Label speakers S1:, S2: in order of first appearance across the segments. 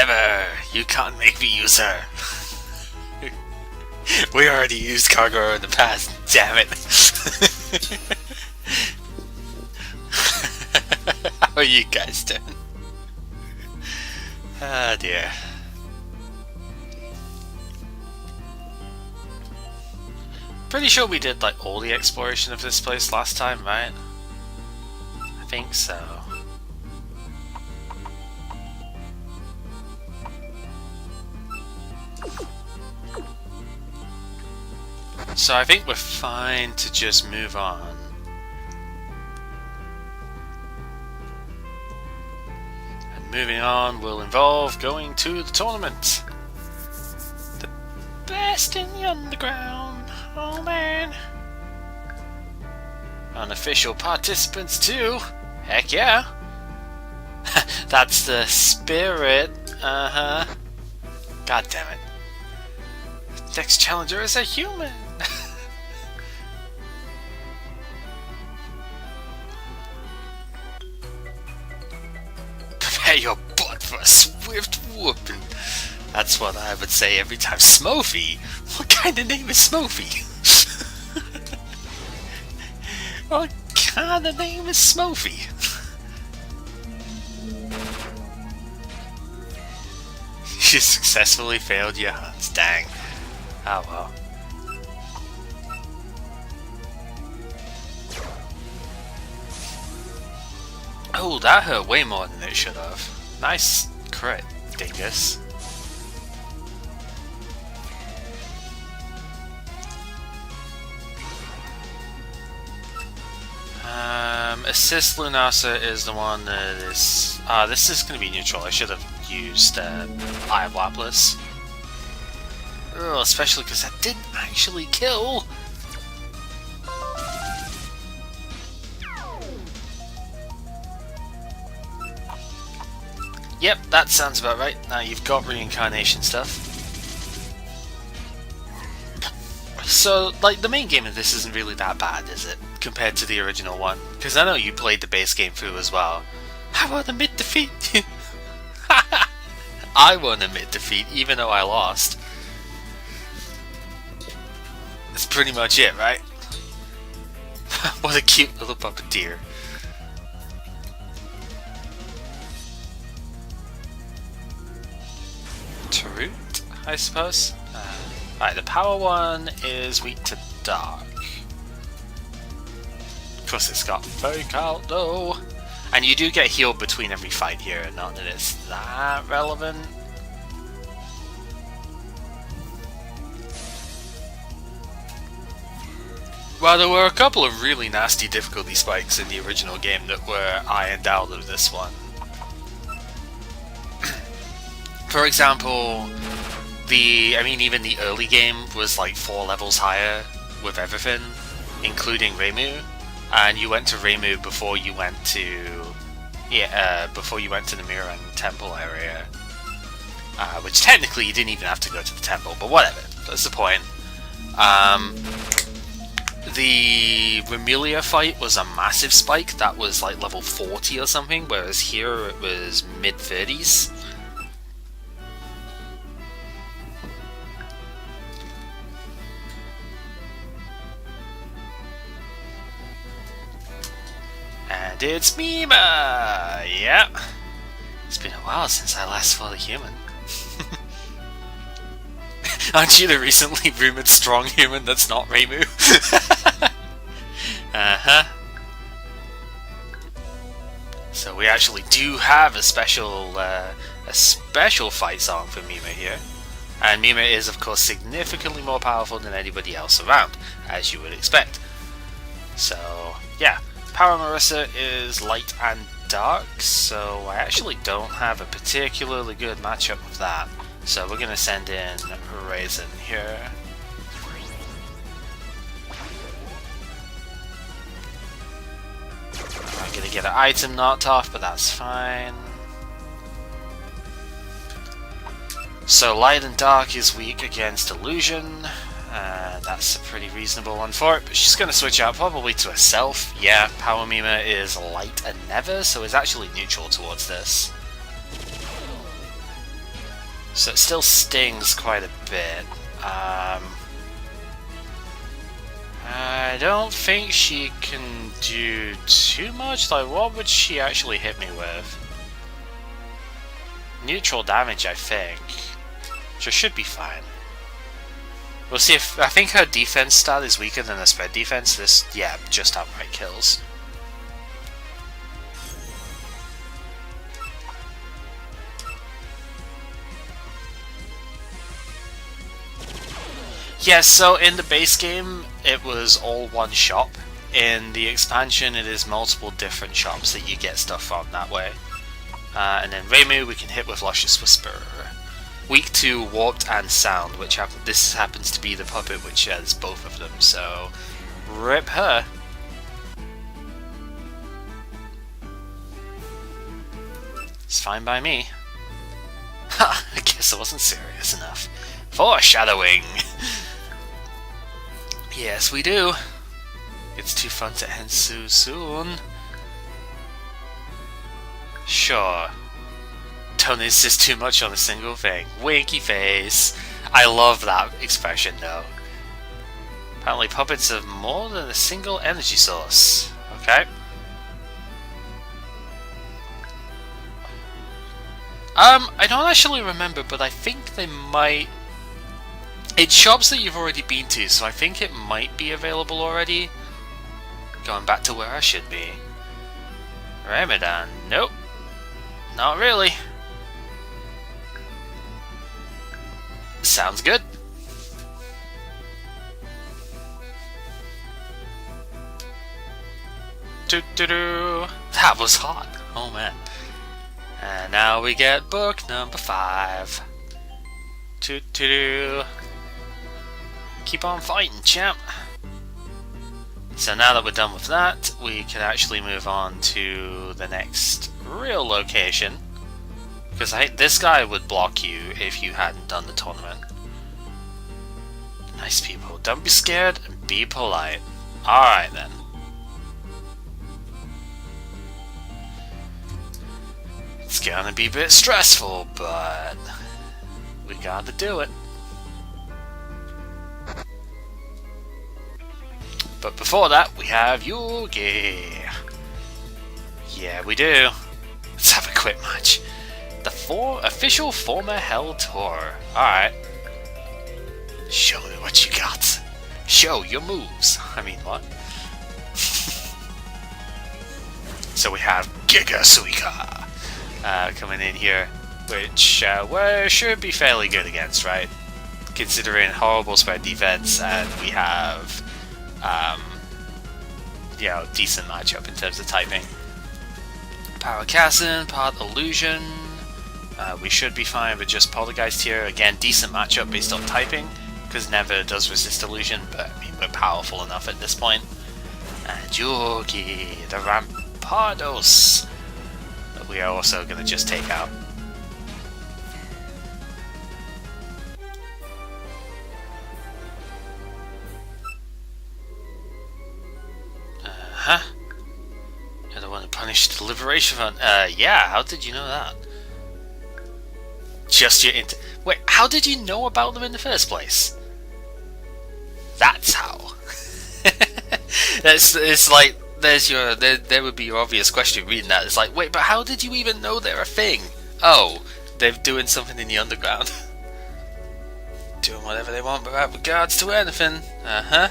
S1: Never! You can't make me use her! We already used Cargo in the past, damn it! How are you guys doing? Ah dear. Pretty sure we did like all the exploration of this place last time, right? I think so. So I think we're fine to just move on. And moving on will involve going to the tournament. The best in the underground. Oh man. Unofficial participants too. Heck yeah. That's the spirit. Uh-huh. God damn it. The next challenger is a human. Prepare your butt for a swift whooping. That's what I would say every time. Smofy? What kind of name is Smofy? What kind of name is Smofy? You successfully failed your hunts. Dang. Oh well. Oh, that hurt way more than it should have. Nice crit, dingus. Assist Lunasa is the one that is... this is going to be neutral. I should have used Eye of Lapis. Ugh, especially because that didn't actually kill. Yep, that sounds about right. Now you've got reincarnation stuff. So, like, the main game of this isn't really that bad, is it? Compared to the original one. Because I know you played the base game through as well. I won't admit defeat! I won't admit defeat, even though I lost. That's pretty much it, right? What a cute little puppeteer. Tarut, I suppose? Right, the power one is weak to dark. Of course it's got fake out though. And you do get healed between every fight here, not that it's that relevant. Well, there were a couple of really nasty difficulty spikes in the original game that were ironed out of this one. For example, even the early game was like 4 levels higher with everything, including Reimu, and you went to Reimu before you went to the Mirror and Temple area, which technically you didn't even have to go to the temple, but whatever, that's the point. The Remelia fight was a massive spike, that was like level 40 or something, whereas here it was mid-30s. And it's Mima! Yep. It's been a while since I last fought a human. Aren't you the recently rumoured strong human that's not Reimu? Uh-huh. So we actually do have a special fight song for Mima here. And Mima is of course significantly more powerful than anybody else around, as you would expect. So, yeah. Power Marissa is light and dark, so I actually don't have a particularly good matchup with that. So we're going to send in Raisin here. I'm going to get an item knocked off, but that's fine. So light and dark is weak against illusion. That's a pretty reasonable one for it, but she's going to switch out probably to herself. Yeah, Power Mima is light and never, so is actually neutral towards this. So it still stings quite a bit. I don't think she can do too much. Like, what would she actually hit me with? Neutral damage, I think. Which should be fine. We'll see if... I think her defense stat is weaker than her spread defense. This, yeah, just outright kills. Yeah, so in the base game, it was all one shop. In the expansion, it is multiple different shops that you get stuff from that way. And then Reimu we can hit with Luscious Whisper. Weak to Warped and Sound, which this happens to be the puppet which has both of them, so rip her. It's fine by me. Ha! I guess I wasn't serious enough. Foreshadowing! Yes, we do. It's too fun to end so soon. Sure. Don't insist too much on a single thing. Winky face. I love that expression though. Apparently puppets have more than a single energy source. Okay. I don't actually remember, but I think they might... It's shops that you've already been to, so I think it might be available already. Going back to where I should be. Ramadan. Nope. Not really. Sounds good. Doo-doo-doo. That was hot. Oh man. And now we get book number 5. Doo-doo-doo. Keep on fighting, champ. So now that we're done with that, we can actually move on to the next real location. Because this guy would block you if you hadn't done the tournament. Nice people. Don't be scared and be polite. Alright then. It's gonna be a bit stressful, but we gotta do it. But before that, we have Yugi. Yeah, we do. Let's have a quick match. The official former Hell Tour. Alright. Show me what you got. Show your moves. I mean, what? So we have Giga Suika coming in here, which we should be fairly good against, right? Considering horrible spread defense, and we have you know, decent matchup in terms of typing. Power Cassin, Part Illusion. We should be fine with just Poltergeist here. Again, decent matchup based on typing, because never does resist illusion, but I mean, we're powerful enough at this point. And Yugi, the Rampardos, that we are also going to just take out. Huh? You're the one who punished the Liberation Front. Yeah, how did you know that? Just your wait, how did you know about them in the first place? That's how. It's like, there would be your obvious question reading that. It's like, wait, but how did you even know they're a thing? Oh, they're doing something in the underground. Doing whatever they want without regards to anything. Uh-huh.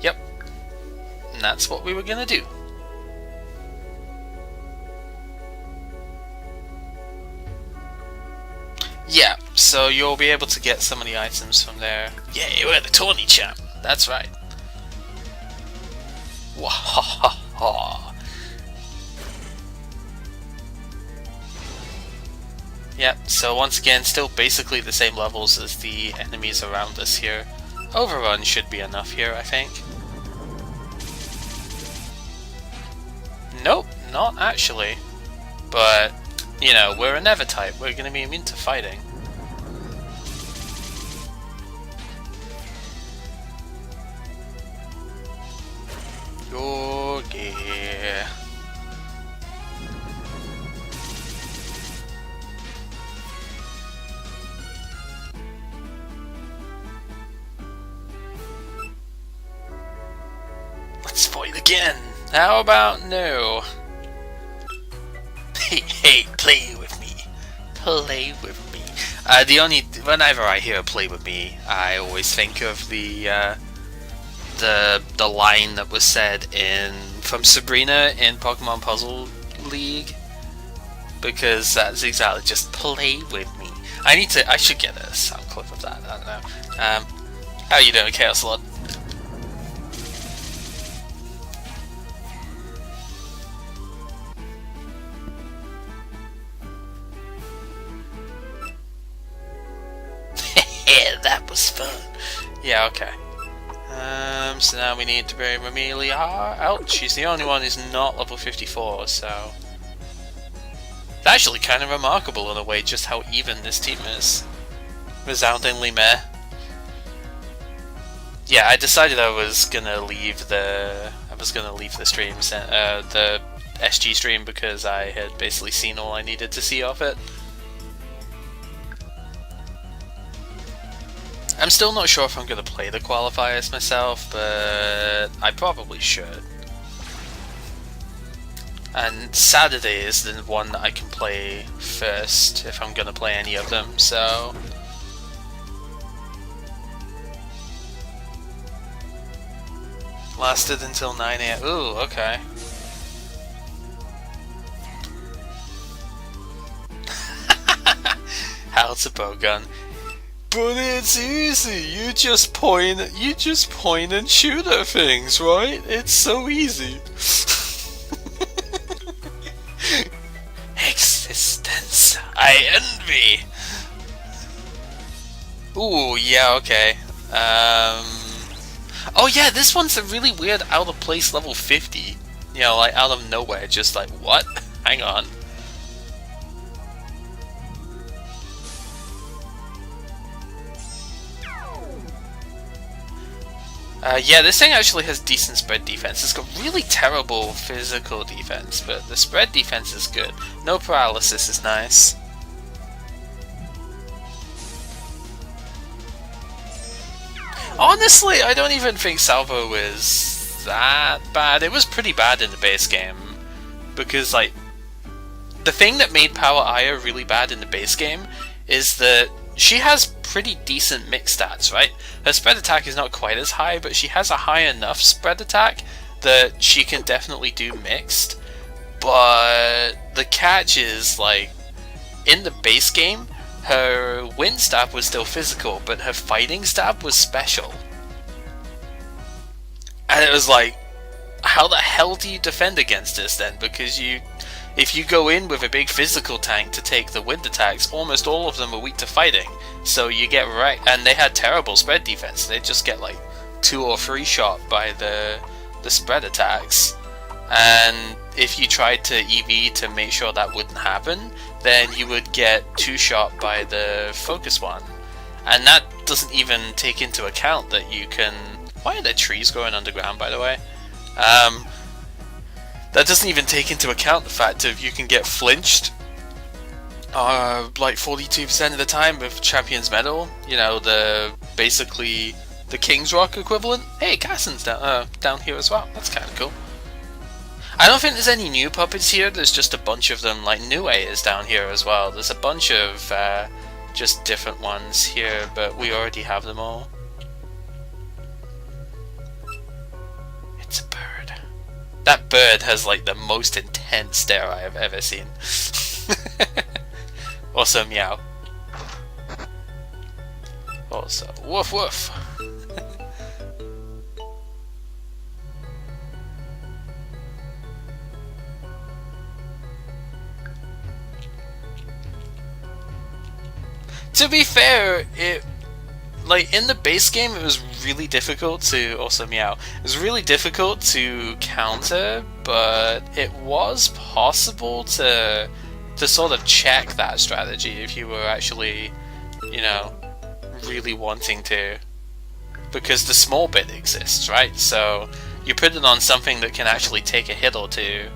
S1: Yep. And that's what we were gonna do. Yeah, so you'll be able to get some of the items from there. Yeah, we're the Tawny champ. That's right. Wahahaha. Yep, so once again, still basically the same levels as the enemies around us here. Overrun should be enough here, I think. Nope, not actually. But, you know, we're a Never type. We're going to be immune to fighting. Yogi. again. How about no? Hey, play with me. Play with me. Whenever I hear "play with me," I always think of the line that was said from Sabrina in Pokemon Puzzle League, because that's exactly just play with me. I should get a sound clip of that. I don't know. How you doing, Chaos Lord? That was fun. Yeah, okay. So now we need to bring Amelia out. She's the only one who's not level 54, so... It's actually kind of remarkable in a way just how even this team is. Resoundingly meh. Yeah, I decided I was gonna leave the streams, the SG stream, because I had basically seen all I needed to see of it. I'm still not sure if I'm gonna play the qualifiers myself, but I probably should. And Saturday is the one that I can play first if I'm gonna play any of them, so... Lasted until 9 AM. Ooh, okay. How to bow gun. But it's easy. You just point and shoot at things, right? It's so easy. Existence, I envy. Ooh, yeah, okay. Oh yeah, this one's a really weird out of place level 50. You know, like out of nowhere, just like, what? Hang on. Yeah, this thing actually has decent spread defense. It's got really terrible physical defense, but the spread defense is good. No paralysis is nice. Honestly, I don't even think Salvo is that bad. It was pretty bad in the base game, because like the thing that made Power Aya really bad in the base game is that she has pretty decent mix stats, right? Her spread attack is not quite as high, but she has a high enough spread attack that she can definitely do mixed. But the catch is, like, in the base game, her wind stab was still physical, but her fighting stab was special. And it was like, how the hell do you defend against this then? Because if you go in with a big physical tank to take the wind attacks, almost all of them are weak to fighting. So you get wrecked, and they had terrible spread defense. They just get like 2 or 3 shot by the spread attacks. And if you tried to EV to make sure that wouldn't happen, then you would get 2 shot by the focus one. And that doesn't even take into account that you can... Why are there trees growing underground, by the way? That doesn't even take into account the fact that you can get flinched like 42% of the time with Champion's Medal. You know, basically the King's Rock equivalent. Hey, Cassin's down here as well. That's kind of cool. I don't think there's any new puppets here. There's just a bunch of them. Like Nue is down here as well. There's a bunch of just different ones here, but we already have them all. It's a bird. That bird has like the most intense stare I have ever seen. Also meow. Also woof woof. To be fair, like in the base game, it was really difficult to also meow. It was really difficult to counter, but it was possible to sort of check that strategy if you were actually, you know, really wanting to. Because the small bit exists, right? So you put it on something that can actually take a hit or two,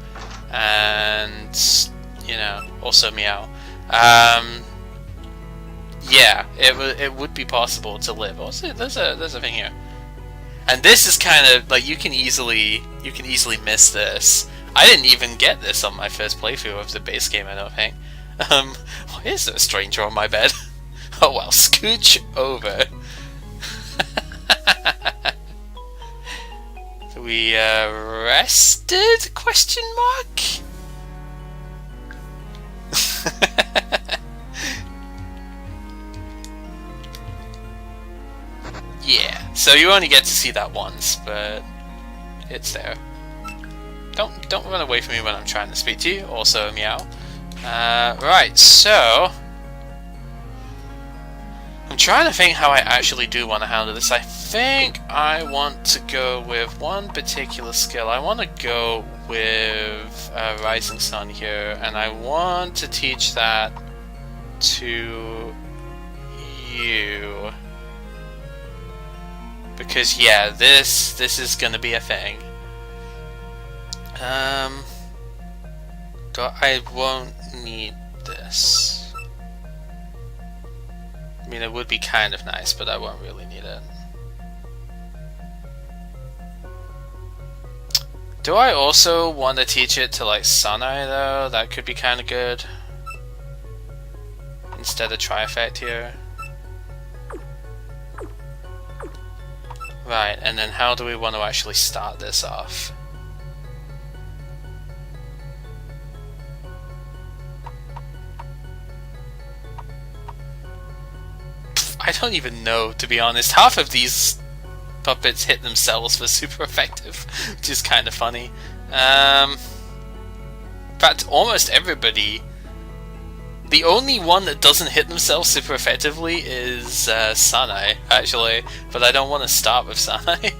S1: and you know, also meow. Yeah, it would be possible to live. Also, there's a thing here.
S2: And this is kind of like you can easily miss this. I didn't even get this on my first playthrough of the base game, I don't think. Why is there a stranger on my bed? Oh well, scooch over. We rested? Question mark? Yeah, so you only get to see that once, but it's there. Don't run away from me when I'm trying to speak to you. Also, meow. Right, so I'm trying to think how I actually do want to handle this. I think I want to go with one particular skill. I want to go with Rising Sun here, and I want to teach that to you. Because yeah, this is gonna be a thing. I won't need this. I mean, it would be kind of nice, but I won't really need it. Do I also want to teach it to like Sanai though? That could be kind of good. Instead of Tri-Effect here. Right, and then how do we want to actually start this off? I don't even know, to be honest. Half of these puppets hit themselves for super effective, which is kind of funny. In fact, almost everybody. The only one that doesn't hit themselves super effectively is Sanai, actually. But I don't want to start with Sanai.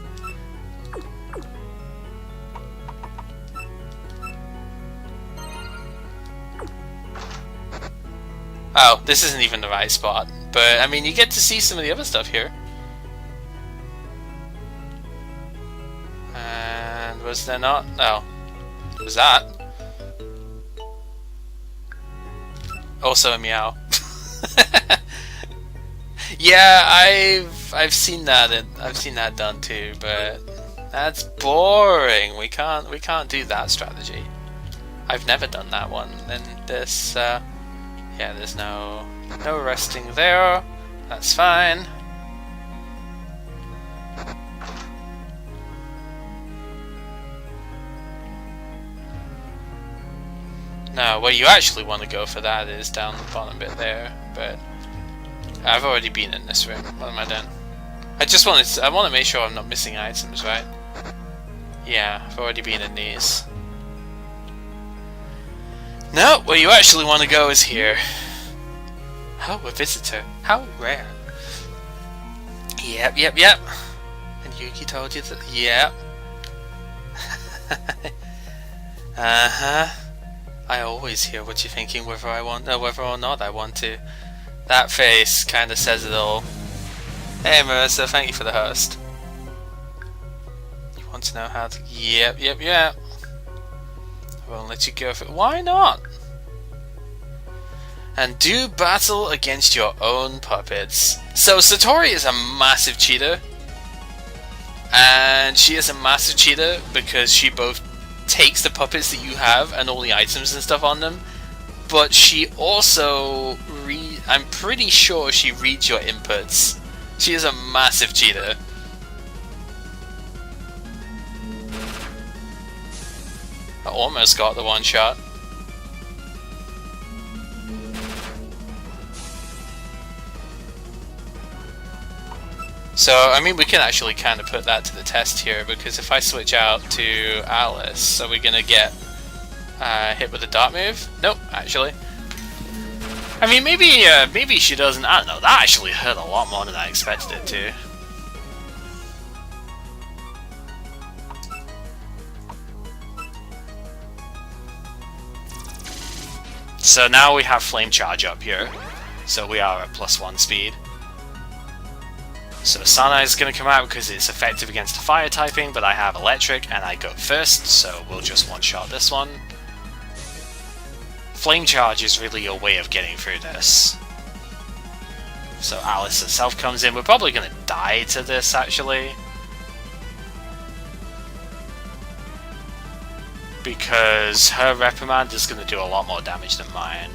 S2: Oh, this isn't even the right spot. But, I mean, you get to see some of the other stuff here. And was there not? No. Was that? Also a meow. Yeah, I've seen that and I've seen that done too, but that's boring. We can't do that strategy. I've never done that one. And this yeah, there's no resting there. That's fine. Now, where you actually want to go for that is down the bottom bit there, but I've already been in this room. What am I doing? I want to make sure I'm not missing items, right? Yeah, I've already been in these. No, where you actually want to go is here. Oh, a visitor. How rare. Yep. And Yuki told you that. Yep. Uh-huh. I always hear what you're thinking, whether or not I want to. That face kind of says it all. Hey Marissa, thank you for the host. You want to know how to... Yep. I won't let you go for... Why not? And do battle against your own puppets. So Satori is a massive cheater. And she is a massive cheater because she both takes the puppets that you have and all the items and stuff on them, but she also I'm pretty sure she reads your inputs. She is a massive cheater. I almost got the one shot. So, I mean, we can actually kind of put that to the test here, because if I switch out to Alice, are we going to get hit with a dot move? Nope, actually. I mean, maybe she doesn't. I don't know, that actually hurt a lot more than I expected it to. So now we have Flame Charge up here, so we are at +1 speed. So Sanai is going to come out because it's effective against the fire typing, but I have electric and I go first, so we'll just one-shot this one. Flame Charge is really your way of getting through this. So Alice herself comes in. We're probably going to die to this, actually.
S1: because her reprimand is going to do a lot more damage than mine.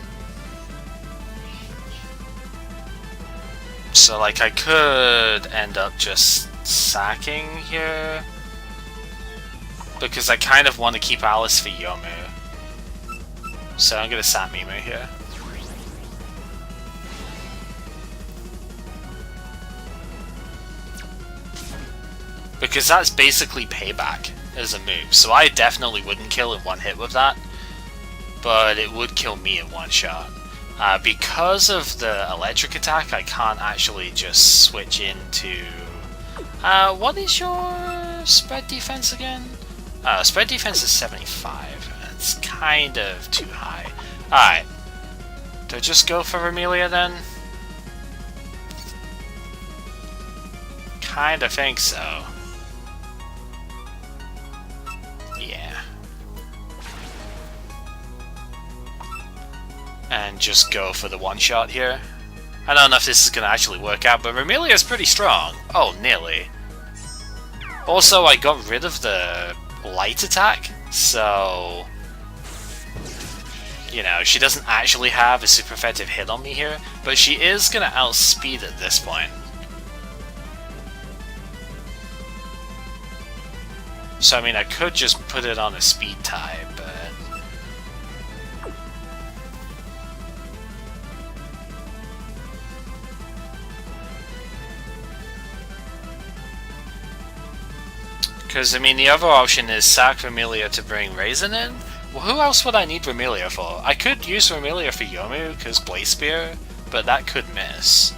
S1: So like I could end up just sacking here, because I kind of want to keep Alice for Yomu. So I'm going to sack Mimu here. Because that's basically payback as a move. So I definitely wouldn't kill in one hit with that, but it would kill me in one shot. Because of the electric attack, I can't actually just switch into... what is your spread defense again? Spread defense is 75. It's kind of too high. Alright. Do I just go for Amelia then? Kinda think so. Yeah. And just go for the one shot here. I don't know if this is going to actually work out, but Amelia is pretty strong. Oh, nearly. Also, I got rid of the light attack, so... You know, she doesn't actually have a super effective hit on me here, but she is going to outspeed at this point. So, I mean, I could just put it on a speed tie, but... Because, I mean, the other option is sack Vermilia to bring Raisin in. Well, who else would I need Vermilia for? I could use Vermilia for Yomu, because Blaze Spear, but that could miss.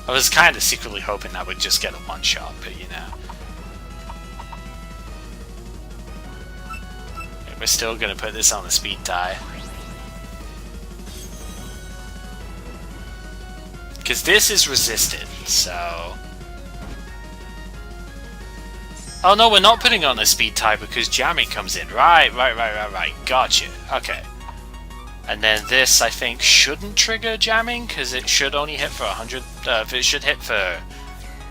S1: I was kind of secretly hoping I would just get a one-shot, but you know. We're still going to put this on the speed tie. Because this is resisted, so... Oh no, we're not putting on a speed tie because jamming comes in. Right. Gotcha. Okay. And then this, I think, shouldn't trigger jamming, because it should only hit for 100... it should hit for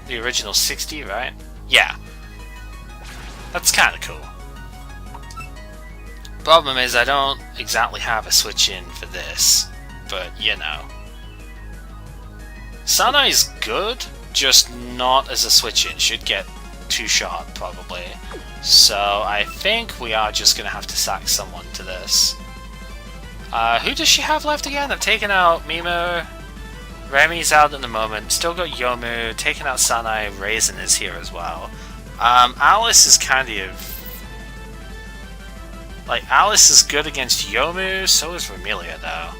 S1: the original 60, right? Yeah. That's kind of cool. Problem is, I don't exactly have a switch in for this, but, you know. Sanai's good, just not as a switch in. Should get 2-shot, probably. So, I think we are just going to have to sack someone to this. Who does she have left again? I've taken out Mimo. Remi's out at the moment. Still got Yomu. Taken out Sanai. Raisin is here as well. Alice is kind of... Like, Alice is good against Yomu, so is Vermilia, though.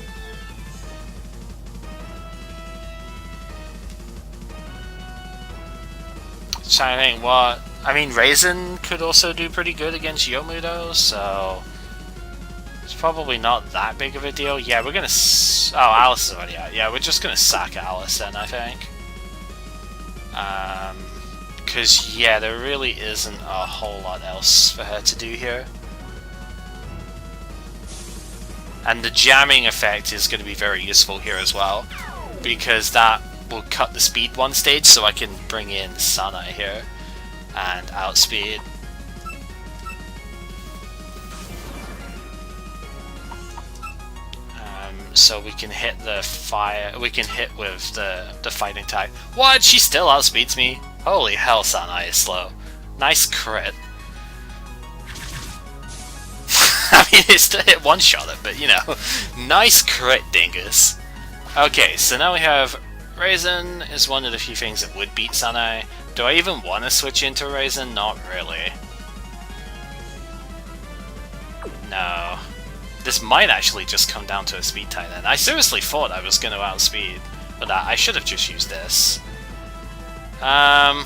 S1: Trying to think what... I mean, Raisin could also do pretty good against Yomu, though, so... It's probably not that big of a deal. Yeah, we're gonna... Oh, Alice is already out. Yeah, we're just gonna sack Alice then, I think. Because, yeah, there really isn't a whole lot else for her to do here. And the jamming effect is going to be very useful here as well, because that will cut the speed one stage, so I can bring in Sanai here and outspeed. So we can hit the fire. We can hit with the fighting type. What? She still outspeeds me. Holy hell, Sanai is slow. Nice crit. I mean, it still hit one-shot it, but you know, nice crit, dingus. Okay, so now we have Raisin is one of the few things that would beat Sanai. Do I even want to switch into Raisin? Not really. No. This might actually just come down to a speed tie then. I seriously thought I was going to outspeed, but I should have just used this. Well,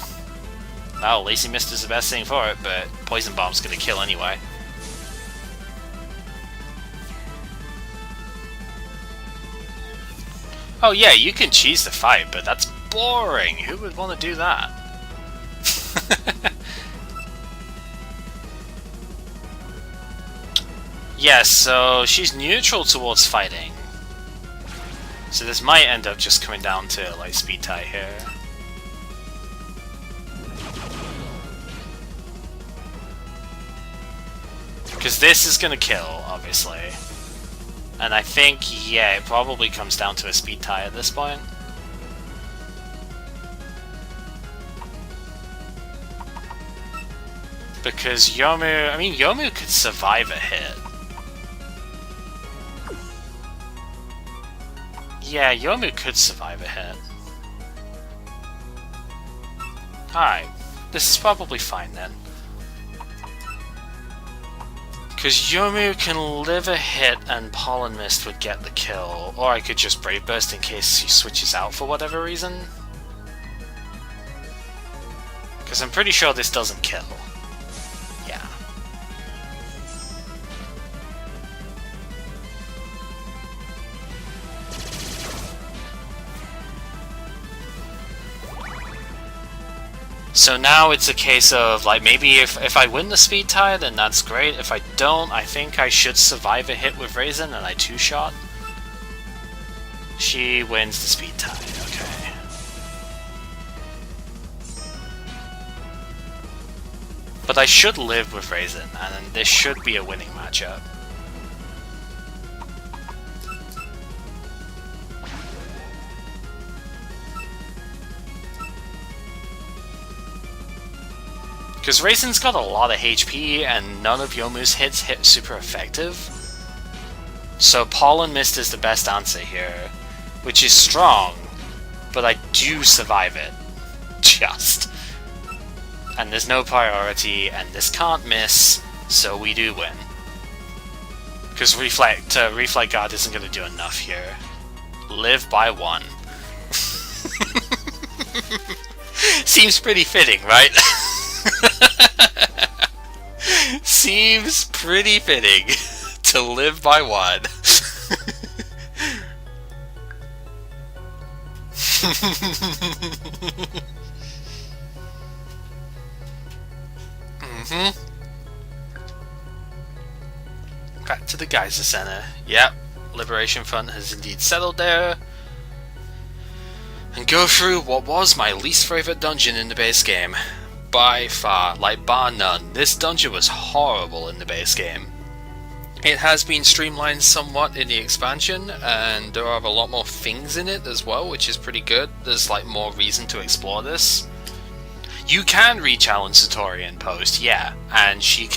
S1: Lazy Mist is the best thing for it, but Poison Bomb's going to kill anyway. Oh yeah, you can cheese the fight, but that's boring. Who would want to do that? Yeah, so she's neutral towards fighting. So this might end up just coming down to like speed tie here. Because this is gonna kill, obviously. And I think, yeah, it probably comes down to a speed tie at this point. Because Yomu, I mean, Yomu could survive a hit. Yeah, Yomu could survive a hit. Alright, this is probably fine then. Because Yomu can live a hit and Pollen Mist would get the kill, or I could just Brave Burst in case he switches out for whatever reason. Because I'm pretty sure this doesn't kill. Yeah. So now it's a case of, like, maybe if I win the speed tie, then that's great. If I don't, I think I should survive a hit with Raisin, and I two-shot. She wins the speed tie, okay. But I should live with Raisin, and this should be a winning matchup. Because Raisin's got a lot of HP, and none of Yomu's hits hit super effective. So Pollen Mist is the best answer here, which is strong, but I do survive it. Just. And there's no priority, and this can't miss, so we do win. Because Reflect Guard isn't going to do enough here. Live by 1. Seems pretty fitting, right? Seems pretty fitting to live by 1. Back to the Geyser Center. Yep, Liberation Front has indeed settled there. And go through what was my least favorite dungeon in the base game. By far, like bar none. This dungeon was horrible in the base game. It has been streamlined somewhat in the expansion, and there are a lot more things in it as well, which is pretty good. There's like more reason to explore this. You can re-challenge Satori in post, yeah, and she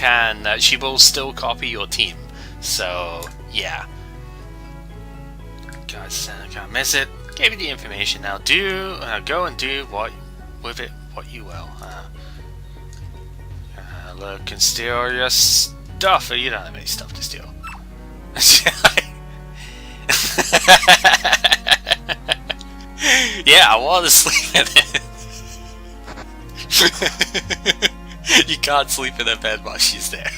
S1: will still copy your team. So, yeah. Guys, I can't miss it. Gave you the information. Now go and do what with it what you will. Look and steal your stuff. You don't have any stuff to steal. Yeah, I want to sleep in it. You can't sleep in her bed while she's there.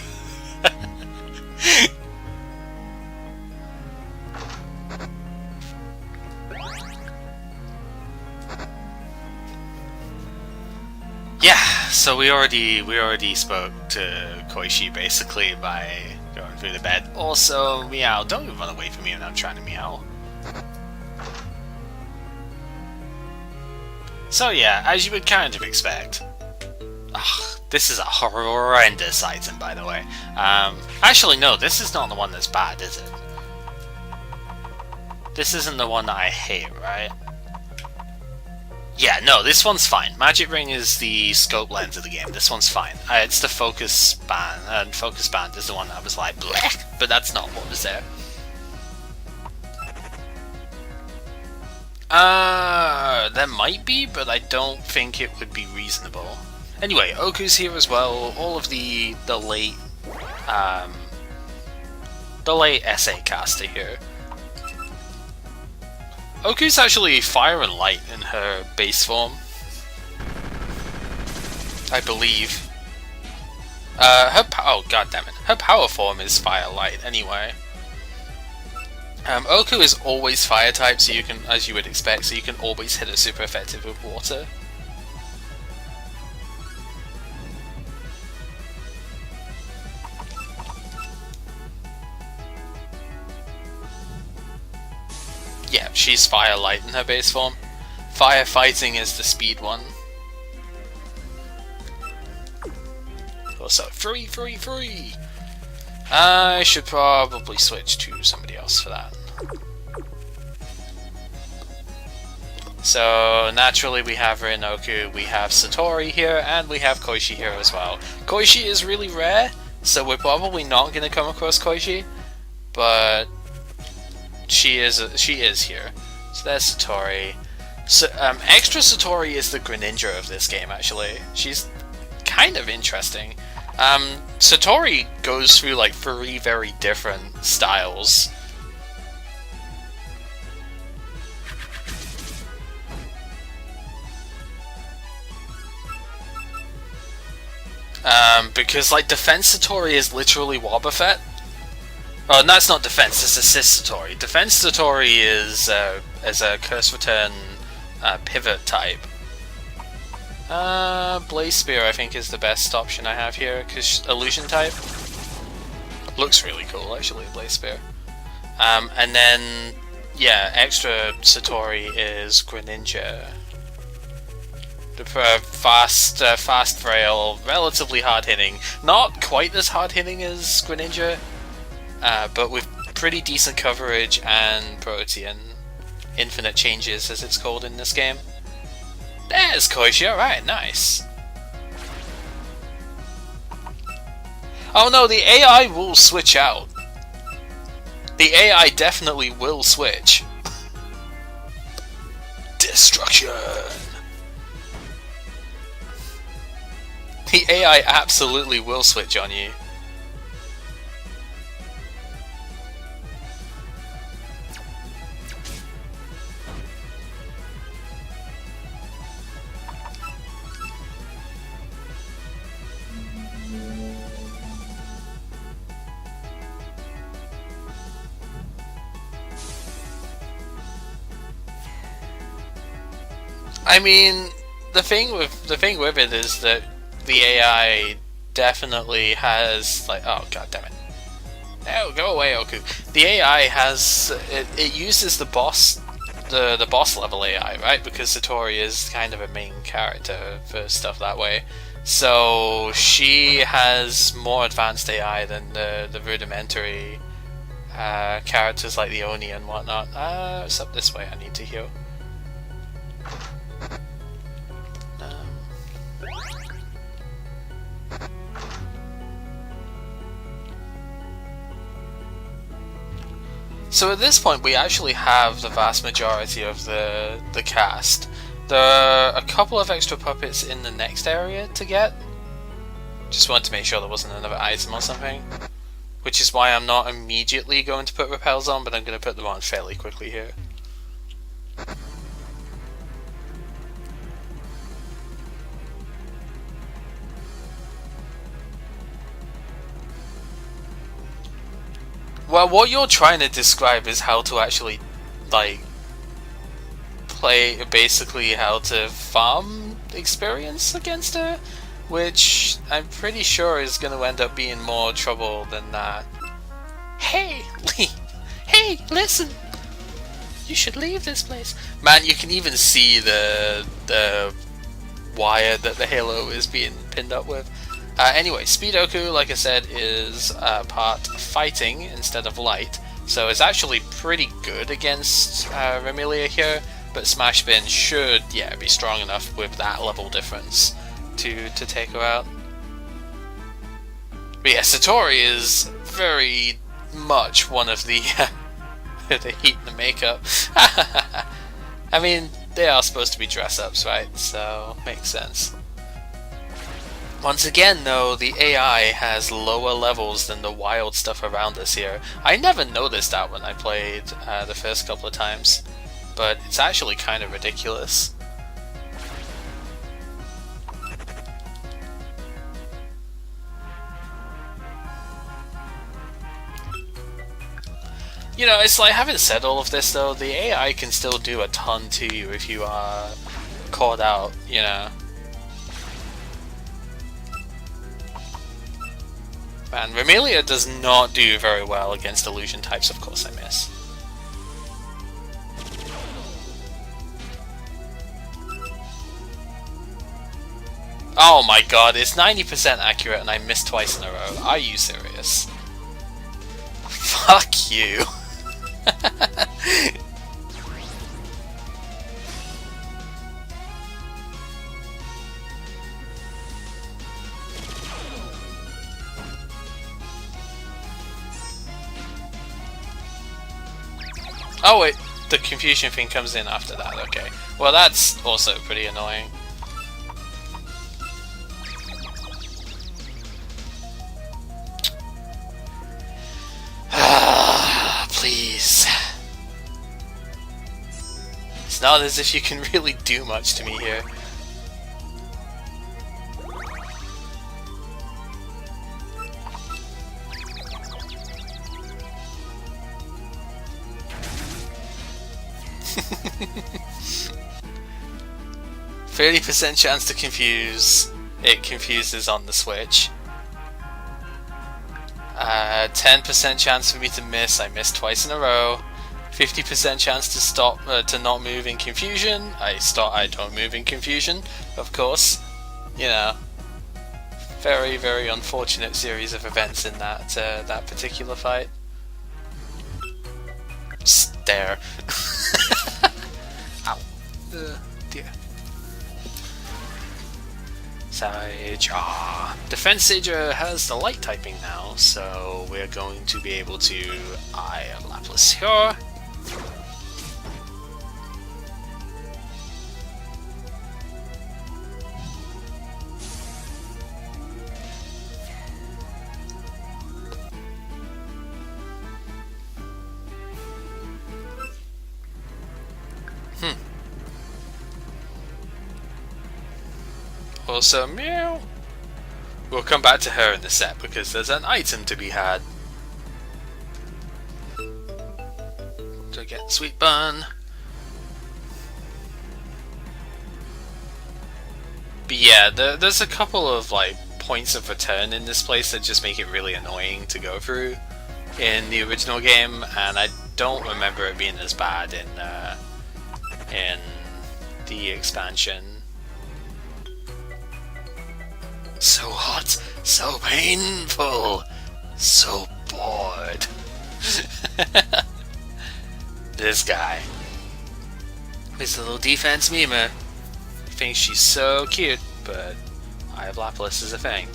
S1: Yeah, so we already spoke to Koichi basically by going through the bed. Also, meow, don't run away from me when I'm trying to meow. So yeah, as you would kind of expect. Ugh, this is a horrendous item, by the way. Actually no, this is not the one that's bad, is it? This isn't the one that I hate, right? Yeah, no, this one's fine. Magic Ring is the scope lens of the game. This one's fine. It's the focus band, and focus band is the one that was like, bleh, but that's not what was there. There might be, but I don't think it would be reasonable. Anyway, Oku's here as well. All of the late essay caster here. Oku's actually Fire and Light in her base form, I believe. Oh god damn it! Her power form is Fire Light anyway. Oku is always Fire type, so you can, as you would expect, so you can always hit her super effective with water. Yeah,
S2: she's Fire Light in her base form. Firefighting is the speed one. Also, free! I should probably switch to somebody else for that. So, naturally we have Rinoku, we have Satori here, and we have Koishi here as well. Koishi is really rare, so we're probably not going to come across Koishi, but she is here. So there's Satori. So, extra Satori is the Greninja of this game, actually. She's kind of interesting. Satori goes through like 3 very different styles. Because like Defense Satori is literally Wobbuffet. Oh, that's not Defense, it's Assist Satori. Defense Satori is a Curse Return pivot type. Blaze Spear I think is the best option I have here, because Illusion type. Looks really cool actually, Blaze Spear. And then, yeah, extra Satori is Greninja. The fast, frail, relatively hard-hitting. Not quite as hard-hitting as Greninja, but with pretty decent coverage and Protean. Infinite changes, as it's called in this game. There's Koishi, alright, nice. Oh no, the AI will switch out. The AI definitely will switch. Destruction! The AI absolutely will switch on you. I mean, the thing with it is that the AI definitely has like, oh god damn it! No, go away, Oku. The AI has it uses the boss level AI, right? Because Satori is kind of a main character for stuff that way. So she has more advanced AI than the rudimentary characters like the Oni and whatnot. It's up this way. I need to heal. So at this point we actually have the vast majority of the cast. There are a couple of extra puppets in the next area to get. Just wanted to make sure there wasn't another item or something. Which is why I'm not immediately going to put repels on, but I'm going to put them on fairly quickly here. Well, what you're trying to describe is how to actually, like, play, basically how to farm experience against her, which I'm pretty sure is going to end up being more trouble than that. Hey, hey, listen! You should leave this place. Man, you can even see the wire that the halo is being pinned up with. Anyway, Speedoku, like I said, is part fighting instead of light, so it's actually pretty good against Remilia here, but Smash Spin should, yeah, be strong enough with that level difference to take her out. But yeah, Satori is very much one of the the heat and the makeup. I mean, they are supposed to be dress-ups, right? So, makes sense. Once again, though, the AI has lower levels than the wild stuff around us here. I never noticed that when I played the first couple of times, but it's actually kind of ridiculous. You know, it's like, having said all of this though, the AI can still do a ton to you if you are caught out, you know. Man, Remilia does not do very well against illusion types, of course I miss. Oh my god, it's 90% accurate and I missed twice in a row. Are you serious? Fuck you. Oh wait, the confusion thing comes in after that, okay. Well, that's also pretty annoying. Please. It's not as if you can really do much to me here. %30 chance to confuse. It confuses on the switch. 10% chance for me to miss. I missed twice in a row. 50% chance to stop to not move in confusion. I don't move in confusion, of course. You know, very, very unfortunate series of events in that that particular fight. Stare. Ow. Dear. Saja. Defense Saja has the light typing now, so we're going to be able to Eye of Lapis here. Also, meow. We'll come back to her in the set because there's an item to be had. To get Sweet Bun. But yeah, there's a couple of like points of return in this place that just make it really annoying to go through in the original game, and I don't remember it being as bad in the expansion. So hot, so painful, so bored. This guy. His little defense memer. He thinks she's so cute, but Eye of Lapis is a thing.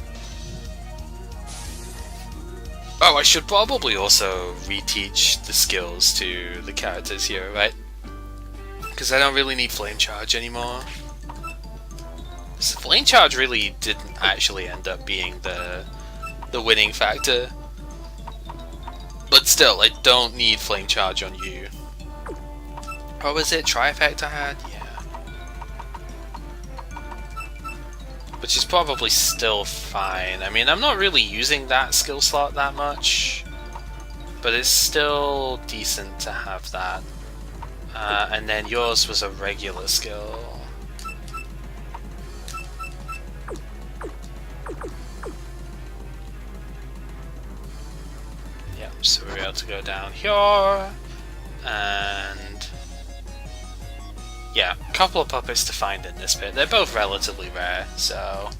S2: Oh, I should probably also reteach the skills to the characters here, right? Because I don't really need Flame Charge anymore. Flame Charge really didn't actually end up being the winning factor. But still, I don't need Flame Charge on you. Or was it Tri-Effect I had? Yeah. Which is probably still fine. I mean, I'm not really using that skill slot that much. But it's still decent to have that. And then yours was a regular skill. So we're able to go down here, and yeah, a couple of puppets to find in this bit. They're both relatively rare, so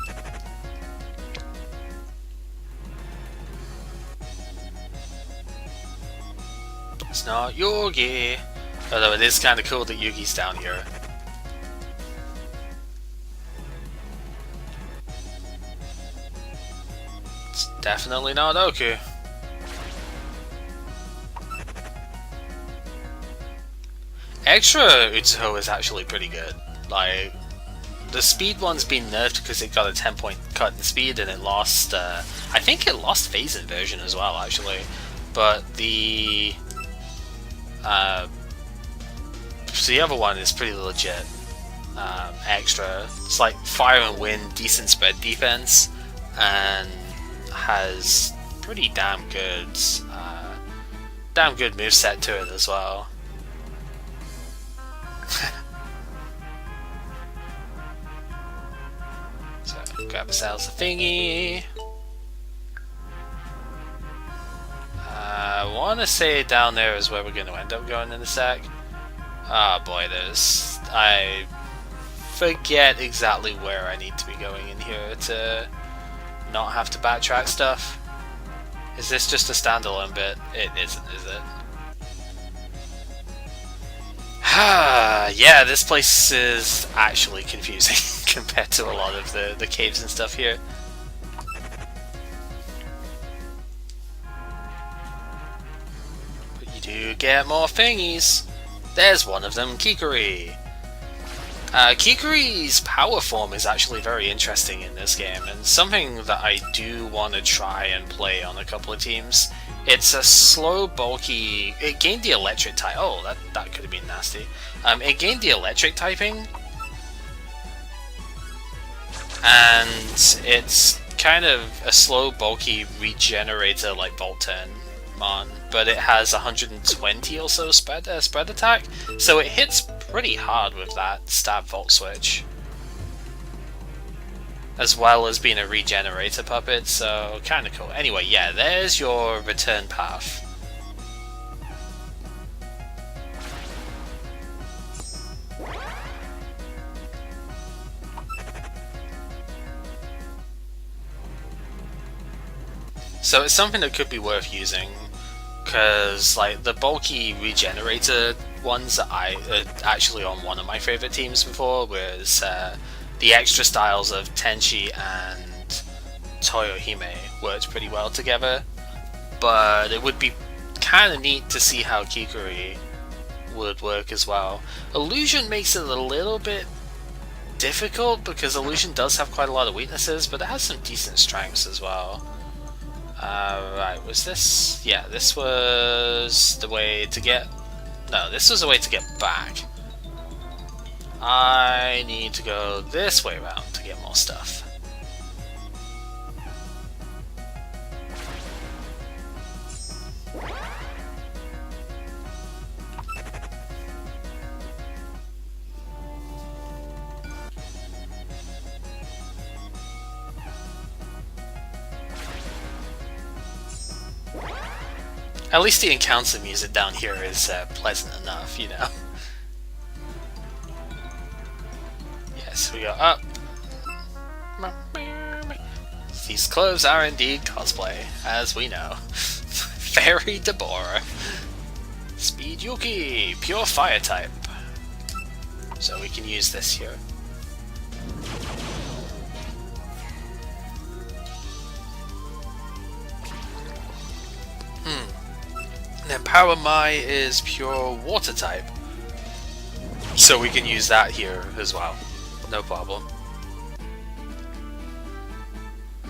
S2: it's not Yugi, although it is kind of cool that Yugi's down here. It's definitely not Oku. Extra Utsuho is actually pretty good. Like, the speed one's been nerfed because it got a 10-point cut in speed and it lost, I think it lost phase inversion as well, actually. But the other one is pretty legit. Extra. It's like Fire and Wind, decent spread defense, and has pretty damn good moveset to it as well. So, grab ourselves a thingy. I want to say down there is where we're going to end up going in a sec. Oh boy, I forget exactly where I need to be going in here to not have to backtrack stuff. Is this just a standalone bit? It isn't, is it? Yeah, this place is actually confusing compared to a lot of the caves and stuff here. But you do get more thingies. There's one of them, Kikuri. Kikuri's power form is actually very interesting in this game, and something that I do want to try and play on a couple of teams. It's a slow, bulky... It gained the electric type... Oh, that could have been nasty. It gained the electric typing, and it's kind of a slow, bulky regenerator like Volturn Mon, but it has 120 or so spread attack, so it hits pretty hard with that stab volt switch, as well as being a regenerator puppet, so kinda cool. Anyway, yeah, there's your return path. So it's something that could be worth using, because like the bulky regenerator ones that I actually on one of my favorite teams before was the extra styles of Tenchi and Toyohime worked pretty well together, but it would be kind of neat to see how Kikuri would work as well. Illusion makes it a little bit difficult because Illusion does have quite a lot of weaknesses, but it has some decent strengths as well. Right, was this... Yeah, this was the way to get... No, this was the way to get back. I need to go this way around to get more stuff. At least the encounter music down here is pleasant enough, you know. Yes, we go up. These clothes are indeed cosplay, as we know. Fairy Deborah. Speed Yuki, pure fire type. So we can use this here. And then Power Mai is pure water type. So we can use that here as well. No problem.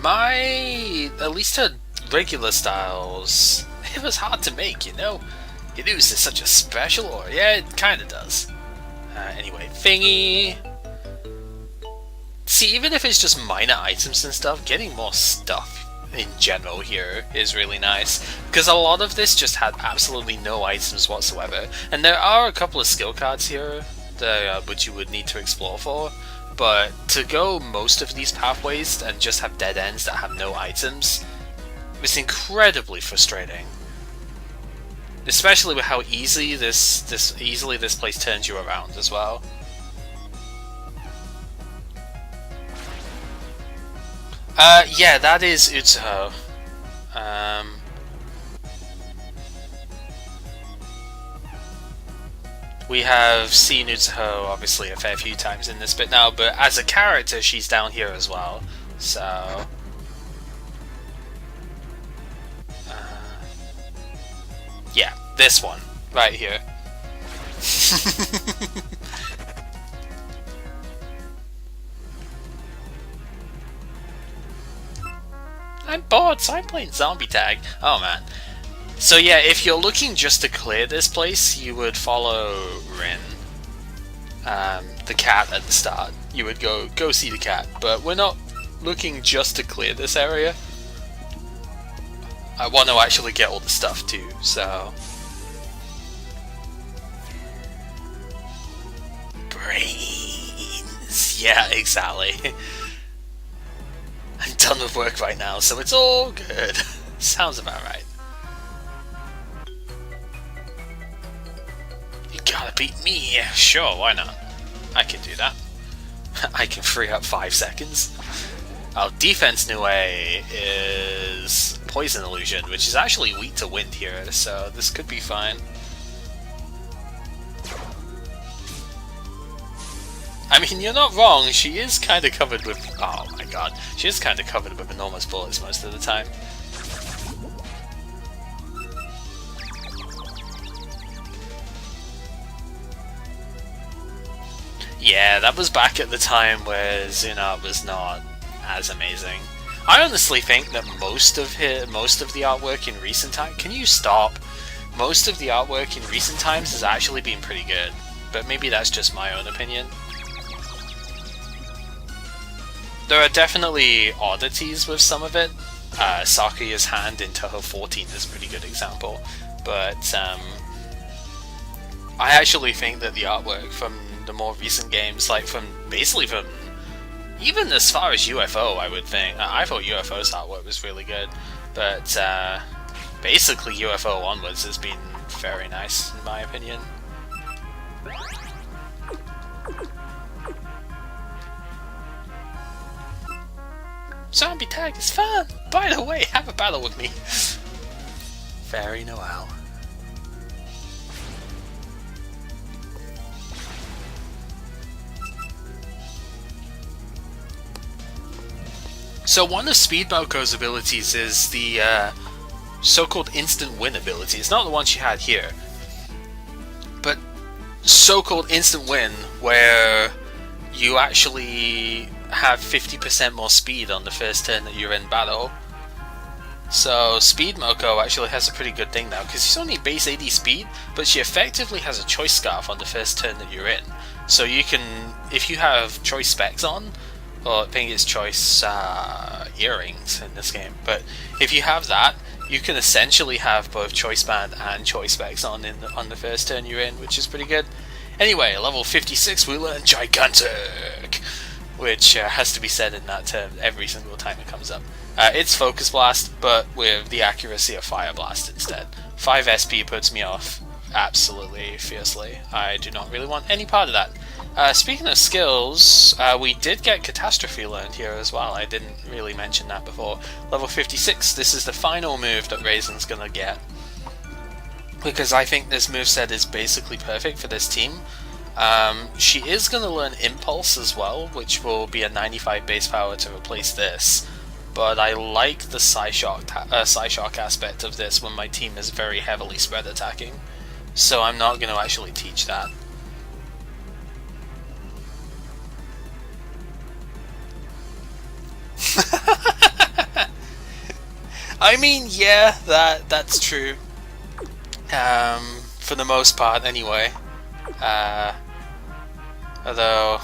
S2: At least her regular styles, it was hard to make, you know? It is such a special aura. Yeah, it kinda does. Anyway, thingy. See, even if it's just minor items and stuff, getting more stuff in general here is really nice, because a lot of this just had absolutely no items whatsoever, and there are a couple of skill cards here that, which you would need to explore for, but to go most of these pathways and just have dead ends that have no items is incredibly frustrating, especially with how easily this place turns you around as well. Yeah, that is Utsuho. We have seen Utsuho obviously a fair few times in this bit now, but as a character she's down here as well, so... yeah, this one, right here. I'm bored, so I'm playing Zombie Tag. Oh man. So yeah, if you're looking just to clear this place, you would follow Rin, the cat at the start. You would go see the cat, but we're not looking just to clear this area. I want to actually get all the stuff too, so... Brains! Yeah, exactly. I'm done with work right now, so it's all good. Sounds about right. You gotta beat me. Sure, why not? I can do that. I can free up 5 seconds. Our defense Nue is Poison Illusion, which is actually weak to wind here, so this could be fine. I mean, you're not wrong, she is kind of covered with... oh my god. She is kind of covered with enormous bullets most of the time. Yeah, that was back at the time where Xunart was not as amazing. I honestly think that most of the artwork in recent times... Can you stop? Most of the artwork in recent times has actually been pretty good, but maybe that's just my own opinion. There are definitely oddities with some of it. Sakuya's hand in Touhou 14 is a pretty good example, but I actually think that the artwork from the more recent games, like basically from even as far as UFO, I would think. I thought UFO's artwork was really good, but basically UFO onwards has been very nice in my opinion. Zombie tag is fun! By the way, have a battle with me! Very Noel. So one of Speed Moko's abilities is the so-called instant win ability. It's not the one she had here, but so-called instant win where you actually have 50% more speed on the first turn that you're in battle. So Speed Moko actually has a pretty good thing now, because she's only base 80 speed, but she effectively has a choice scarf on the first turn that you're in. So you can, if you have choice specs on, or I think it's choice earrings in this game, but if you have that, you can essentially have both choice band and choice specs on the first turn you're in, which is pretty good. Anyway, level 56 we learn Gigantic, which has to be said in that term every single time it comes up. It's Focus Blast, but with the accuracy of Fire Blast instead. 5 SP puts me off absolutely fiercely. I do not really want any part of that. Speaking of skills, we did get Catastrophe learned here as well. I didn't really mention that before. Level 56, this is the final move that Raisin's gonna get, because I think this moveset is basically perfect for this team. She is going to learn Impulse as well, which will be a 95 base power to replace this, but I like the Psyshock aspect of this when my team is very heavily spread attacking, so I'm not going to actually teach that. I mean, yeah, that's true. For the most part, anyway. Although,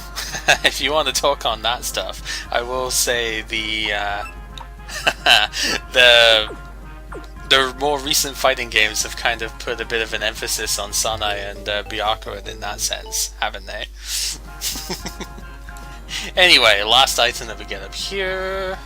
S2: if you want to talk on that stuff, I will say the more recent fighting games have kind of put a bit of an emphasis on Sanai and Byakuran in that sense, haven't they? Anyway, last item that we get up here.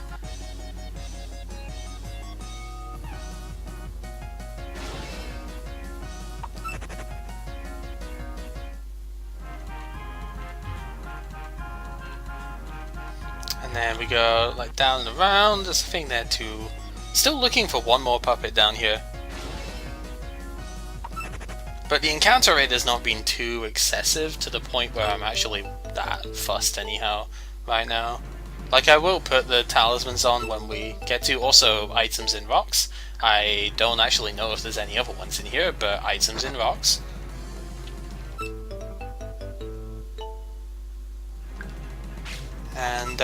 S2: And then we go like down and around. There's a thing there too. Still looking for one more puppet down here. But the encounter rate has not been too excessive to the point where I'm actually that fussed anyhow right now. Like, I will put the talismans on when we get to. Also, items in rocks. I don't actually know if there's any other ones in here, but items in rocks. And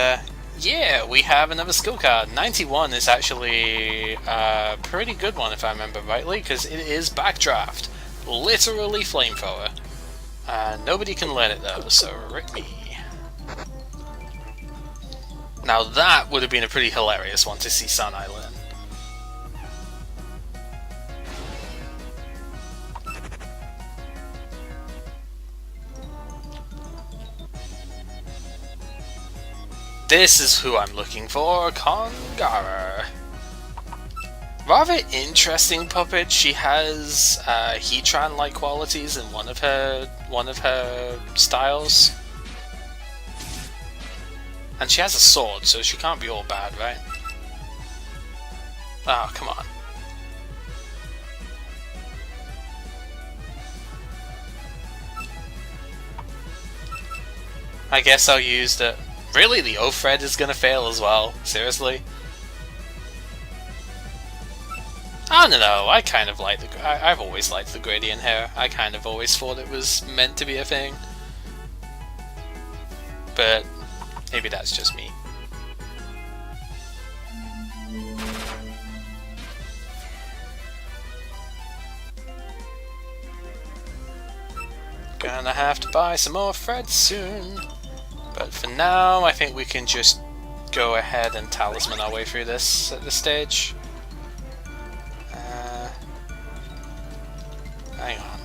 S2: yeah, we have another skill card. 91 is actually a pretty good one if I remember rightly, because it is Backdraft. Literally Flamethrower. Nobody can learn it though, so rip me. Now that would have been a pretty hilarious one to see Sanai learn. This is who I'm looking for, Kongara. Rather interesting puppet. She has Heatran-like qualities in one of her styles. And she has a sword, so she can't be all bad, right? Oh, come on. I guess I'll use the... Really, the O-Thread is gonna fail as well? Seriously? I don't know, I kind of like the... I've always liked the gradient hair. I kind of always thought it was meant to be a thing. But maybe that's just me. Gonna have to buy some more threads soon. But for now, I think we can just go ahead and talisman our way through this at this stage. Hang on.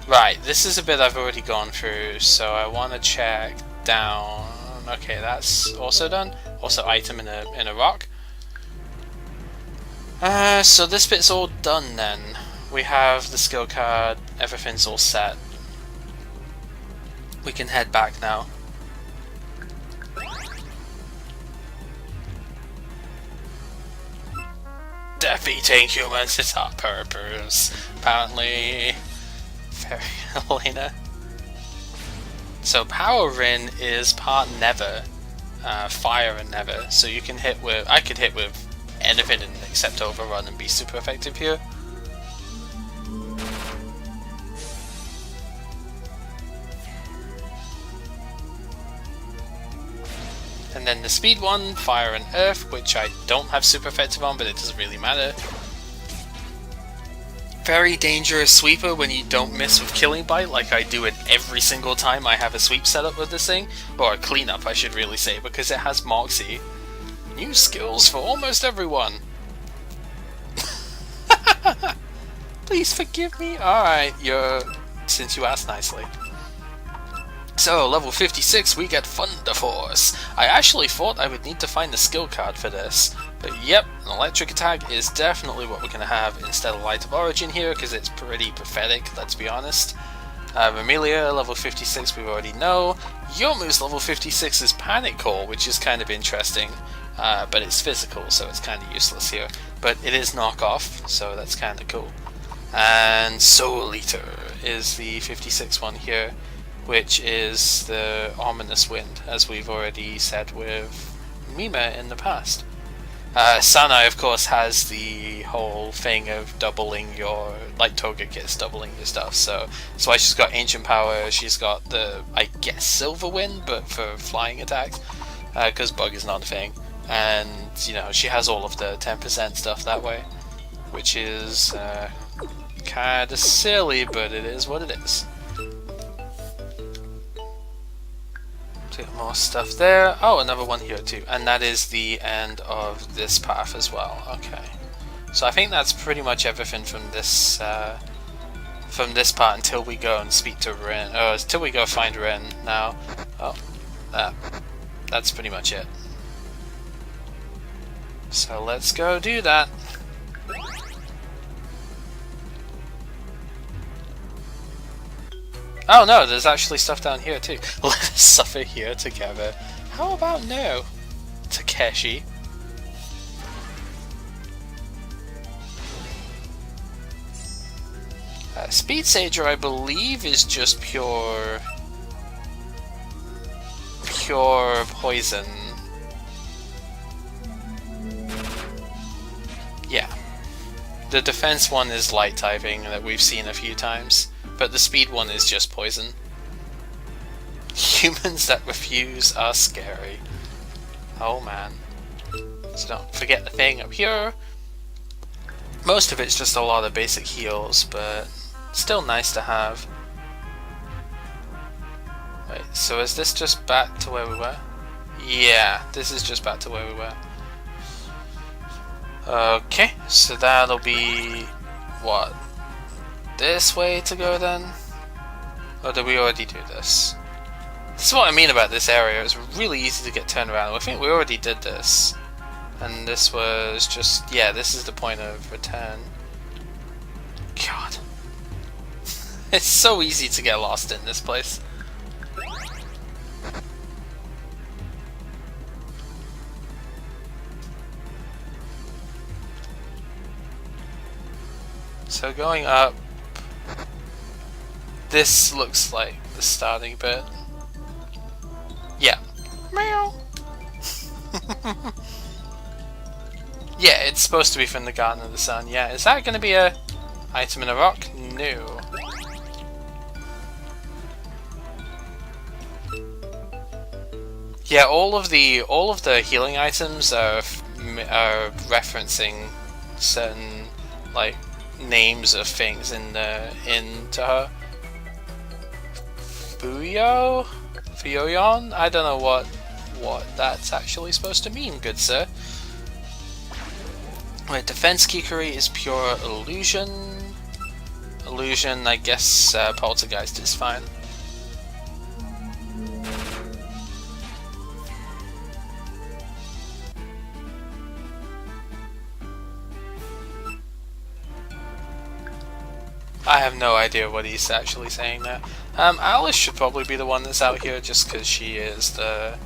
S2: Right, this is a bit I've already gone through, so I want to check down. Okay, that's also done. Also item in a rock. So this bit's all done then. We have the skill card, everything's all set. We can head back now. Defeating humans is our purpose, apparently. Very Elena. So Power Rin is part Nether, fire and Nether. So you can hit with, I could hit with anything except Overrun and be super effective here. And then the speed one, fire and earth, which I don't have super effective on, but it doesn't really matter. Very dangerous sweeper when you don't miss with Killing Bite, like I do it every single time I have a sweep set up with this thing. Or a cleanup, I should really say, because it has Moxie. New skills for almost everyone. Please forgive me. Alright, since you asked nicely. So, level 56, we get Thunder Force. I actually thought I would need to find the skill card for this. But yep, an electric attack is definitely what we're going to have instead of Light of Origin here, because it's pretty pathetic, let's be honest. Amelia, level 56, we already know. Yomu's level 56 is Panic Call, which is kind of interesting. But it's physical, so it's kind of useless here. But it is knockoff, so that's kind of cool. And Soul Eater is the 56 one here, which is the Ominous Wind, as we've already said with Mima in the past. Sanai, of course, has the whole thing of doubling your, like Togekis, doubling your stuff, so that's why she's got Ancient Power. She's got the, I guess, Silver Wind, but for flying attacks, because Bug is not a thing. And, you know, she has all of the 10% stuff that way, which is kinda silly, but it is what it is. Get more stuff there. Oh, another one here too, and that is the end of this path as well. Okay, so I think that's pretty much everything from this part until we go and speak to Rin, or until we go find Rin. Now, that's pretty much it. So let's go do that. Oh no, there's actually stuff down here too. Let us suffer here together. How about no, Takeshi? Speed Sager, I believe, is just pure poison. Yeah. The defense one is light typing that we've seen a few times. But the speed one is just poison. Humans that refuse are scary. Oh man. So don't forget the thing up here. Most of it's just a lot of basic heals, but still nice to have. Wait, so is this just back to where we were? Yeah, this is just back to where we were. Okay, so that'll be... what? This way to go then? Or did we already do this? This is what I mean about this area, it's really easy to get turned around. I think we already did this. And this was just, yeah, this is the point of return. God. It's so easy to get lost in this place. So going up, this looks like the starting bit. Yeah. Meow. Yeah, it's supposed to be from the Garden of the Sun. Yeah, is that going to be a item in a rock? No. Yeah, all of the healing items are referencing certain like names of things in her. Fuyoyon? I don't know what that's actually supposed to mean, good sir. Right, defense kikuri is pure illusion. Illusion, I guess poltergeist is fine. I have no idea what he's actually saying there. Alice should probably be the one that's out here just because she is the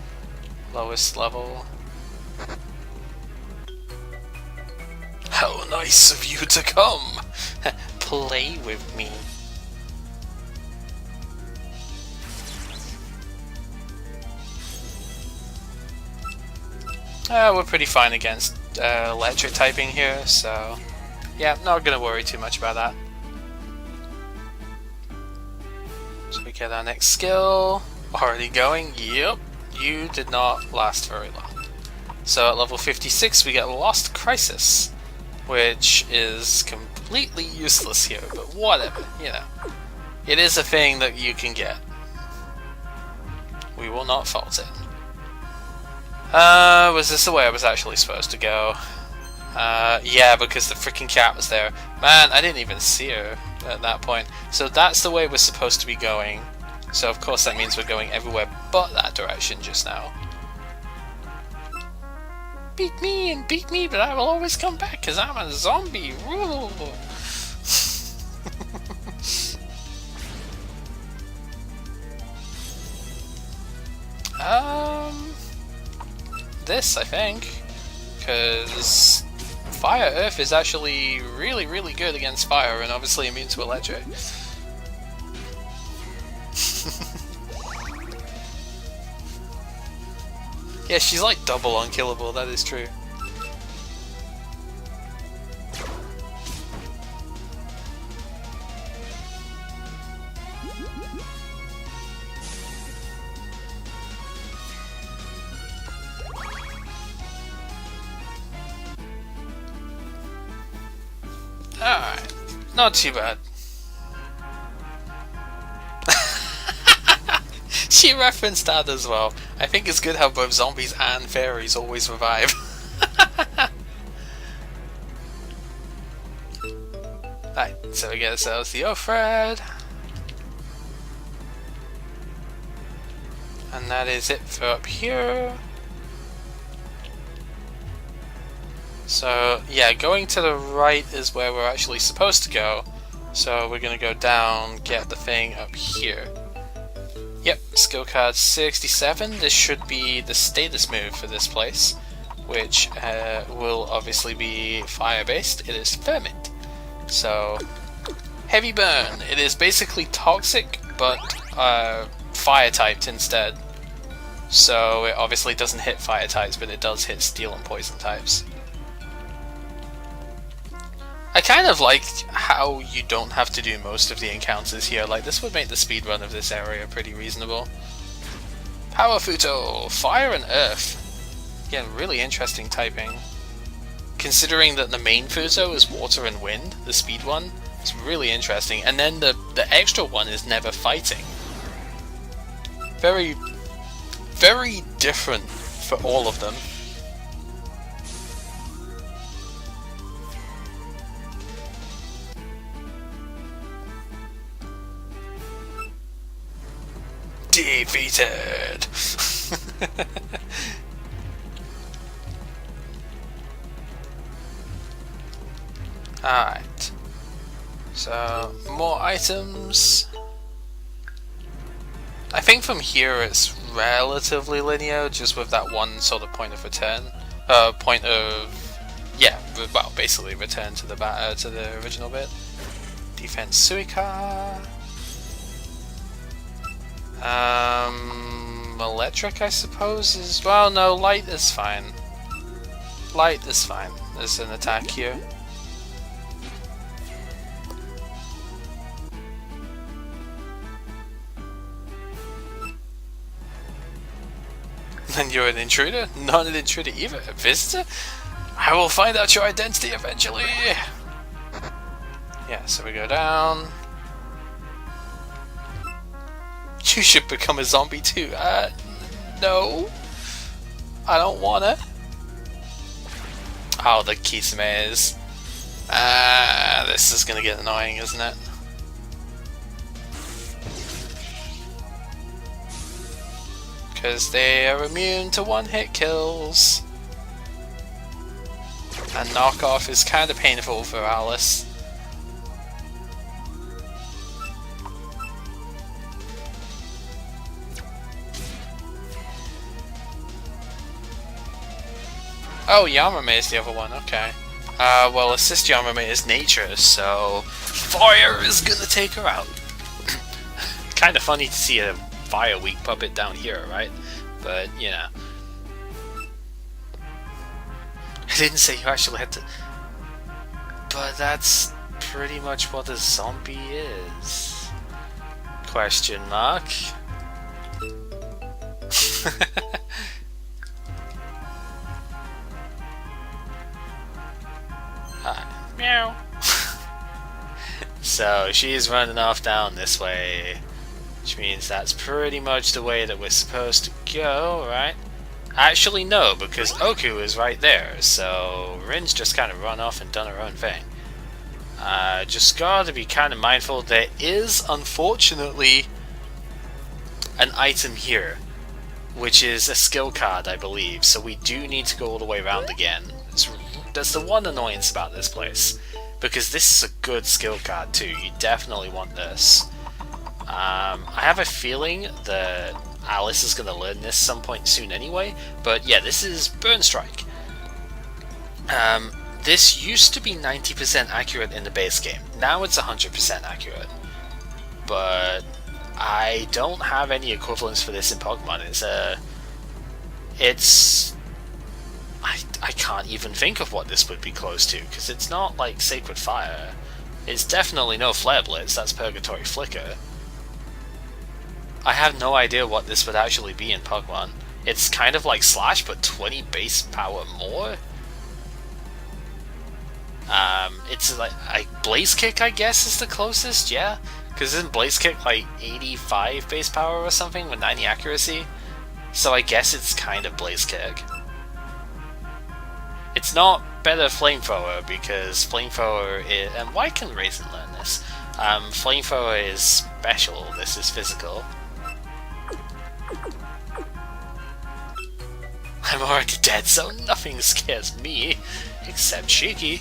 S2: lowest level. How nice of you to come! Play with me. We're pretty fine against electric typing here, so yeah, not gonna worry too much about that. So we get our next skill. Already going? Yep. You did not last very long. So at level 56 we get Lost Crisis, which is completely useless here, but whatever, you know. It is a thing that you can get. We will not fault it. Was this the way I was actually supposed to go? Yeah, because the freaking cat was there. Man, I didn't even see her at that point. So that's the way we're supposed to be going. So of course that means we're going everywhere but that direction just now. Beat me and beat me, but I will always come back because I'm a zombie. Woo. This, I think, because Fire Earth is actually really, really good against fire and obviously immune to electric. Yeah, she's like double unkillable, that is true. Alright, not too bad. She referenced that as well. I think it's good how both zombies and fairies always revive. Right, so we get ourselves the Ophred. And that is it for up here. So, yeah, going to the right is where we're actually supposed to go. So we're going to go down, get the thing up here. Yep, skill card 67. This should be the status move for this place, which will obviously be fire-based. It is Ferment. So, Heavy Burn. It is basically toxic, but fire-typed instead. So it obviously doesn't hit fire types, but it does hit steel and poison types. I kind of like how you don't have to do most of the encounters here. Like, this would make the speedrun of this area pretty reasonable. Power Futo, Fire and Earth. Again, really interesting typing. Considering that the main Futo is Water and Wind, the speed one, it's really interesting. And then the extra one is never fighting. Very, very different for all of them. Defeated! Alright. So, more items. I think from here it's relatively linear, just with that one sort of point of return. Point of... yeah, well, basically return to the original bit. Defense Suica. Electric, I suppose, is... Well, no, light is fine. Light is fine. There's an attack here. Then you're an intruder? Not an intruder either. A visitor? I will find out your identity eventually! Yeah, so we go down. You should become a zombie too. No. I don't wanna. Oh, the Kisame is... this is gonna get annoying, isn't it? Because they are immune to one-hit kills. And knockoff is kind of painful for Alice. Oh, Yamame is the other one, okay. Well, assist Yamame is nature, so fire is gonna take her out. Kind of funny to see a fire weak puppet down here, right? But, you know. I didn't say you actually had to... But that's pretty much what a zombie is. Question mark. Meow. So she's running off down this way, which means that's pretty much the way that we're supposed to go, right? Actually no, because Oku is right there, so Rin's just kind of run off and done her own thing. Just gotta be kind of mindful. There is, unfortunately, an item here, which is a skill card, I believe, so we do need to go all the way around again. That's the one annoyance about this place, because this is a good skill card too. You definitely want this. I have a feeling that Alice is going to learn this some point soon anyway, but yeah, this is Burn Strike. This used to be 90% accurate in the base game. Now it's 100% accurate. But I don't have any equivalents for this in Pokemon. I can't even think of what this would be close to, because it's not like Sacred Fire. It's definitely no Flare Blitz, that's Purgatory Flicker. I have no idea what this would actually be in Pokemon. It's kind of like Slash, but 20 base power more? It's like Blaze Kick, I guess, is the closest, yeah? Because isn't Blaze Kick like 85 base power or something with 90 accuracy? So I guess it's kind of Blaze Kick. It's not better Flamethrower, because Flamethrower is... And why can Raisin learn this? Flamethrower is special, this is physical. I'm already dead, so nothing scares me, except Shiki.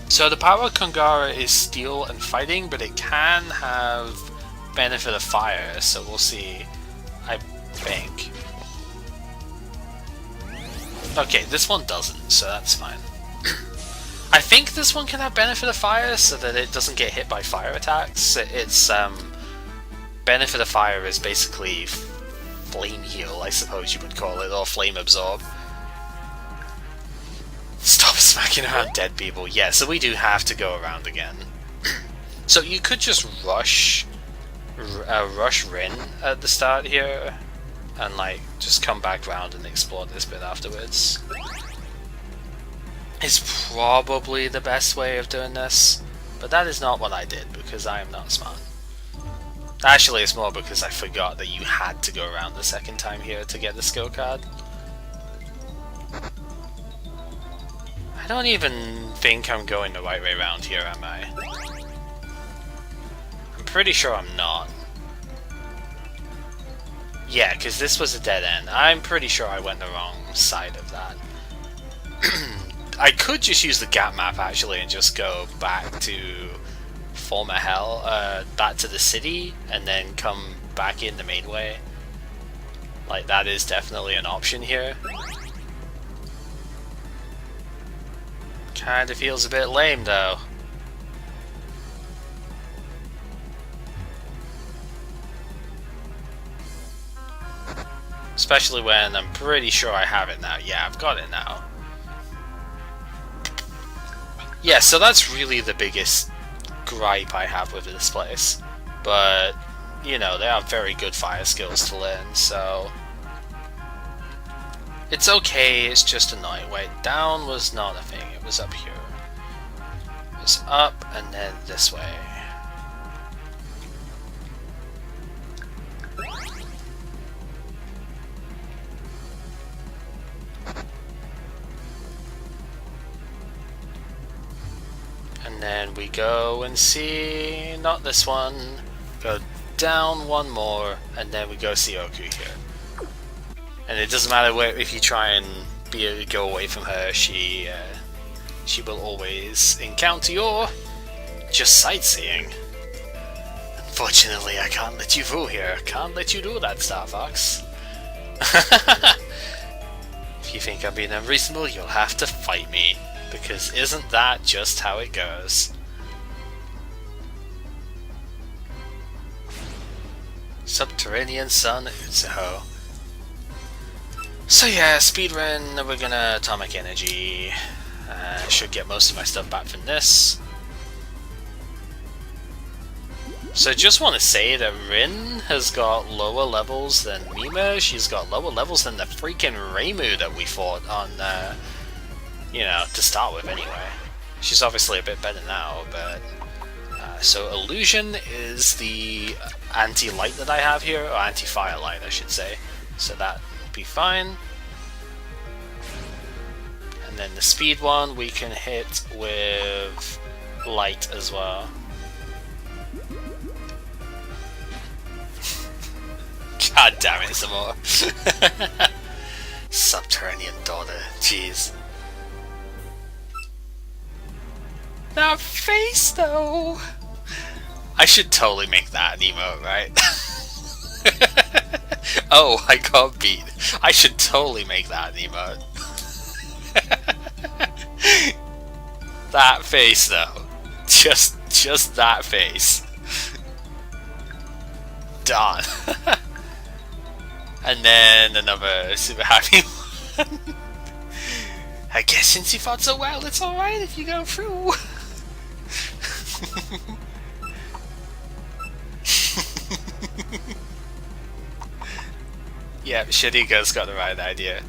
S2: So the power of Kongara is steel and fighting, but it can have benefit of fire, so we'll see, I think. Okay, this one doesn't, so that's fine. I think this one can have benefit of fire, so that it doesn't get hit by fire attacks. Its benefit of fire is basically flame heal, I suppose you would call it, or flame absorb. Stop smacking around dead people. Yeah, so we do have to go around again. So you could just rush Rin at the start here, and like just come back round and explore this bit afterwards. It's probably the best way of doing this, but that is not what I did because I am not smart. Actually, it's more because I forgot that you had to go around the second time here to get the skill card. I don't even think I'm going the right way around here, am I? I'm pretty sure I'm not. Yeah, because this was a dead end. I'm pretty sure I went the wrong side of that. I could just use the gap map actually and just go back to former hell, back to the city, and then come back in the main way. Like, that is definitely an option here. Kinda feels a bit lame though. Especially when I'm pretty sure I have it now. Yeah, I've got it now. Yeah, so that's really the biggest gripe I have with this place. But, you know, they have very good fire skills to learn, so... It's okay, it's just annoying. Wait, down was not a thing, it was up here. It was up and then this way. And then we go and see, not this one, go down one more, and then we go see Oku here. And it doesn't matter where, if you try and go away from her, she will always encounter your just sightseeing. Unfortunately, I can't let you through here. Can't let you do that, Star Fox. If you think I'm being unreasonable, you'll have to fight me. Because isn't that just how it goes? Subterranean Sun Utsuho. So yeah, speedrun, we're gonna Atomic Energy. Should get most of my stuff back from this. So just want to say that Rin has got lower levels than Mima. She's got lower levels than the freaking Reimu that we fought on, you know, to start with anyway. She's obviously a bit better now, but... so Illusion is the anti-light that I have here, or anti-fire light I should say. So that will be fine. And then the speed one we can hit with light as well. God damn it, some more. Subterranean daughter, jeez. That face though! I should totally make that an emote, right? Oh, I got beat. I should totally make that an emote. That face though. Just that face. Done. And then another super happy one. I guess since you fought so well, it's alright if you go through. Yeah, Shadika's got the right idea.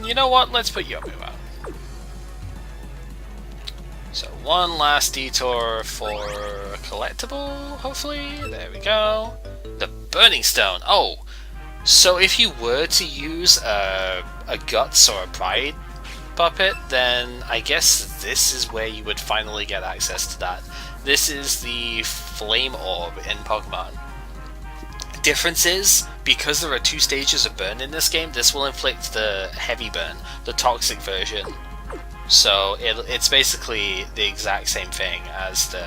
S2: You know what? Let's put Yomu out. So one last detour for a collectible, hopefully. There we go. The Burning Stone. Oh, so if you were to use a Guts or a Pride puppet, then I guess this is where you would finally get access to that. This is the Flame Orb in Pokemon. Difference is, because there are 2 stages of burn in this game, this will inflict the heavy burn, the toxic version. So it's basically the exact same thing as the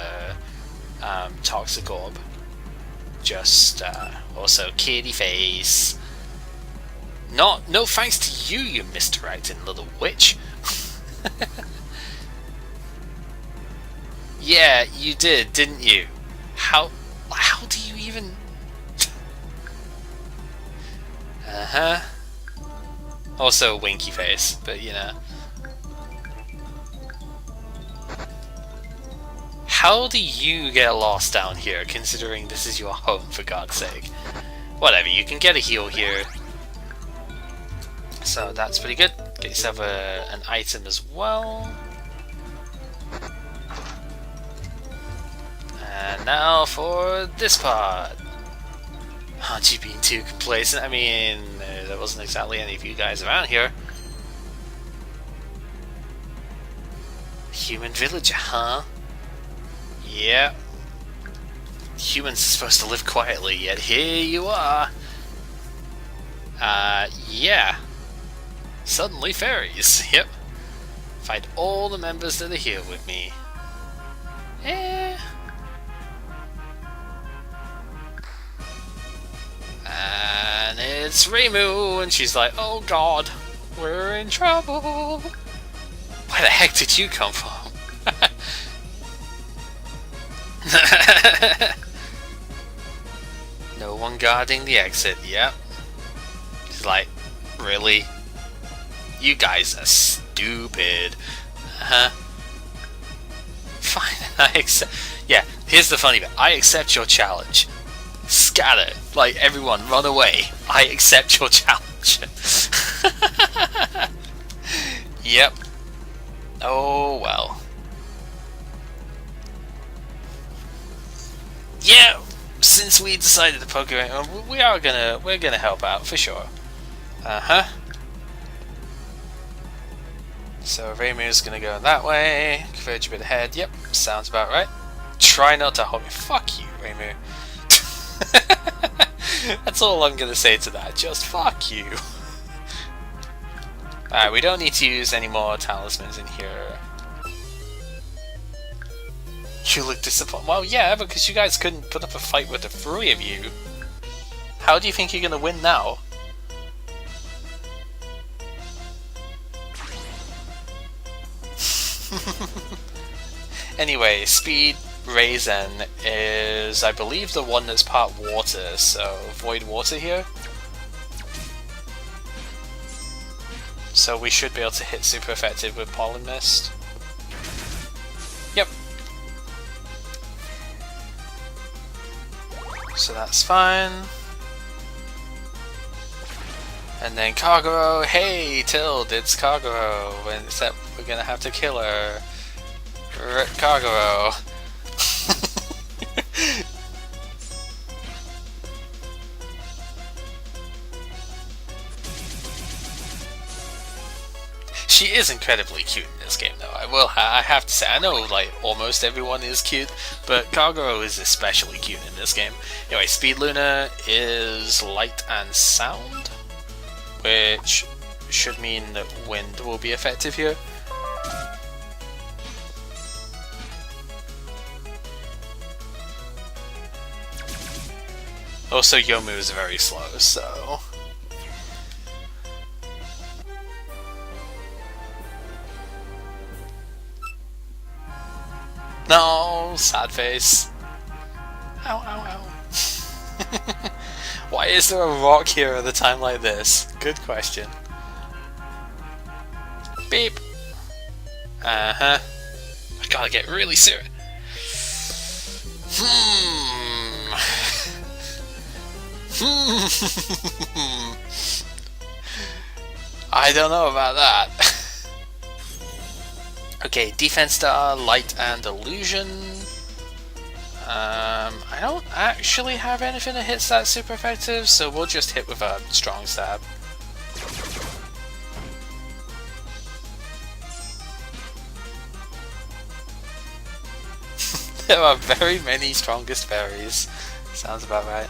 S2: Toxic Orb. Just also kitty face. No thanks to you, you misdirecting little witch. Yeah, you did, didn't you? How do you even? Also winky face, but you know. How do you get lost down here, considering this is your home, for God's sake? Whatever, you can get a heal here. So that's pretty good. Get yourself an item as well. And now for this part. Aren't you being too complacent? I mean, there wasn't exactly any of you guys around here. Human villager, huh? Yeah. Humans are supposed to live quietly, yet here you are. Yeah. Suddenly fairies, yep. Find all the members that are here with me. it's Reimu, and she's like, oh god, we're in trouble. Where the heck did you come from? No one guarding the exit, yep. She's like, really? You guys are stupid. Fine, I accept. Yeah, here's the funny bit. I accept your challenge. Scatter. Like, everyone, run away. I accept your challenge. Yep. Oh, well. Yeah, since we decided to poke around, we're gonna help out, for sure. So Reimu's gonna go that way, converge a bit ahead. Yep, sounds about right. Try not to hold me. Fuck you, Reimu. That's all I'm gonna say to that. Just fuck you. Alright, we don't need to use any more talismans in here. You look disappointed. Well, yeah, because you guys couldn't put up a fight with the three of you. How do you think you're gonna win now? Anyway, Speed Raisin is, I believe, the one that's part water, so avoid water here. So we should be able to hit super effective with Pollen Mist. Yep. So that's fine. And then Kagero, hey Tild, it's Kagero, except we're gonna have to kill her. Rip Kagero. She is incredibly cute in this game, though. I have to say, I know like almost everyone is cute, but Kagero is especially cute in this game. Anyway, Speed Luna is light and sound, which should mean that wind will be effective here. Also, Yomu is very slow, so... No, sad face. Ow, ow, ow. Why is there a rock here at a time like this? Good question. Beep. I gotta get really serious. I don't know about that. Okay, Defense Star, Light and Illusion. I don't actually have anything that hits that super effective, so we'll just hit with a Strong Stab. There are very many strongest berries. Sounds about right.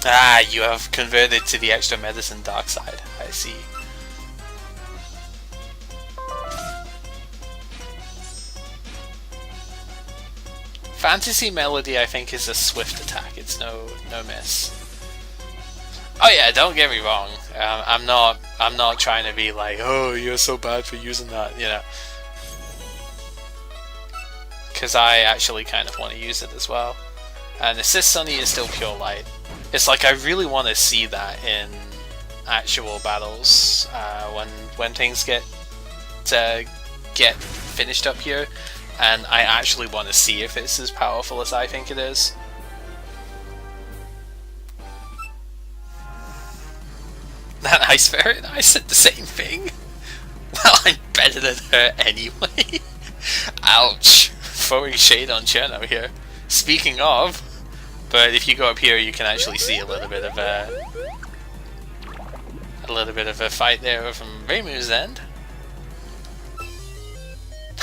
S2: Ah, you have converted to the extra medicine dark side. I see. Fantasy Melody, I think, is a swift attack. It's no miss. Oh yeah, don't get me wrong. I'm not trying to be like, oh, you're so bad for using that, you know. Because I actually kind of want to use it as well. And Assist Sunny is still pure light. It's like I really want to see that in actual battles when things get finished up here, and I actually want to see if it's as powerful as I think it is. That Ice Ferret, I said the same thing. Well, I'm better than her anyway. Ouch. Throwing shade on Cherno here. Speaking of, but if you go up here, you can actually see a little bit of a fight there from Reimu's end.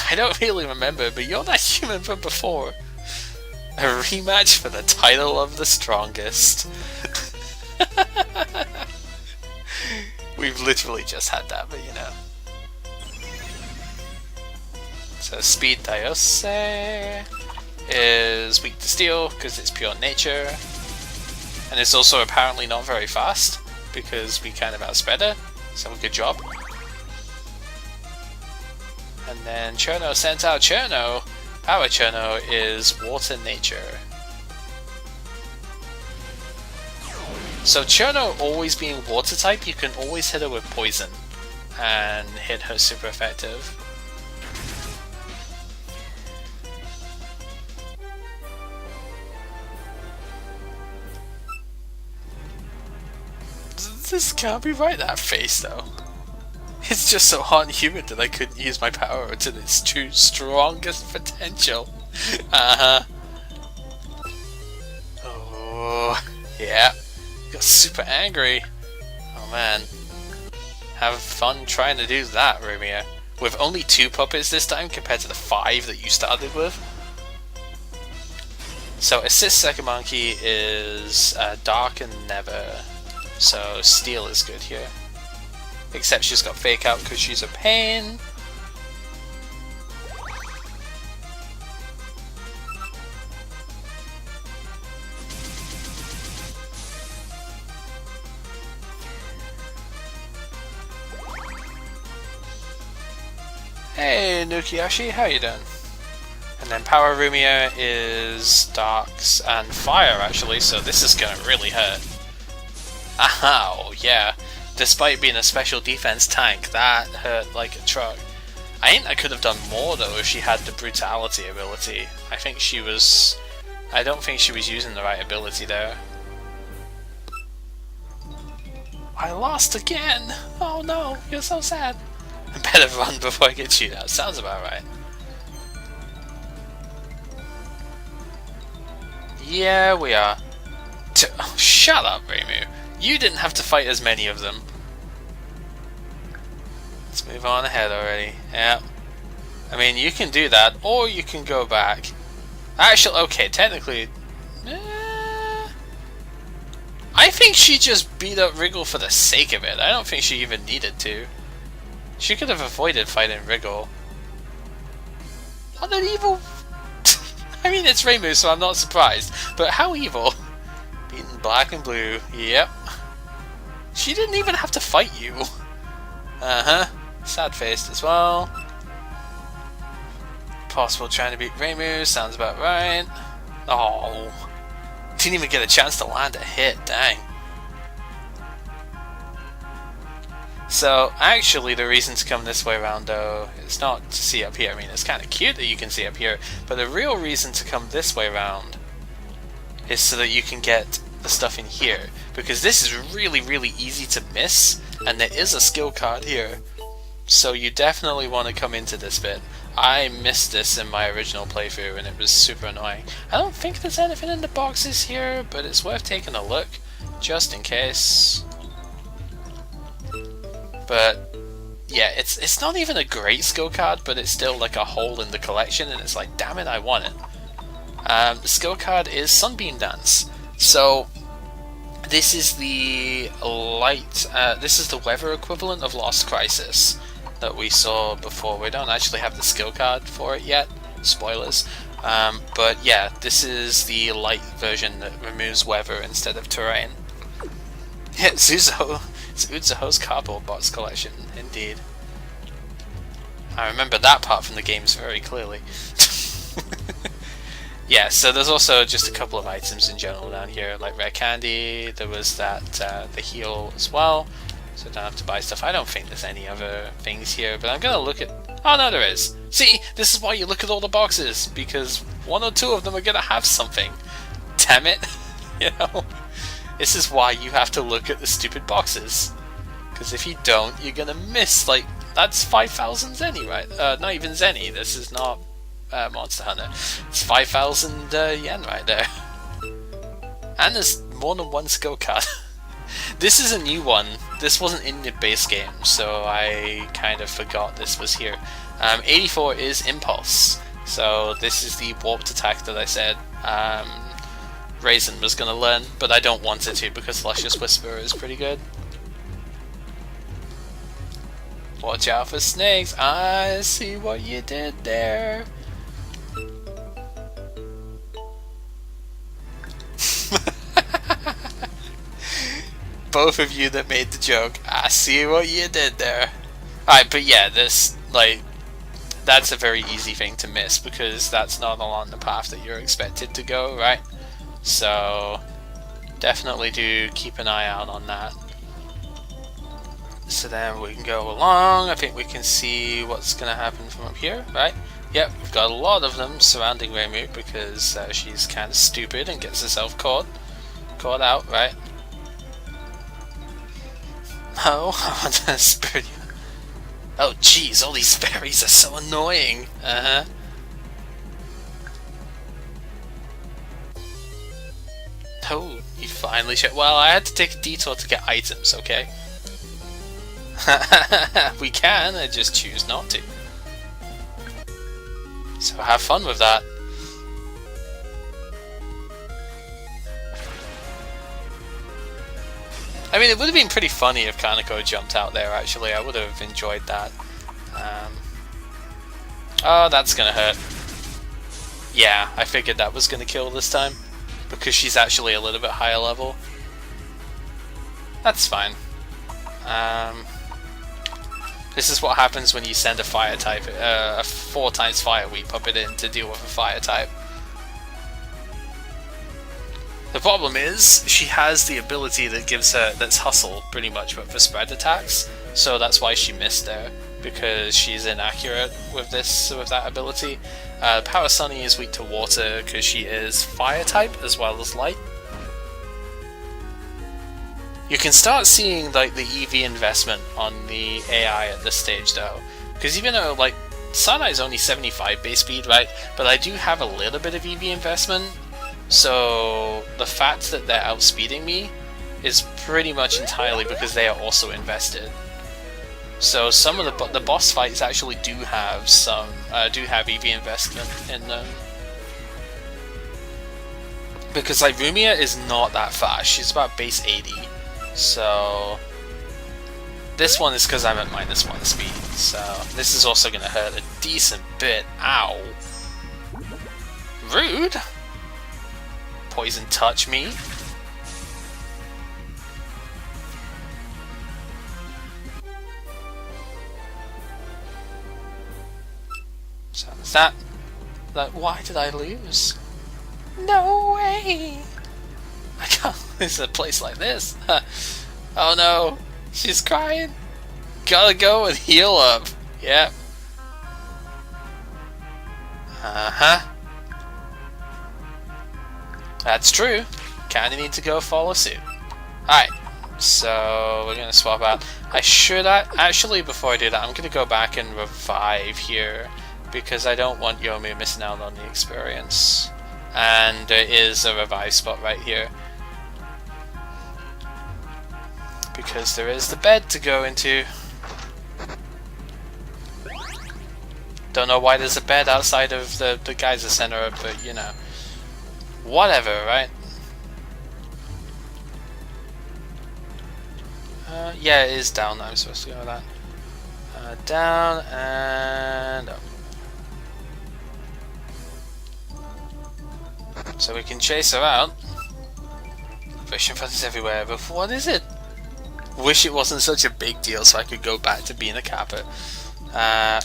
S2: I don't really remember, but you're that human from before. A rematch for the title of the strongest. We've literally just had that, but you know. So Speed Diose. is weak to steel because it's pure nature, and it's also apparently not very fast because we kind of outspread her, so good job. And then Cherno sends out Cherno. Power Cherno is water nature. So Cherno always being water type, you can always hit her with poison and hit her super effective. This can't be right, that face though. It's just so hot and humid that I couldn't use my power to its true strongest potential. Oh, yeah. Got super angry. Oh man. Have fun trying to do that, Rumia. With only 2 puppets this time compared to the 5 that you started with. So assist second monkey is dark and never. So steel is good here. Except she's got fake out because she's a pain. Hey Nukiyoshi, how you doing? And then Power Rumia is Darks and Fire actually, so this is gonna really hurt. Ow, yeah. Despite being a special defense tank, that hurt like a truck. I think I could have done more though if she had the brutality ability. I don't think she was using the right ability there. I lost again! Oh no, you're so sad. I better run before I get chewed out. Sounds about right. Yeah, we are. Oh, shut up, Reimu. You didn't have to fight as many of them. Let's move on ahead already. Yeah. I mean, you can do that, or you can go back. Actually, okay, technically... I think she just beat up Wriggle for the sake of it. I don't think she even needed to. She could have avoided fighting Wriggle. What an evil... I mean, it's Reimu, so I'm not surprised. But how evil? Beating black and blue. Yep. She didn't even have to fight you. Uh-huh. Sad-faced as well. Possible trying to beat Reimu. Sounds about right. Oh. Didn't even get a chance to land a hit. Dang. So, actually, the reason to come this way around, though, is not to see up here. I mean, it's kind of cute that you can see up here, but the real reason to come this way around is so that you can get the stuff in here. Because this is really, really easy to miss, and there is a skill card here. So you definitely want to come into this bit. I missed this in my original playthrough, and it was super annoying. I don't think there's anything in the boxes here, but it's worth taking a look, just in case. But yeah, it's not even a great skill card, but it's still like a hole in the collection, and it's like, damn it, I want it. The skill card is Sunbeam Dance. So this is the this is the weather equivalent of Lost Crisis that we saw before. We don't actually have the skill card for it yet, spoilers. But yeah, this is the light version that removes weather instead of terrain. Yeah, Zuzo. It's Utsuho's cardboard box collection, indeed. I remember that part from the games very clearly. Yeah, so there's also just a couple of items in general down here, like rare candy. There was that the heal as well, so I don't have to buy stuff. I don't think there's any other things here, but I'm gonna look at... Oh no, there is! See, this is why you look at all the boxes, because 1 or 2 of them are gonna have something. Damn it! You know? This is why you have to look at the stupid boxes. Because if you don't, you're gonna miss, like, that's 5,000 Zenny, right? Not even Zenny, this is not Monster Hunter. It's 5,000 yen right there. And there's more than one skill card. This is a new one. This wasn't in the base game, so I kind of forgot this was here. 84 is Impulse. So this is the warped attack that I said Raisin was going to learn, but I don't want it to because Luscious Whisperer is pretty good. Watch out for snakes. I see what you did there. both of you that made the joke, I see what you did there. Alright, but yeah, this, like, that's a very easy thing to miss because that's not along the path that you're expected to go, right? So definitely do keep an eye out on that. So then we can go along. I think we can see what's going to happen from up here, right? Yep, we've got a lot of them surrounding Reimu because she's kind of stupid and gets herself caught out, right? No, I want to spirit you. Oh jeez, all these fairies are so annoying. Oh, you finally showed. Well, I had to take a detour to get items, okay? We can, I just choose not to. So have fun with that. I mean, it would have been pretty funny if Kaneko jumped out there, actually. I would have enjoyed that. Oh, that's gonna hurt. Yeah, I figured that was gonna kill this time. Because she's actually a little bit higher level. That's fine. This is what happens when you send a fire type, a 4x fire weep puppet in to deal with a fire type. The problem is, she has the ability that gives her, that's hustle, pretty much, but for spread attacks, so that's why she missed there, because she's inaccurate with that ability. Power Sunny is weak to water, because she is fire type as well as light. You can start seeing like the EV investment on the AI at this stage though, because even though like Sana is only 75 base speed, right, but I do have a little bit of EV investment. So the fact that they're outspeeding me is pretty much entirely because they are also invested. So some of the boss fights actually do have EV investment in them. Because like Rumia is not that fast, she's about base 80. So this one is because I'm at -1 speed. So this is also going to hurt a decent bit. Ow. Rude. Poison touch me. So is that why did I lose? No way! I can't lose a place like this. Oh no, she's crying. Gotta go and heal up. Yep. That's true. Kinda need to go follow suit. Alright, so we're gonna swap out. I should actually, before I do that, I'm gonna go back and revive here because I don't want Yomu missing out on the experience. And there is a revive spot right here. Because there is the bed to go into. Don't know why there's a bed outside of the geyser center, but you know. Whatever, right? Yeah, it is down. I'm supposed to go with that. Down and up. So we can chase her out. Vision fuzzies everywhere, but what is it? Wish it wasn't such a big deal so I could go back to being a Kappa.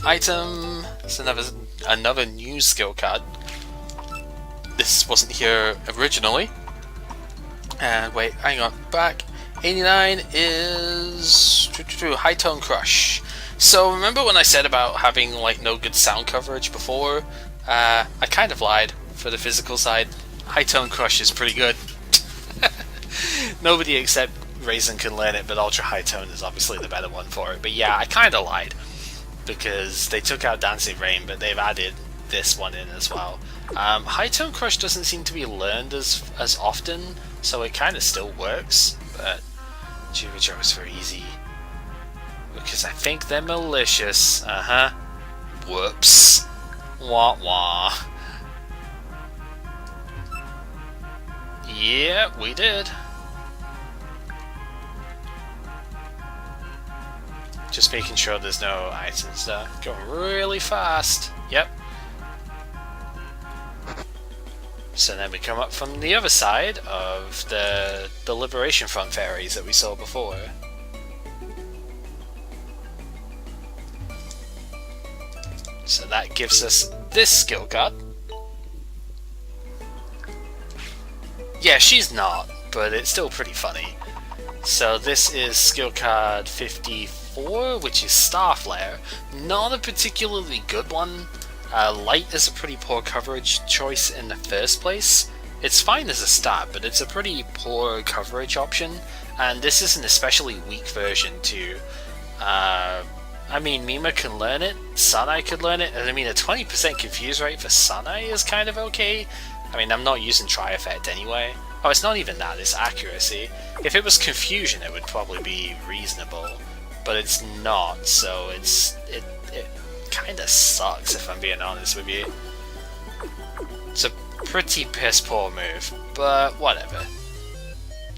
S2: Item. It's another new skill card. This wasn't here originally. And wait, hang on, back. 89 is High Tone Crush. So remember when I said about having like no good sound coverage before? I kind of lied for the physical side. High Tone Crush is pretty good. Nobody except Raisin can learn it, but Ultra High Tone is obviously the better one for it. But yeah, I kind of lied because they took out Dancing Rain, but they've added this one in as well. High Tone Crush doesn't seem to be learned as often, so it kind of still works, but Jirijo is very easy. Because I think they're malicious. Whoops. Wah wah. Yeah, we did. Just making sure there's no items there. Going really fast. Yep. So then we come up from the other side of the Liberation Front fairies that we saw before. So that gives us this skill card. Yeah, she's not, but it's still pretty funny. So this is skill card 54, which is Star Flare. Not a particularly good one. Light is a pretty poor coverage choice in the first place. It's fine as a stat, but it's a pretty poor coverage option, and this is an especially weak version too. I mean, Mima can learn it, Sanai could learn it, and I mean a 20% confuse rate for Sanai is kind of okay. I mean, I'm not using Tri-Effect anyway. Oh, it's not even that, it's accuracy. If it was confusion, it would probably be reasonable, but it's not, so it kinda sucks if I'm being honest with you. It's a pretty piss poor move, but whatever.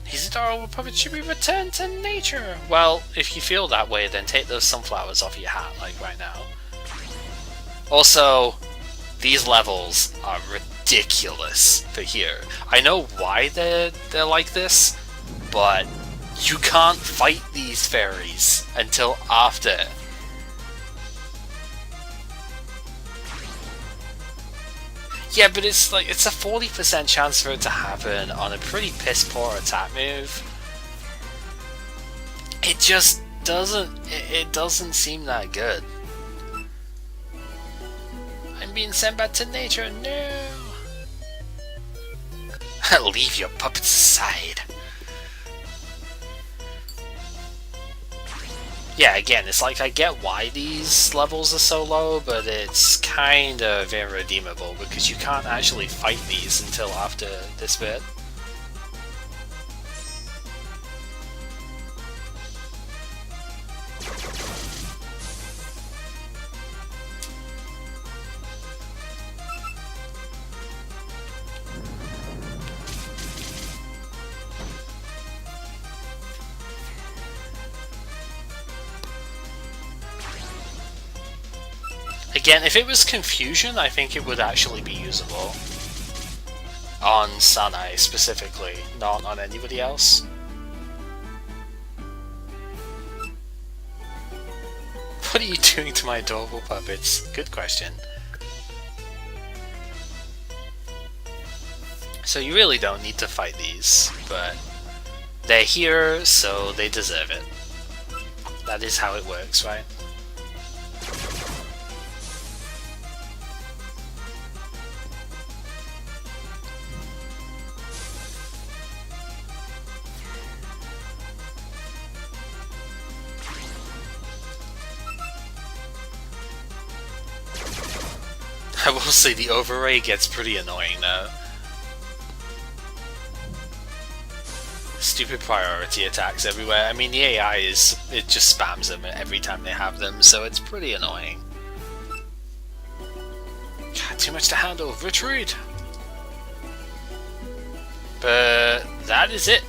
S2: His adorable puppet should be returned to nature! Well, if you feel that way, then take those sunflowers off your hat, like right now. Also, these levels are ridiculous for here. I know why they're like this, but you can't fight these fairies until after. Yeah, but it's like, it's a 40% chance for it to happen on a pretty piss poor attack move. It just doesn't, it doesn't seem that good. I'm being sent back to nature, no! Leave your puppets aside. Yeah, again, it's like I get why these levels are so low, but it's kind of irredeemable because you can't actually fight these until after this bit. Again, if it was confusion, I think it would actually be usable. On Sanai specifically, not on anybody else. What are you doing to my adorable puppets? Good question. So you really don't need to fight these, but they're here, so they deserve it. That is how it works, right? I will say the overray gets pretty annoying though. Stupid priority attacks everywhere. I mean, the AI it just spams them every time they have them, so it's pretty annoying. God, too much to handle. Retreat! But that is it.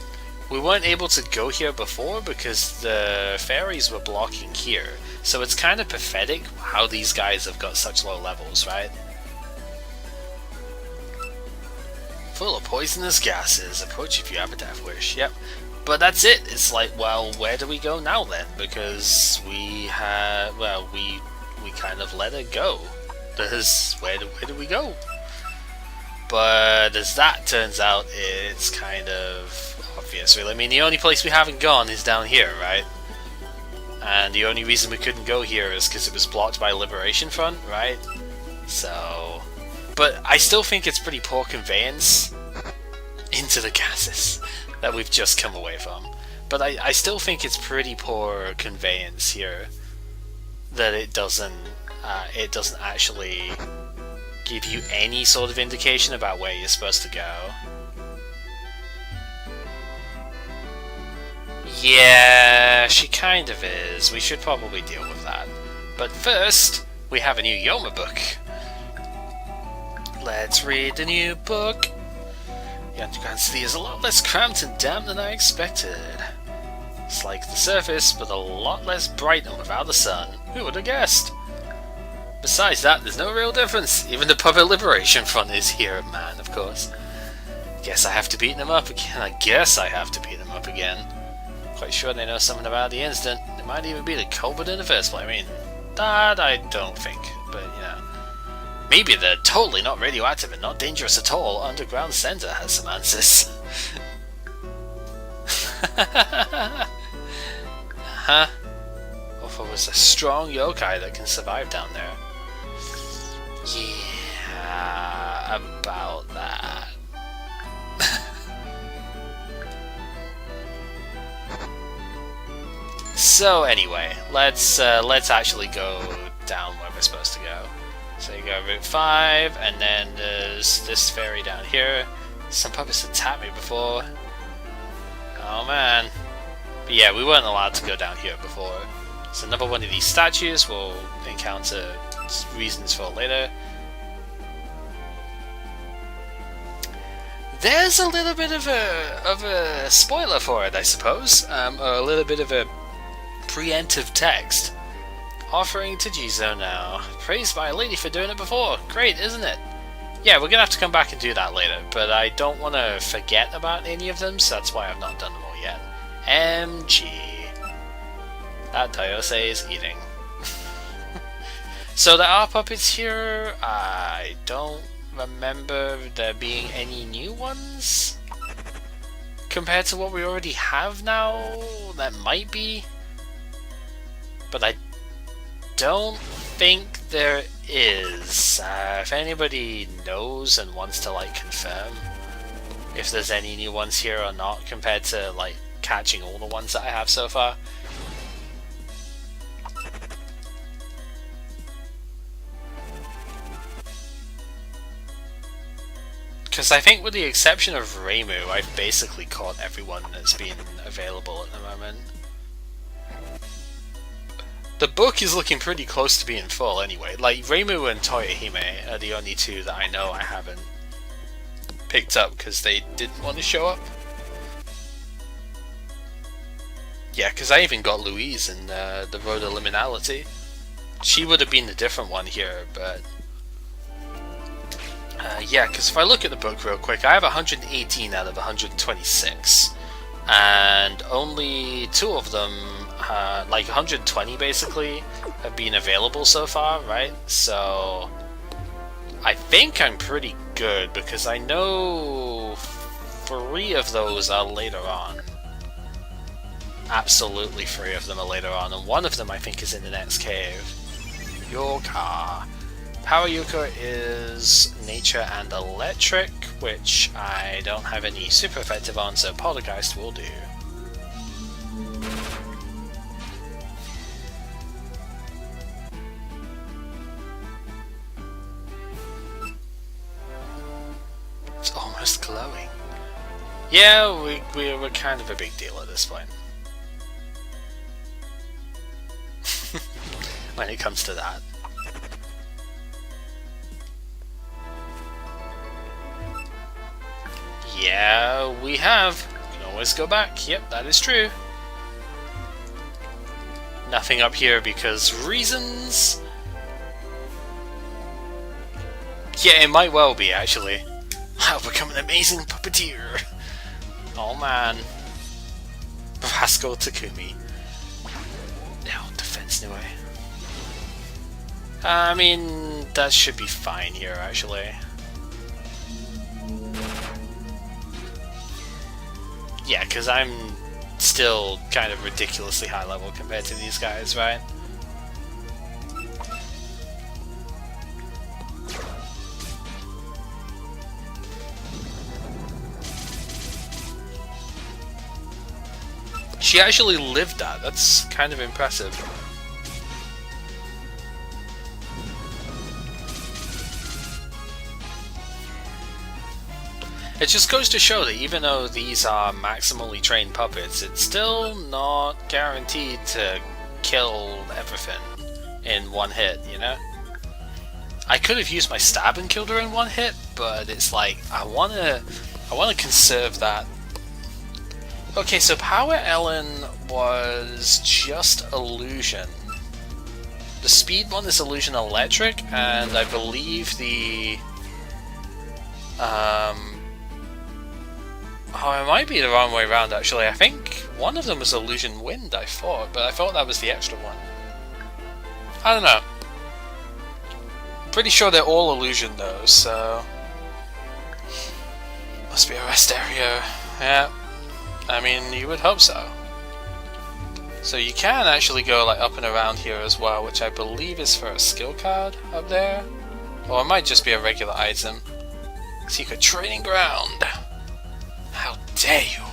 S2: We weren't able to go here before because the fairies were blocking here. So it's kind of pathetic how these guys have got such low levels, right? Full of poisonous gases. Approach if you have a death wish. Yep. But that's it. It's like, well, where do we go now then? Because we had, well, we kind of let it go. Because where do we go? But as that turns out, it's kind of obvious, really. I mean, the only place we haven't gone is down here, right? And the only reason we couldn't go here is because it was blocked by Liberation Front, right? So... But I still think it's pretty poor conveyance into the gases that we've just come away from. But I still think it's pretty poor conveyance here that it doesn't actually give you any sort of indication about where you're supposed to go. Yeah, she kind of is. We should probably deal with that. But first, we have a new Yoma book. Let's read the new book. The underground city is a lot less cramped and damp than I expected. It's like the surface, but a lot less bright and without the sun. Who would have guessed? Besides that, there's no real difference. Even the Puppet Liberation Front is here, man, of course.
S1: Guess I have to beat them up again. I guess I have to beat them up again. Quite sure they know something about the incident. It might even be the culprit in the first place. I mean, that I don't think, but you know. Maybe they're totally not radioactive and not dangerous at all. Underground Center has some answers. Huh? Or if it was a strong yokai that can survive down there. Yeah, about that. So anyway, let's actually go down where we're supposed to go. So you go Route 5, and then there's this ferry down here. Some puppets attacked me before. Oh man. But yeah, we weren't allowed to go down here before. So another one of these statues we'll encounter reasons for later. There's a little bit of a spoiler for it, I suppose. Or a little bit of a preemptive text. Offering to Jizo now. Praised by a lady for doing it before. Great, isn't it? Yeah, we're gonna have to come back and do that later, but I don't want to forget about any of them, so that's why I've not done them all yet. MG. That Toyose is eating. So there are puppets here. I don't remember there being any new ones. Compared to what we already have now, that might be. But I don't think there is. If anybody knows and wants to like confirm if there's any new ones here or not compared to like catching all the ones that I have so far. Because I think with the exception of Reimu, I've basically caught everyone that's been available at the moment. The book is looking pretty close to being full anyway. Like, Reimu and Toyohime are the only two that I know I haven't picked up because they didn't want to show up. Yeah, because I even got Louise in the Road of Liminality. She would have been the different one here, but... yeah, because if I look at the book real quick, I have 118 out of 126. And only 2 of them, like 120 basically, have been available so far, right? So I think I'm pretty good because I know 3 of those are later on. Absolutely 3 of them are later on, and 1 of them I think is in the next cave. Yoka. Power Yuka is nature and electric, which I don't have any super effective on, so Poltergeist will do. It's almost glowing. Yeah, we're kind of a big deal at this point. When it comes to that. Yeah, we have. Can always go back. Yep, that is true. Nothing up here because reasons. Yeah, it might well be actually. I've become an amazing puppeteer. Oh man. Rascal Takumi. No, defense anyway. I mean, that should be fine here actually. Yeah, because I'm still kind of ridiculously high level compared to these guys, right? She actually lived that. That's kind of impressive. It just goes to show that even though these are maximally trained puppets, it's still not guaranteed to kill everything in one hit, you know? I could have used my stab and killed her in one hit, but it's like, I wanna conserve that. Okay, so Power Ellen was just illusion. The speed one is illusion electric, and I believe the
S2: Oh, it might be the wrong way around actually. I think one of them was Illusion Wind, I thought, but I thought that was the extra one. I don't know. Pretty sure they're all illusion though, so... Must be a rest area. Yeah. I mean, you would hope so. So you can actually go like up and around here as well, which I believe is for a skill card up there. Or it might just be a regular item. Secret training ground! How dare you!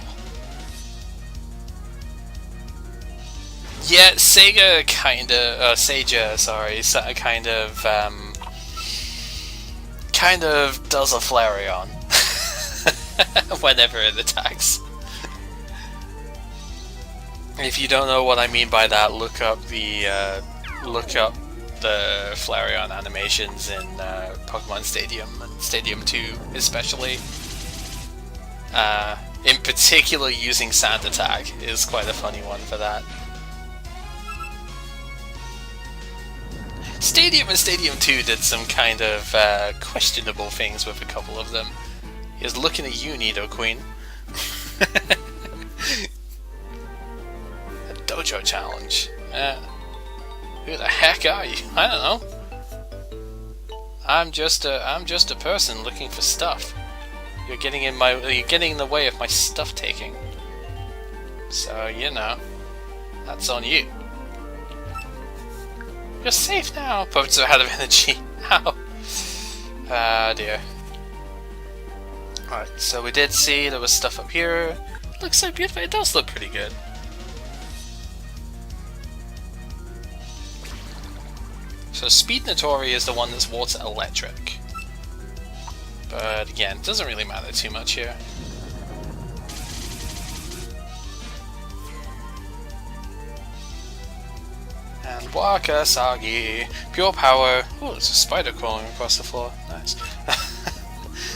S2: Yeah, Sega Sega, sorry, kind of does a Flareon whenever it attacks. If you don't know what I mean by that, look up the Flareon animations in Pokemon Stadium and Stadium 2 especially. In particular, using Sand Attack is quite a funny one for that. Stadium and Stadium 2 did some kind of questionable things with a couple of them. He was looking at you, Nidoqueen. A dojo challenge. Who the heck are you? I don't know. I'm just a person looking for stuff. You're getting in the way of my stuff taking. So, you know, that's on you. You're safe now! Puppets are out of energy. Ow. Ah, dear. Alright, so we did see there was stuff up here. It looks so beautiful. It does look pretty good. So Speed Notori is the one that's water electric. But again, it doesn't really matter too much here. And Wakasagi, pure power. Oh, there's a spider crawling across the floor. Nice.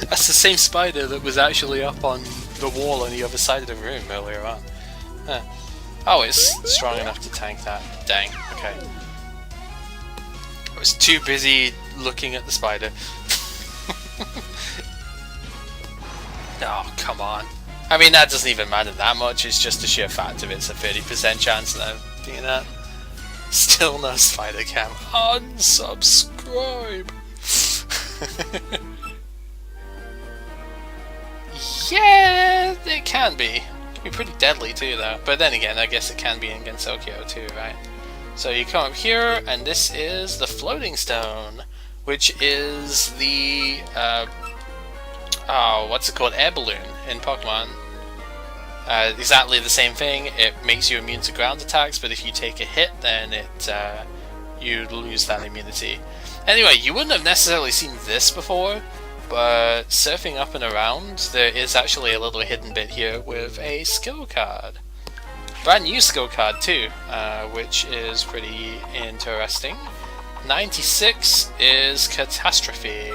S2: That's the same spider that was actually up on the wall on the other side of the room earlier on. Huh. Oh, it's strong enough to tank that. Dang, okay. I was too busy looking at the spider. Oh, come on. I mean, that doesn't even matter that much, it's just the sheer fact of it's a 30% chance that I'm doing that. Still no spider cam. Unsubscribe! Yeah, it can be. It can be pretty deadly too, though. But then again, I guess it can be in Gensokyo too, right? So you come up here, and this is the Floating Stone, which is the, what's it called? Air balloon in Pokemon. Exactly the same thing. It makes you immune to ground attacks, but if you take a hit, then you lose that immunity. Anyway, you wouldn't have necessarily seen this before, but surfing up and around, there is actually a little hidden bit here with a skill card. Brand new skill card too, which is pretty interesting. 96 is Catastrophe,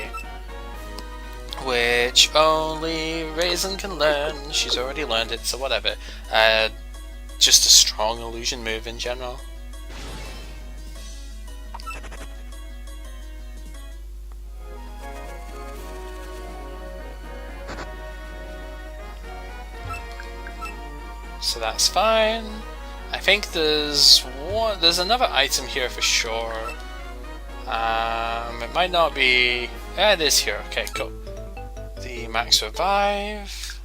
S2: which only Raisin can learn. She's already learned it, so whatever. Just a strong illusion move in general. So that's fine. I think there's another item here for sure. It might not be. Yeah, it is here. Okay, cool. The Max Revive.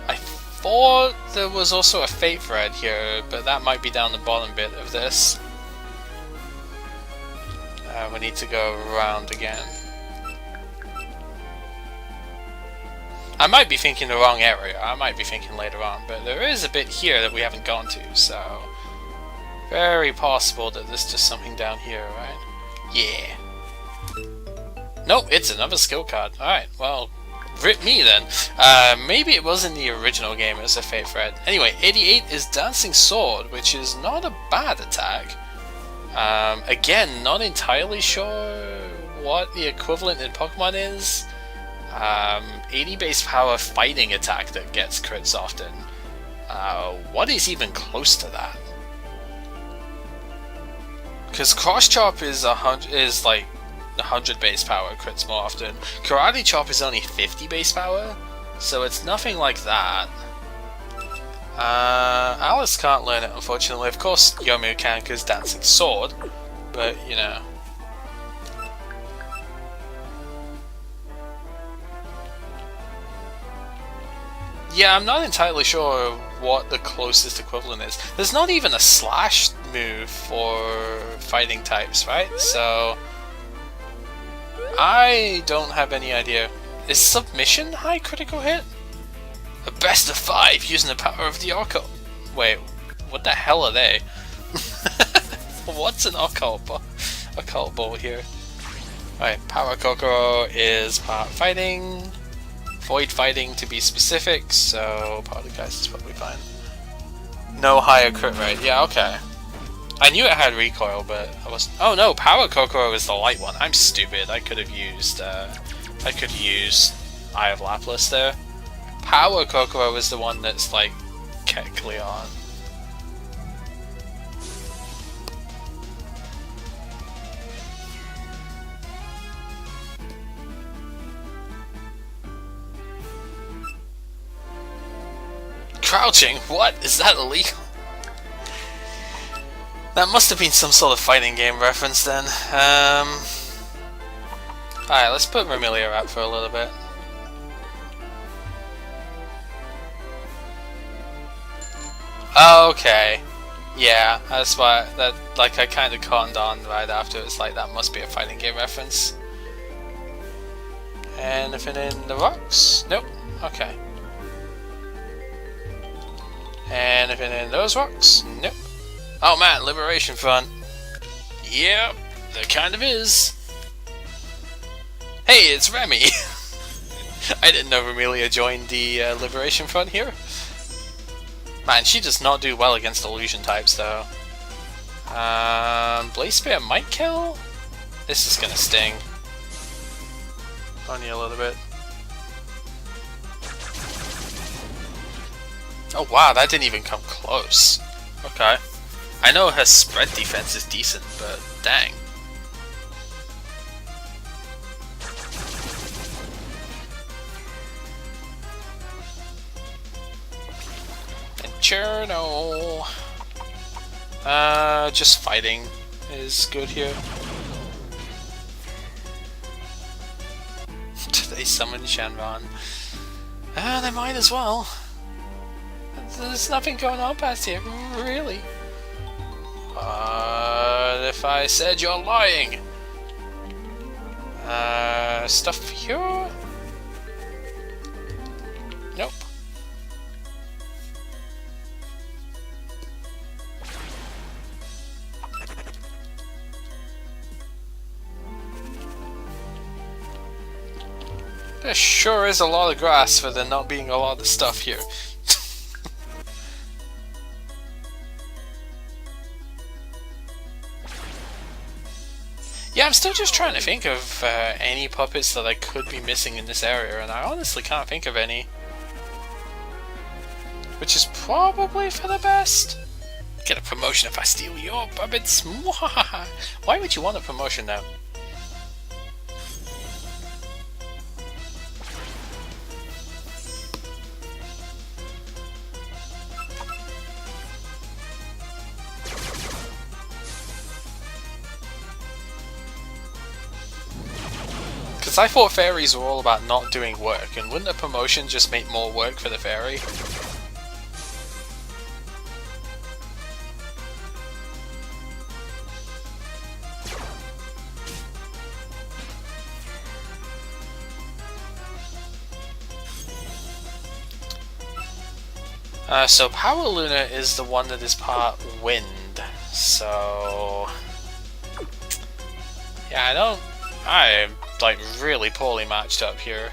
S2: I thought there was also a Fate Thread here, but that might be down the bottom bit of this. We need to go around again. I might be thinking the wrong area, I might be thinking later on, but there is a bit here that we haven't gone to, so very possible that there's just something down here, right? Yeah. Nope, it's another skill card. Alright, well, rip me then. Maybe it was in the original game as a Fate Thread. Anyway, 88 is Dancing Sword, which is not a bad attack. Again, not entirely sure what the equivalent in Pokemon is. 80 base power fighting attack that gets crits often. What is even close to that? Because Cross Chop is like 100 base power crits more often. Karate Chop is only 50 base power. So it's nothing like that. Alice can't learn it, unfortunately. Of course, Yomu can, because Dancing Sword, but you know. Yeah, I'm not entirely sure what the closest equivalent is. There's not even a slash move for fighting types, right? So I don't have any idea. Is submission high critical hit? A best of 5 using the power of the occult. Wait, what the hell are they? What's an occult ball here? Alright, Power Kokoro is part fighting, void fighting to be specific, so Poltergeist is probably fine. No higher crit rate, yeah, okay. I knew it had recoil, but I was. Oh no, Power Kokoro is the light one. I'm stupid. I could have used. I could use Eye of Laplas there. Power Kokoro is the one that's like Kekleon on. Crouching? What? Is that illegal? That must have been some sort of fighting game reference then. Alright, let's put Remilia out for a little bit. Okay. Yeah, that's why that I kind of cottoned on right after. It's like that must be a fighting game reference. Anything in the rocks? Nope. Okay. Anything in those rocks? Nope. Oh man, Liberation Front. Yep, there kind of is. Hey, it's Remy. I didn't know Remilia joined the Liberation Front here. Man, she does not do well against illusion types, though. Blaze Spear might kill? This is gonna sting. Only a little bit. Oh wow, that didn't even come close. Okay. I know her spread defense is decent, but dang. Inferno. Just fighting is good here. They summon Shenron. They might as well. There's nothing going on past here, really. If I said you're lying. Stuff here? Nope. There sure is a lot of grass for there not being a lot of stuff here. Yeah, I'm still just trying to think of any puppets that I could be missing in this area, and I honestly can't think of any. Which is probably for the best. Get a promotion if I steal your puppets. Why would you want a promotion now? I thought fairies were all about not doing work, and wouldn't a promotion just make more work for the fairy? So Power Luna is the one that is part wind, so yeah, I'm like really poorly matched up here.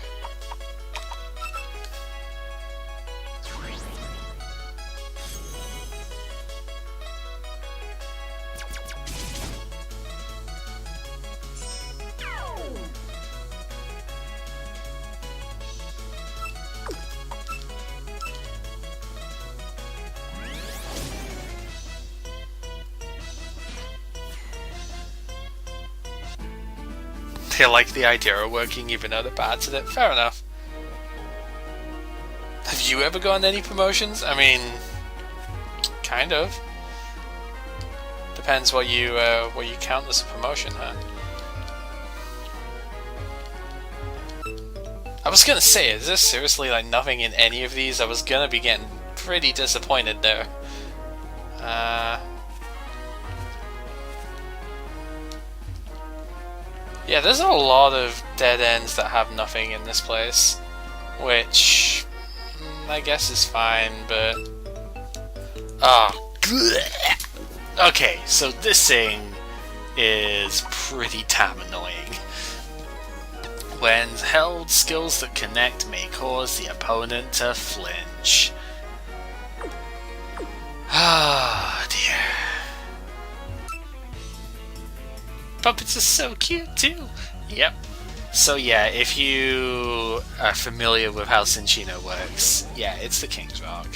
S2: They like the idea of working even though they're bad at it. Fair enough. you ever gone any promotions? I mean, kind of. Depends what you count as a promotion, huh? I was gonna say, is there seriously like nothing in any of these? I was gonna be getting pretty disappointed there. Yeah, there's a lot of dead ends that have nothing in this place, which I guess is fine, but
S1: okay, so this thing is pretty damn annoying. When held, skills that connect may cause the opponent to flinch. Ah, dear. Puppets are so cute too. Yep. So yeah, if you are familiar with how Cinchino works, yeah, it's the King's Rock.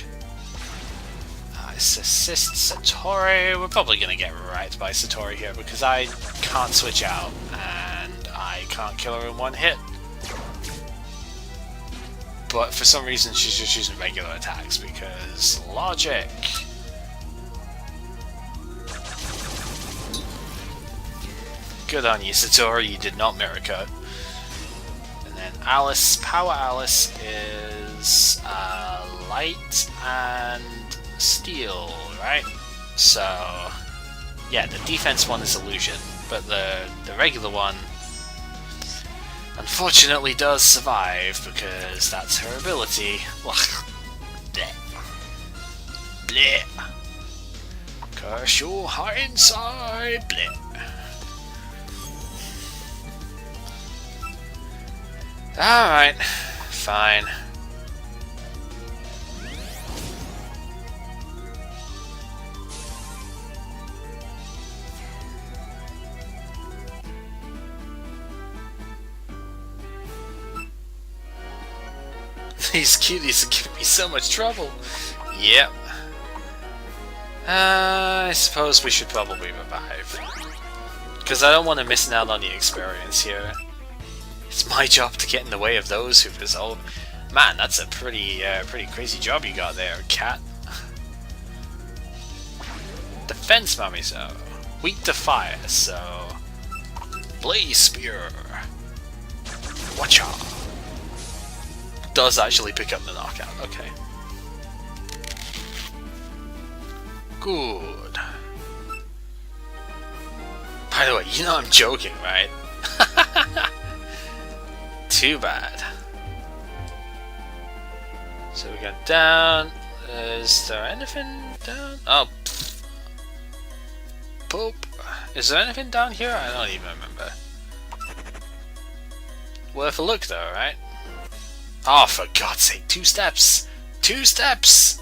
S1: This assists Satori. We're probably gonna get right by Satori here because I can't switch out and I can't kill her in one hit. But for some reason she's just using regular attacks because logic. Good on you, Satori, you did not mirror cut. And then Alice, Power Alice is light and steel, right? So, yeah, the defense one is illusion, but the regular one unfortunately does survive because that's her ability. Bleh. Bleh. Curse your hindsight. Bleh. Alright, fine. These cuties are giving me so much trouble. Yep. I suppose we should probably revive. Because I don't want to miss out on the experience here. It's my job to get in the way of those who resolve. Man, that's a pretty crazy job you got there, cat. Defense, Mamizo. Weak to fire, so... Blaze Spear. Watcha. Does actually pick up the knockout, okay. Good. By the way, you know I'm joking, right? Too bad. So we got down. Is there anything down? Oh. Poop. Is there anything down here? I don't even remember. Worth a look though, right? Oh, for God's sake, 2 steps! 2 steps!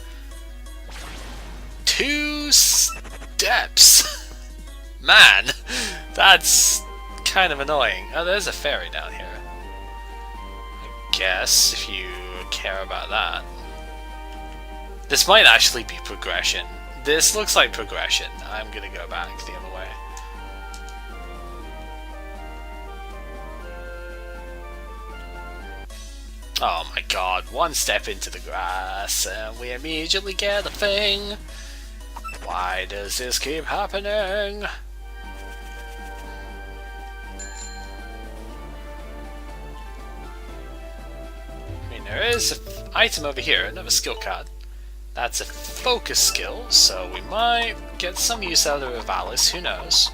S1: 2 steps! Man, that's kind of annoying. Oh, there's a ferry down here. I guess, if you care about that. This might actually be progression. This looks like progression. I'm gonna go back the other way. Oh my god, 1 step into the grass and we immediately get a thing. Why does this keep happening? I mean, there is an item over here, another skill card. That's a focus skill, so we might get some use out of it with Alice, who knows.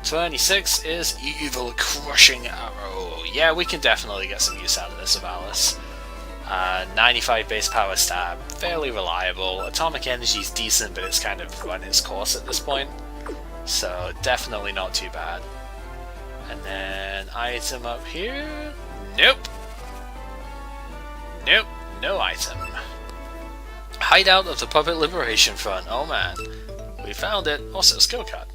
S1: 26 is Evil Crushing Arrow. Yeah, we can definitely get some use out of this with Alice. 95 base power stab, fairly reliable. Atomic energy is decent, but it's kind of run its course at this point. So definitely not too bad. And then item up here? Nope. Nope, no item. Hideout of the Puppet Liberation Front. Oh man, we found it. Also, skill card.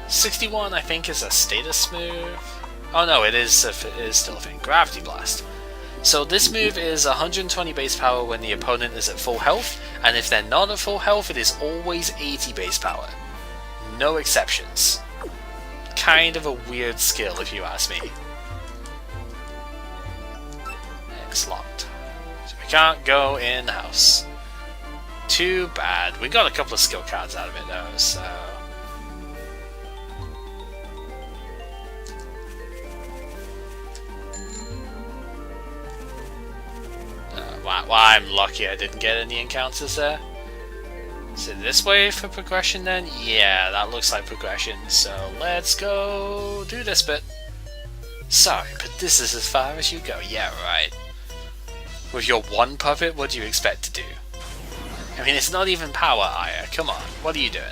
S1: 61, I think, is a status move. Oh no, it is still a thing. Gravity Blast. So this move is 120 base power when the opponent is at full health, and if they're not at full health, it is always 80 base power. No exceptions. Kind of a weird skill, if you ask me. X locked. So we
S2: can't go in-house. Too bad. We got a couple of skill cards out of it though, so... Wow, I'm lucky I didn't get any encounters there. Is it this way for progression then? Yeah, that looks like progression, so let's go do this bit. Sorry, but this is as far as you go. Yeah, right. With your one puppet, what do you expect to do? I mean, it's not even power, Aya. Come on, what are you doing?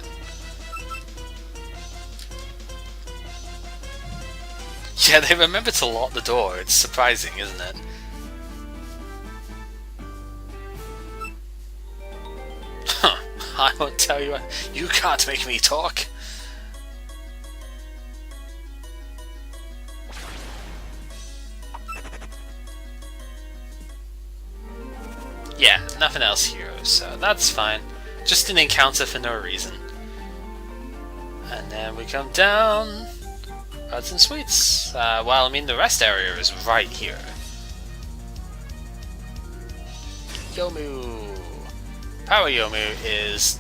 S2: Yeah, they remember to lock the door. It's surprising, isn't it? Huh. I won't tell you. You can't make me talk. Yeah, nothing else here, so that's fine. Just an encounter for no reason. And then we come down. Rods and sweets. Well, I mean, the rest area is right here. Yomu. Power Yomu is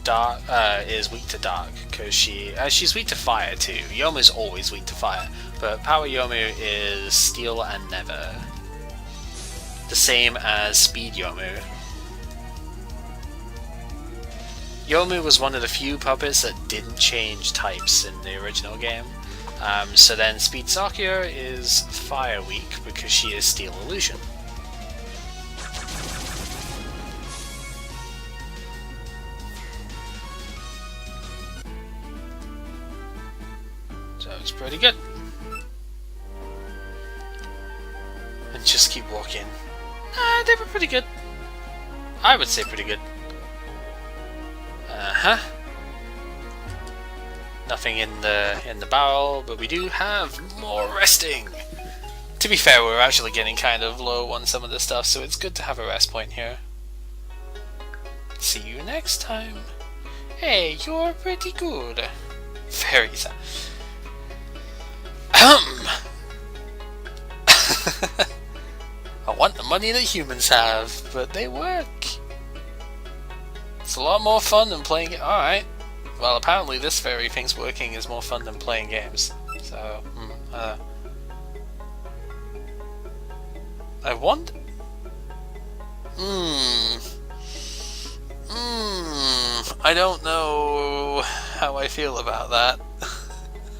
S2: dark. Is weak to dark because she's weak to fire too. Yomu's always weak to fire, but Power Yomu is steel and never. The same as Speed Yomu. Yomu was one of the few puppets that didn't change types in the original game. So then Speed Sakuya is fire weak because she is Steel Illusion. So it's pretty good. And just keep walking. They were pretty good. I would say pretty good. Uh-huh. Nothing in the barrel, but we do have more resting. To be fair, we're actually getting kind of low on some of this stuff, so it's good to have a rest point here. See you next time. Hey, you're pretty good. Very sad. I want the money that humans have, but they work. It's a lot more fun than playing it. Alright. Well, apparently this fairy thing's working is more fun than playing games. So, I wonder... I don't know how I feel about that.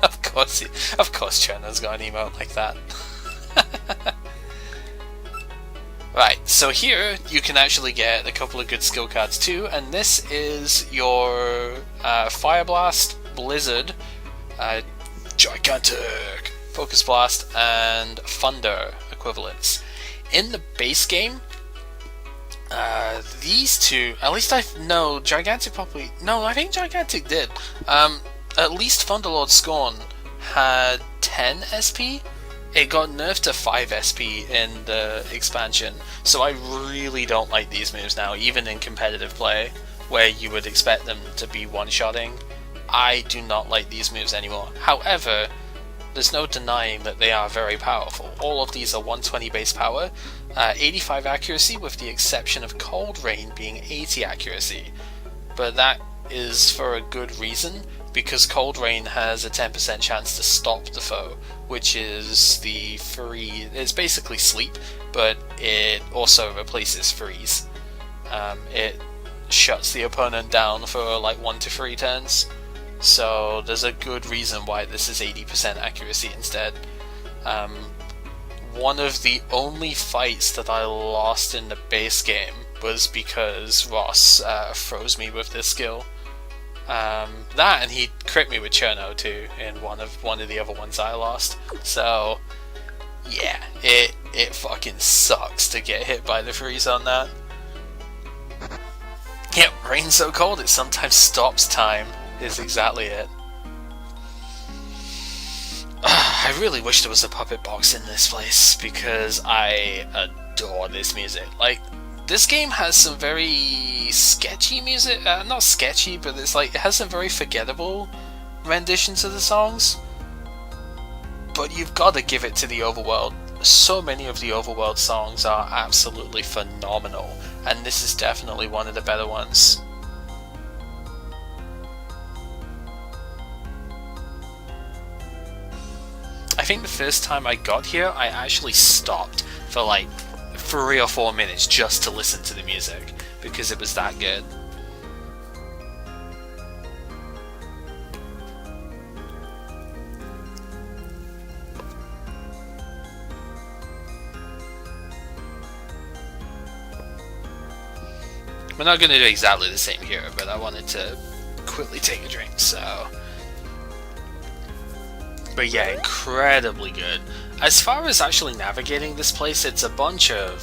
S2: Of course Cherno's got an emote like that. Right, so here you can actually get a couple of good skill cards too, and this is your Fire Blast, Blizzard, Gigantic, Focus Blast, and Thunder equivalents. In the base game, these two, at least Gigantic probably, no, I think Gigantic did. At least Thunderlord Scorn had 10 SP. It got nerfed to 5 SP in the expansion, so I really don't like these moves now, even in competitive play, where you would expect them to be one-shotting. I do not like these moves anymore. However, there's no denying that they are very powerful. All of these are 120 base power, 85 accuracy with the exception of Cold Rain being 80 accuracy. But that is for a good reason, because Cold Rain has a 10% chance to stop the foe, which is the freeze. It's basically sleep, but it also replaces freeze. It shuts the opponent down for like 1 to 3 turns, so there's a good reason why this is 80% accuracy instead. One of the only fights that I lost in the base game was because Ross froze me with this skill. That, and he crit me with Cherno too in one of the other ones I lost. So yeah, it fucking sucks to get hit by the freeze on that. Yep, Rain's so cold it sometimes stops time, is exactly it. I really wish there was a puppet box in this place, because I adore this music. Like, this game has some very sketchy music, not sketchy, but it's like, it has some very forgettable renditions of the songs. But you've got to give it to the overworld so many of the overworld songs are absolutely phenomenal, and this is definitely one of the better ones. I think the first time I got here, I actually stopped for like 3 or 4 minutes just to listen to the music, because it was that good. We're not going to do exactly the same here, but I wanted to quickly take a drink, so... But yeah, incredibly good. As far as actually navigating this place, it's a bunch of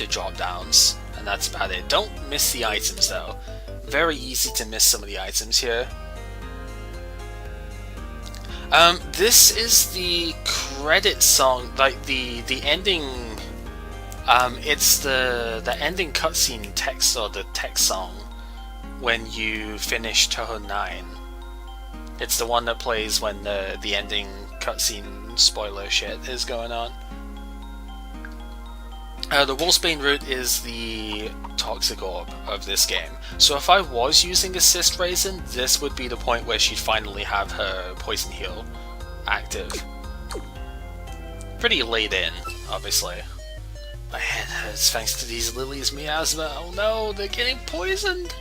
S2: drop downs, and that's about it. Don't miss the items though. Very easy to miss some of the items here. This is the credit song, like the ending. It's the ending cutscene text, or the text song when you finish Touhou 9. It's the one that plays when the ending cutscene spoiler shit is going on. The Wolfsbane route is the toxic orb of this game. So if I was using Assist Raisin, this would be the point where she'd finally have her poison heal active. Pretty late in, obviously. My head hurts thanks to these lilies, miasma. Oh no, they're getting poisoned!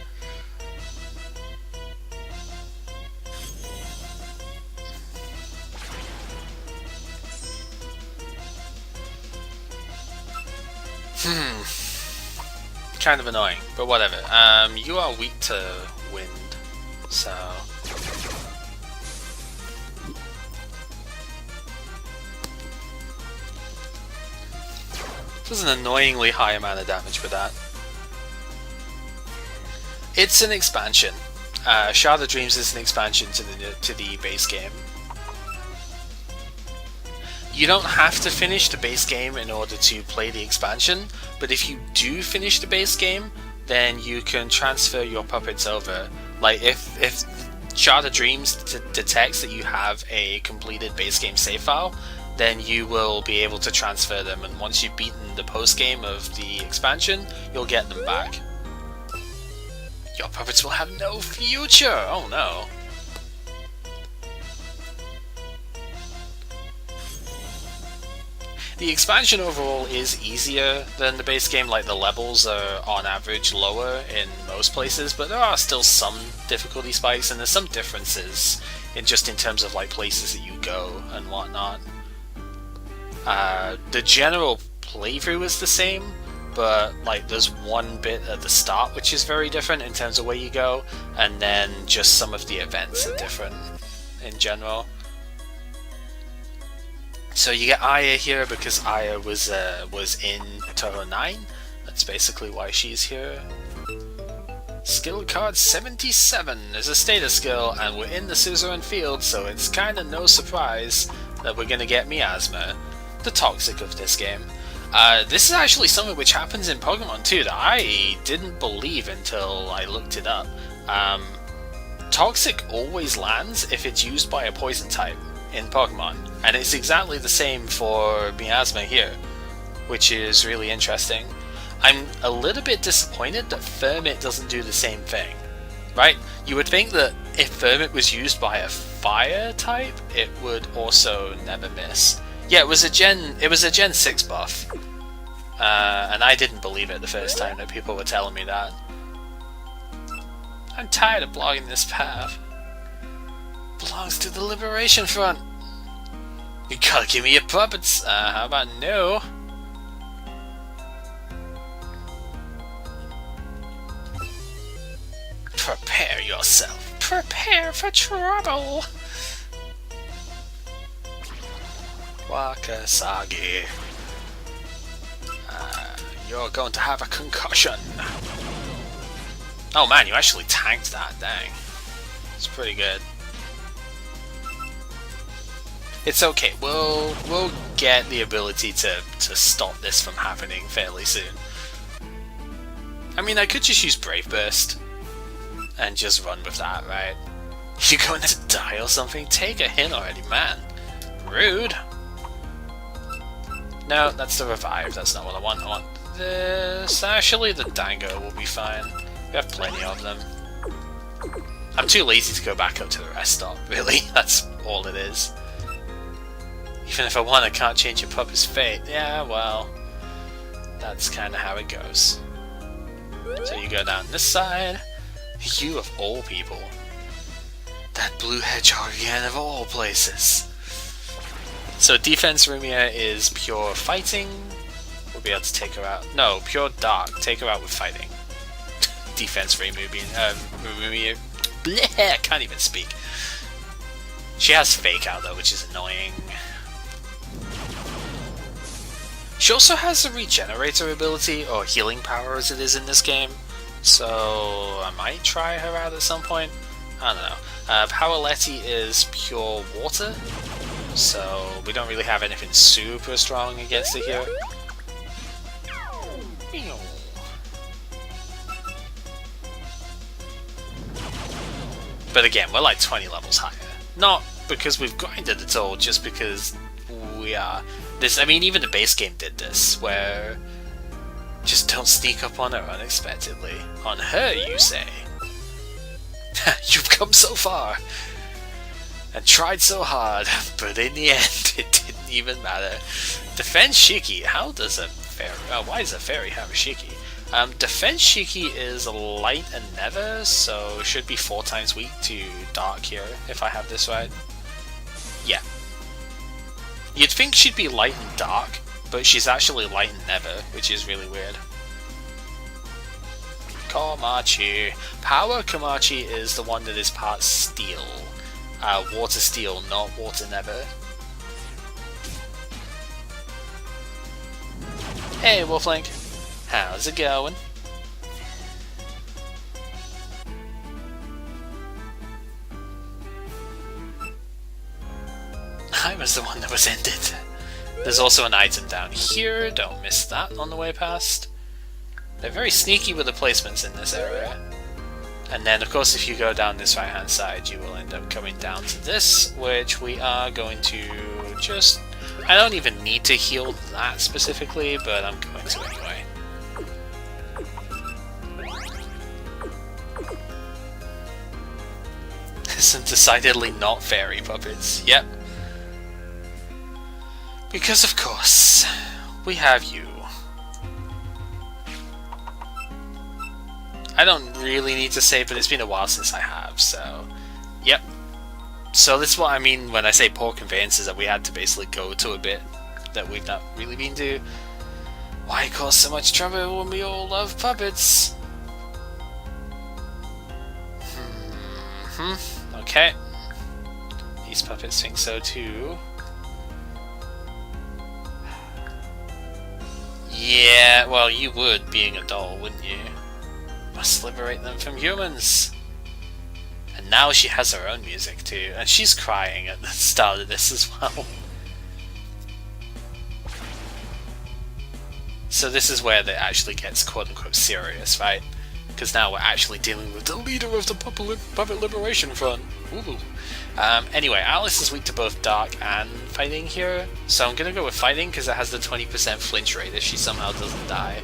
S2: Kind of annoying, but whatever. You are weak to wind, so... This is an annoyingly high amount of damage with that. It's an expansion. Shard of Dreams is an expansion to the base game. You don't have to finish the base game in order to play the expansion, but if you do finish the base game, then you can transfer your puppets over. Like, if Shard of Dreams detects that you have a completed base game save file, then you will be able to transfer them, and once you've beaten the post game of the expansion, you'll get them back. Your puppets will have no future! Oh no. The expansion overall is easier than the base game, like the levels are on average lower in most places, but there are still some difficulty spikes, and there's some differences in terms of like places that you go and whatnot. The general playthrough is the same, but like there's one bit at the start which is very different in terms of where you go, and then just some of the events are different in general. So you get Aya here because Aya was in Touhou 9. That's basically why she's here. Skill card 77 is a status skill, and we're in the Suzerain Field, so it's kinda no surprise that we're gonna get Miasma, the toxic of this game. This is actually something which happens in Pokemon too that I didn't believe until I looked it up. Toxic always lands if it's used by a poison type in Pokemon, and it's exactly the same for Miasma here, which is really interesting. I'm a little bit disappointed that Fermit doesn't do the same thing, right? You would think that if Fermit was used by a fire type, it would also never miss. Yeah, it was a Gen 6 buff, and I didn't believe it the first time that people were telling me that. I'm tired of blocking this path. Belongs to the Liberation Front. You gotta give me your puppets. How about no? Prepare yourself. Prepare for trouble. Wakasagi. You're going to have a concussion. Oh man, you actually tanked that, dang. It's pretty good. It's okay, we'll get the ability to stop this from happening fairly soon. I mean, I could just use Brave Burst and just run with that, right? You going to die or something? Take a hint already, man. Rude. No, that's the revive. That's not what I want. I want this. Actually, the Dango will be fine. We have plenty of them. I'm too lazy to go back up to the rest stop, really. That's all it is. Even if I want, I can't change a puppet's fate. Yeah, well, that's kind of how it goes. So you go down this side. You of all people. That blue hedgehog again of all places. So defense Rumia is pure fighting. We'll be able to take her out. No, pure dark. Take her out with fighting. Defense Rumia. Bleh, I can't even speak. She has fake out though, which is annoying. She also has a regenerator ability, or healing power as it is in this game. So I might try her out at some point. I don't know. Powerletti is pure water. So we don't really have anything super strong against it here. But again, we're like 20 levels higher. Not because we've grinded at all, just because we are. This, I mean, even the base game did this, where just don't sneak up on her unexpectedly. On her, you say. You've come so far and tried so hard, but in the end, it didn't even matter. Defense Shiki. How does a fairy? Why does a fairy have a Shiki? Defense Shiki is light and never, so should be 4 times weak to dark here, if I have this right. Yeah. You'd think she'd be light and dark, but she's actually light and never, which is really weird. Komachi. Power Komachi is the one that is part steel. Water steel, not water never. Hey, Wolflink. How's it going? I was the one that was ended. There's also an item down here, don't miss that on the way past. They're very sneaky with the placements in this area. And then of course if you go down this right hand side you will end up coming down to this, which we are going to just... I don't even need to heal that specifically, but I'm going to anyway. Some decidedly not fairy puppets, yep. Because of course, we have you. I don't really need to say, but it's been a while since I have, so... Yep. So this is what I mean when I say poor conveyances, that we had to basically go to a bit that we've not really been to. Why cause so much trouble when we all love puppets? Okay. These puppets think so too. Yeah, well you would, being a doll, wouldn't you? Must liberate them from humans. And now she has her own music too, and she's crying at the start of this as well. So this is where it actually gets quote-unquote serious, right? Because now we're actually dealing with the leader of the Puppet Liberation Front. Ooh. Anyway, Alice is weak to both dark and fighting here, so I'm gonna go with fighting because it has the 20% flinch rate if she somehow doesn't die.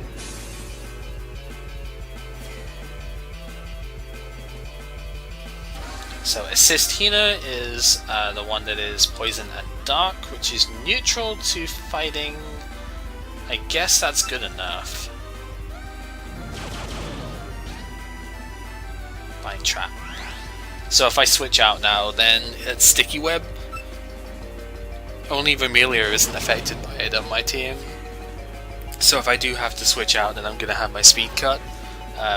S2: So assist Hina is the one that is poison and dark, which is neutral to fighting. I guess that's good enough. Bind trap. So if I switch out now, then it's sticky web. Only Vermilion isn't affected by it on my team. So if I do have to switch out, then I'm gonna have my speed cut.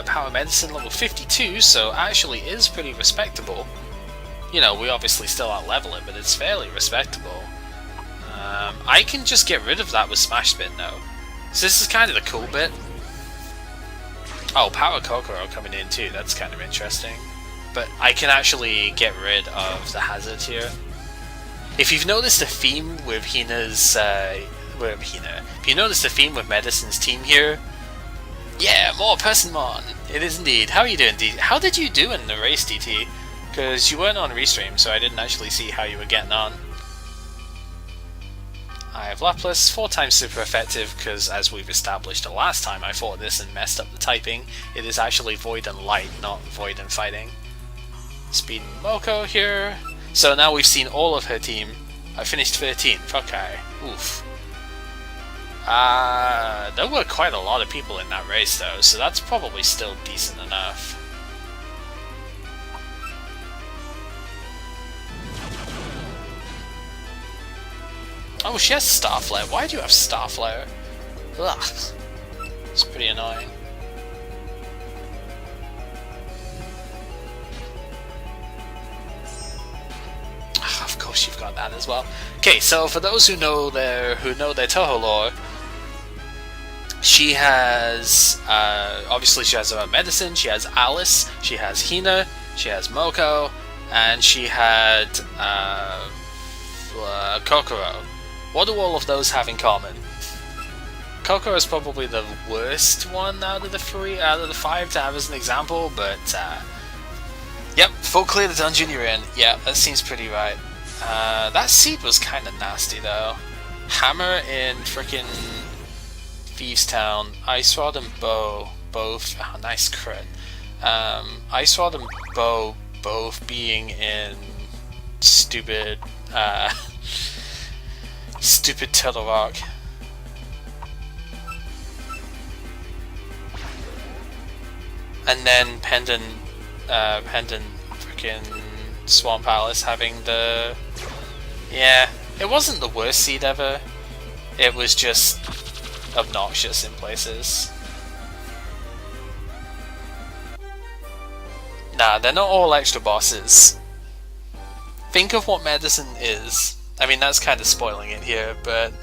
S2: Power Medicine level 52, so actually is pretty respectable. You know, we obviously still out-level it, but it's fairly respectable. I can just get rid of that with Smash Spin though. So this is kind of the cool bit. Oh, Power Kokoro coming in too, that's kind of interesting. But I can actually get rid of the hazard here. If you've noticed the theme with Hina's... If you noticed the theme with Medicine's team here... Yeah, more Personmon! It is indeed. How are you doing, DT? How did you do in the race, DT? Because you weren't on Restream, so I didn't actually see how you were getting on. I have Lapras, 4 times super effective, because as we've established the last time I fought this and messed up the typing, it is actually Void and Light, not Void and Fighting. Speed Moko here. So now we've seen all of her team. I finished 13th, okay. Oof. There were quite a lot of people in that race though, so that's probably still decent enough. Oh, she has Starflare. Why do you have Starflare? Ugh. It's pretty annoying. Of course you've got that as well. Okay, so for those who know their Toho lore, she has obviously she has her own medicine. She has Alice, she has Hina, she has Moko, and she had Kokoro. What do all of those have in common? Kokoro is probably the worst one out of the 5 to have as an example, but yep, full clear the dungeon you're in. Yeah, that seems pretty right. That seed was kind of nasty though. Hammer in frickin' Thieves Town, Ice Rod and Bow both. Oh, nice crit. Ice Rod and Bow both being in stupid Turtle Rock. And then Pendant frickin' Swamp Palace having the... Yeah, it wasn't the worst seed ever. It was just obnoxious in places. Nah, they're not all extra bosses. Think of what medicine is. I mean, that's kind of spoiling it here, but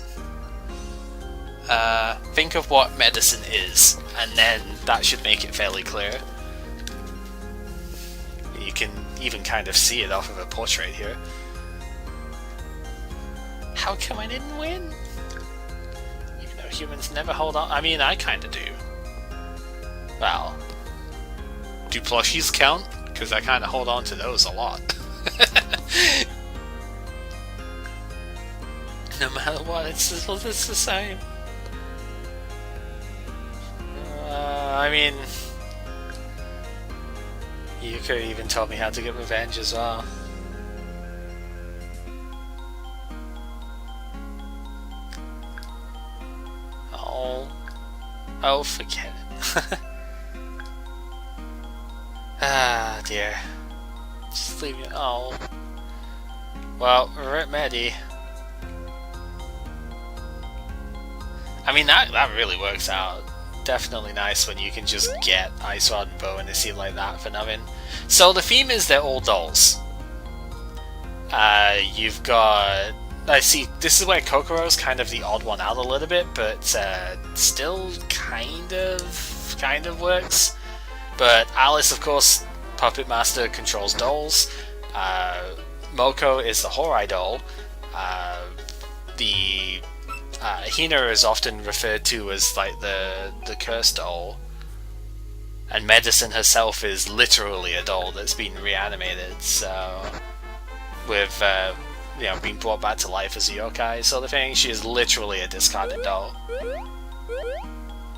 S2: think of what medicine is, and then that should make it fairly clear. You can even kind of see it off of a portrait here. How come I didn't win? Even though humans never hold on. I mean, I kind of do. Well, do plushies count? Because I kind of hold on to those a lot. No matter what, it's the same. I mean, you could even told me how to get revenge as well. Oh, forget it. Ah, dear. Just leave me. Oh. Well, rip Medi. I mean, that really works out. Definitely nice when you can just get Ice Rod and Bow in a scene like that for nothing. So the theme is they're all dolls. You've got... I see, this is where Kokoro's kind of the odd one out a little bit, but still kind of works. But Alice, of course, Puppet Master, controls dolls. Moko is the Horai doll. The Hina is often referred to as like the cursed doll, and Medicine herself is literally a doll that's been reanimated. So, with being brought back to life as a yokai sort of thing, she is literally a discarded doll.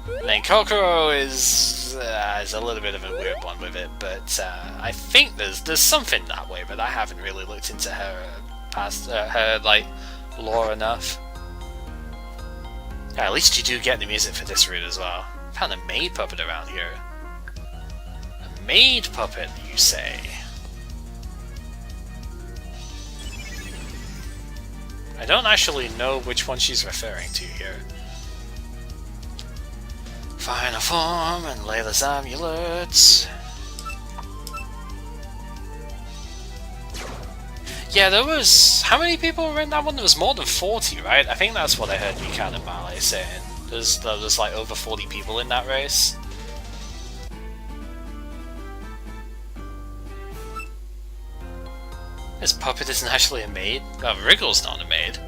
S2: And then Kokoro is a little bit of a weird one with it, but I think there's something that way, but I haven't really looked into her past her like lore enough. Yeah, at least you do get the music for this route as well. Found a maid puppet around here. A maid puppet, you say? I don't actually know which one she's referring to here. Final form and Layla's amulets. Yeah, there was... How many people were in that one? There was more than 40, right? I think that's what I heard Buchanan Ballet saying. There was like over 40 people in that race. This puppet isn't actually a maid. Oh, Wriggle's not a maid.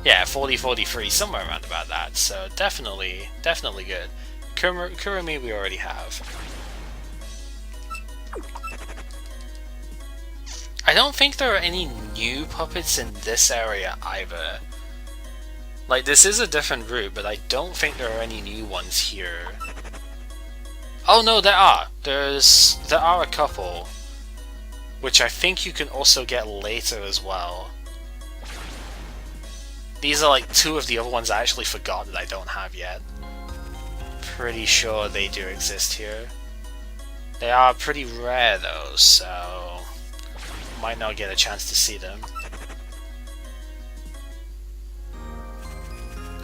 S2: Yeah, 40, 43, somewhere around about that. So definitely good. Kurumi we already have. I don't think there are any new puppets in this area either.
S1: Like, this is a different route, but I don't think there are any new ones here. Oh no, there are! There are a couple, which I think you can also get later as well. These are like two of the other ones I actually forgot that I don't have yet. Pretty sure they do exist here. They are pretty rare though, so might not get a chance to see them.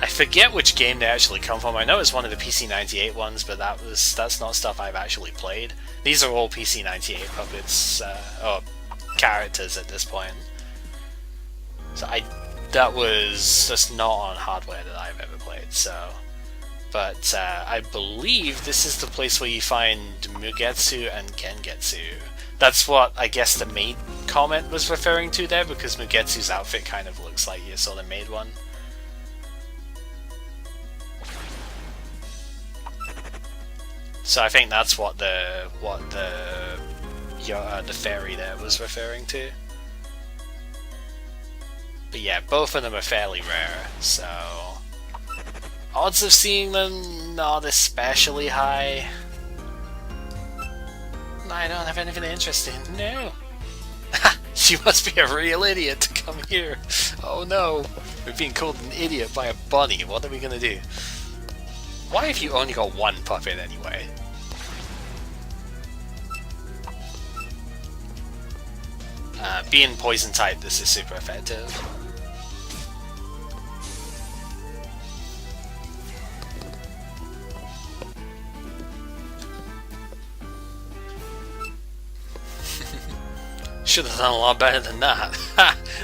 S1: I forget which game they actually come from. I know it's one of the PC-98 ones, but that's not stuff I've actually played. These are all PC-98 puppets, or characters at this point. So that was just not on hardware that I've ever played, so... But I believe this is the place where you find Mugetsu and Gengetsu. That's what I guess the maid comment was referring to there, because Mugetsu's outfit kind of looks like your sort of maid one. So I think that's what the fairy there was referring to. But yeah, both of them are fairly rare, so odds of seeing them not especially high. I don't have anything interesting. No. She must be a real idiot to come here. Oh no, we're being called an idiot by a bunny. What are we gonna do? Why have you only got one puppet anyway? Being poison type, this is super effective. Should have done a lot better than that.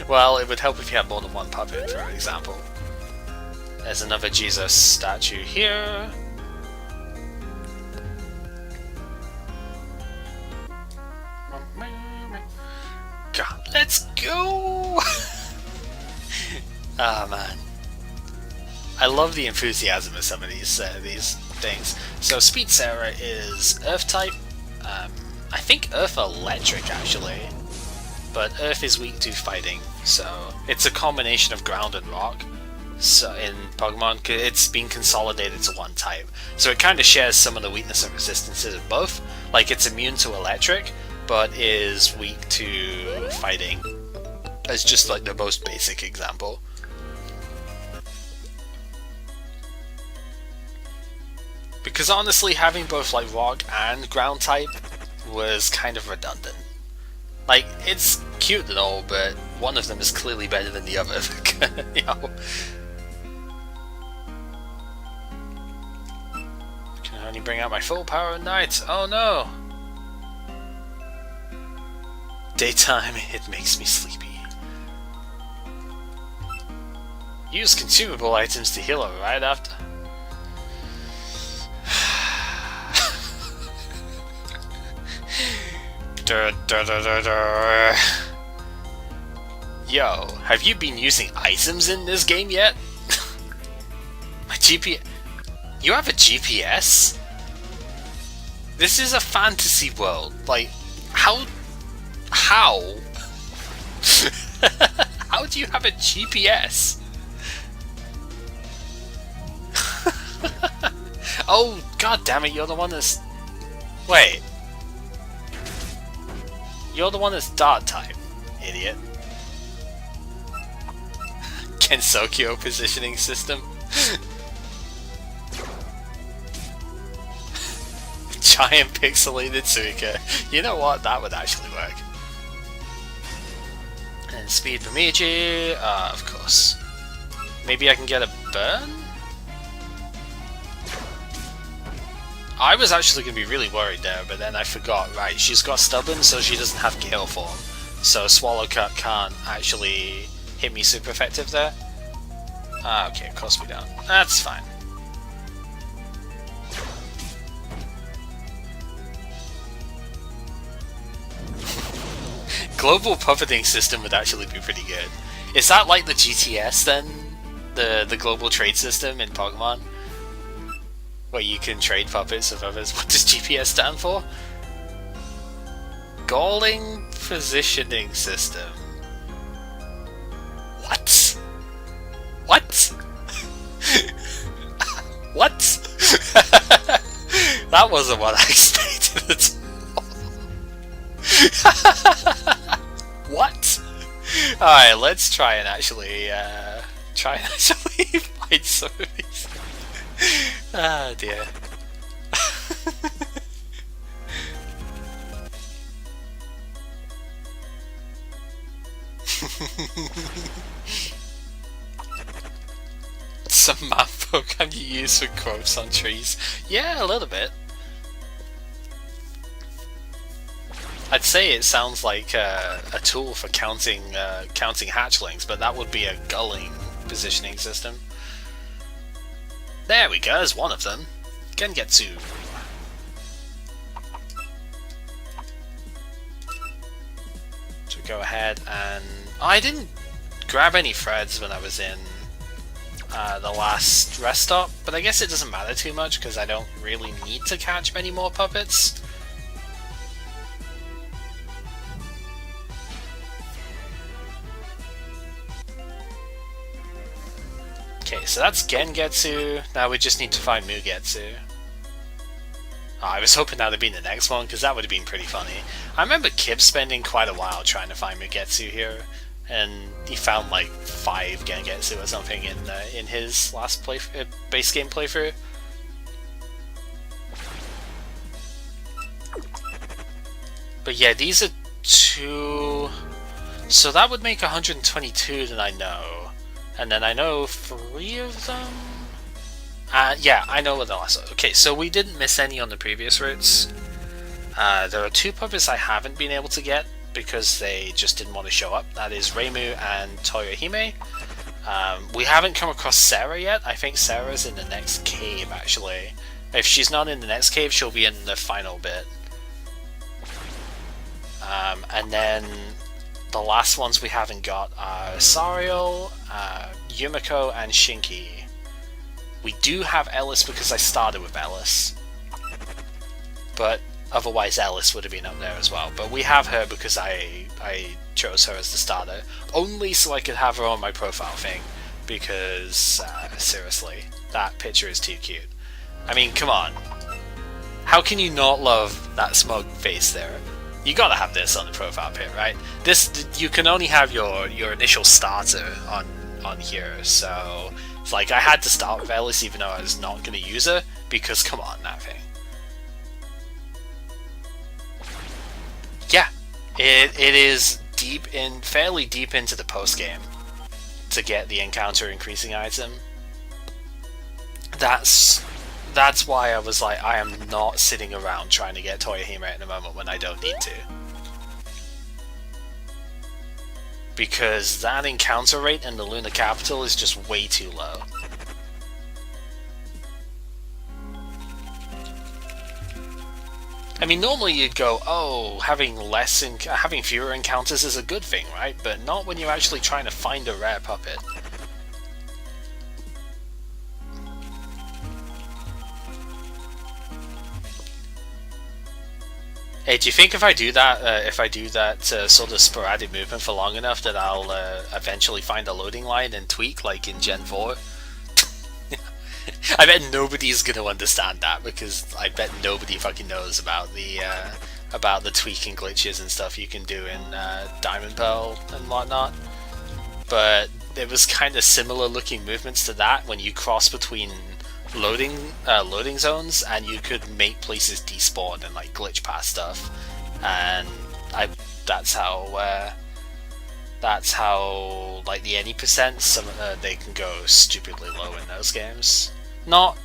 S1: Well, it would help if you had more than one puppet, for example. There's another Jesus statue here. God, let's go! Ah, man. I love the enthusiasm of some of these things. So Speed Sarah is Earth type. I think Earth Electric actually, but Earth is weak to fighting, so it's a combination of ground and rock. So in Pokemon, it's been consolidated to one type, so it kind of shares some of the weakness and resistances of both. Like it's immune to electric, but is weak to fighting. As just like the most basic example. Because honestly, having both like rock and ground type was kind of redundant. Like, it's cute and all, but one of them is clearly better than the other. You know? Can only bring out my full power at night. Oh no! Daytime, it makes me sleepy. Use consumable items to heal her right after. Yo, have you been using items in this game yet? My GPS... You have a GPS? This is a fantasy world. Like, how? How do you have a GPS? Oh, god damn it, you're the one that's... Wait. You're the one that's Dart type, idiot. Gensokyo positioning system. Giant pixelated Suika. You know what? That would actually work. And speed Bemiji. Of course. Maybe I can get a burn? I was actually going to be really worried there, but then I forgot. Right, she's got Stubborn, so she doesn't have Gale Form. So Swallow Cut can't actually hit me super effective there. Ah, okay, of course we don't. That's fine. Global puppeting system would actually be pretty good. Is that like the GTS then? The global trade system in Pokemon? Where you can trade puppets of others. What does GPS stand for? Galling Positioning System. What? What?
S2: What? That wasn't what I expected at all. What? Alright, let's try and actually find some of these. Ah, dear. Some math program you use for growths on trees. Yeah, a little bit. I'd say it sounds like a tool for counting hatchlings, but that would be a gulling positioning system. There we go, there's one of them. Gengetsu. So go ahead and... Oh, I didn't grab any threads when I was in the last rest stop, but I guess it doesn't matter too much because I don't really need to catch many more puppets. Okay, so that's Gengetsu. Now we just need to find Mugetsu. Oh, I was hoping that would be the next one, because that would have been pretty funny. I remember Kib spending quite a while trying to find Mugetsu here, and he found like 5 Gengetsu or something in his last base game playthrough. But yeah, these are 2... So that would make 122 that I know. And then I know 3 of them? Yeah, I know what the last one. Okay, so we didn't miss any on the previous routes. There are 2 puppets I haven't been able to get because they just didn't want to show up. That is Reimu and Toyohime. We haven't come across Sarah yet. I think Sarah's in the next cave, actually. If she's not in the next cave, she'll be in the final bit. And then the last ones we haven't got are Sariel, Yumiko, and Shinki. We do have Ellis because I started with Ellis. But otherwise Ellis would have been up there as well. But we have her because I chose her as the starter. Only so I could have her on my profile thing. Because, seriously, that picture is too cute. I mean, come on. How can you not love that smug face there? You gotta have this on the profile pic, right? This, you can only have your initial starter on here, so it's like I had to start with Ellis even though I was not gonna use her, because come on, that thing. Yeah, it is fairly deep into the post game to get the encounter increasing item. That's why I was like, I am not sitting around trying to get Toyohime at the moment when I don't need to. Because that encounter rate in the Lunar Capital is just way too low. I mean, normally you'd go, oh, having fewer encounters is a good thing, right? But not when you're actually trying to find a rare puppet. Hey, do you think if I do that, sort of sporadic movement for long enough that I'll eventually find a loading line and tweak like in Gen 4? I bet nobody's gonna understand that because I bet nobody fucking knows about the tweaking glitches and stuff you can do in Diamond Pearl and whatnot. But it was kind of similar looking movements to that when you cross between loading zones, and you could make places despawn and like glitch past stuff, and that's how like the any percent they can go stupidly low in those games. Not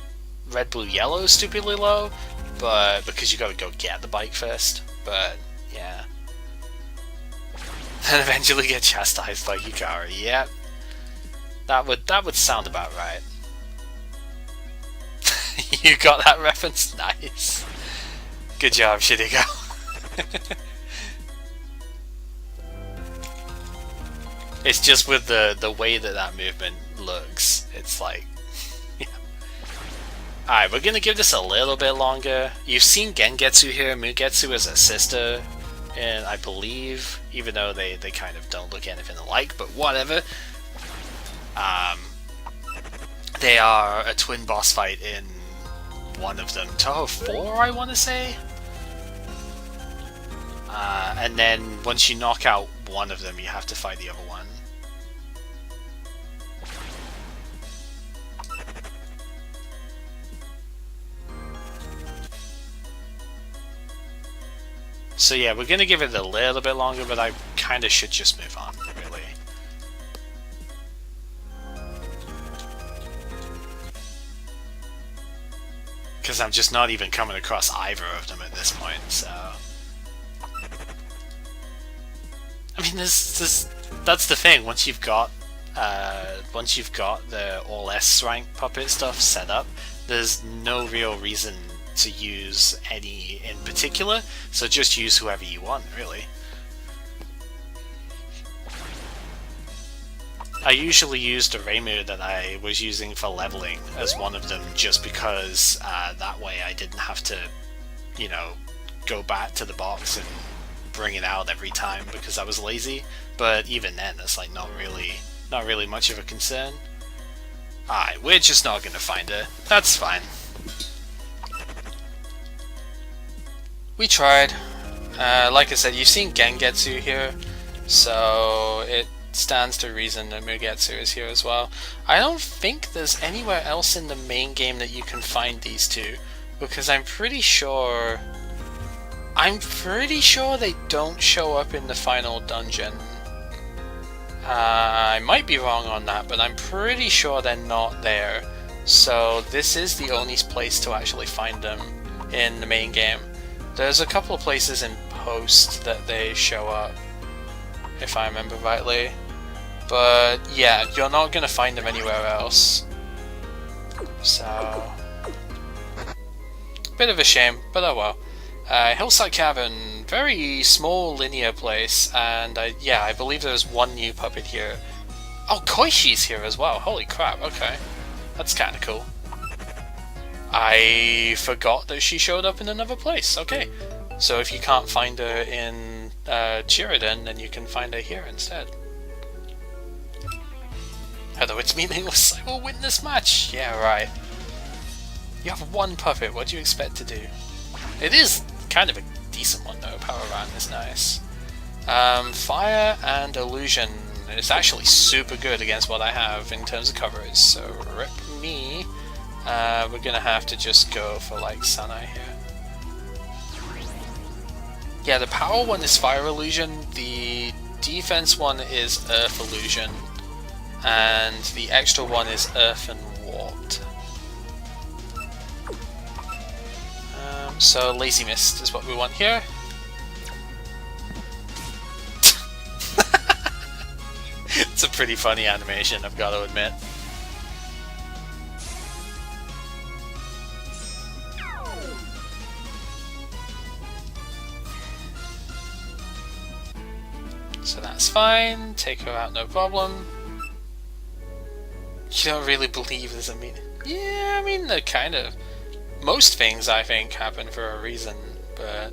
S2: red, blue, yellow stupidly low, but because you gotta go get the bike first. But yeah, and eventually get chastised by Yukari. Yeah, that would sound about right. You got that reference? Nice. Good job, Shidigo. It's just with the way that movement looks, it's like... Yeah. Alright, we're gonna give this a little bit longer. You've seen Gengetsu here. Mugetsu is a sister, and I believe, even though they kind of don't look anything alike, but whatever.
S1: They are a twin boss fight in one of them. Toho 4, I want to say? And then once you knock out one of them, you have to fight the other one. So yeah, we're gonna give it a little bit longer, but I kinda should just move on, really. Because I'm just not even coming across either of them at this point, so... I mean, that's the thing, once you've got the all S rank puppet stuff set up, there's no real reason to use any in particular, so just use whoever you want, really. I usually used the Reimu that I was using for leveling as one of them, just because that way I didn't have to, you know, go back to the box and bring it out every time because I was lazy. But even then, that's like not really much of a concern. Alright, we're just not gonna find her. That's fine.
S2: We tried. Like I said, you've seen Gengetsu here, so it stands to reason that Mugetsu is here as well. I don't think there's anywhere else in the main game that you can find these two, because I'm pretty sure they don't show up in the final dungeon. I might be wrong on that, but I'm pretty sure they're not there. So this is the only place to actually find them in the main game. There's a couple of places in post that they show up, if I remember rightly. But yeah, you're not going to find them anywhere else. So... bit of a shame, but oh well. Hillside Cavern, very small linear place, and yeah, I believe there's one new puppet here. Oh, Koishi's here as well, holy crap, okay. That's kinda cool. I forgot that she showed up in another place, okay. So if you can't find her in Chiraden, then you can find her here instead. Although it's meaningless, I will win this match! Yeah, right. You have one puppet, what do you expect to do? It is kind of a decent one though, Power Run is nice. Fire and Illusion is actually super good against what I have in terms of coverage, so rip me. We're gonna have to just go for like Sanai here. Yeah, the power one is Fire Illusion, the defense one is Earth Illusion, and the extra one is Earth and Warped. So Lazy Mist is what we want here. It's a pretty funny animation, I've got to admit. So that's fine, take her out no problem. You don't really believe there's a meaning? Yeah, I mean, they're kind of... most things, I think, happen for a reason, but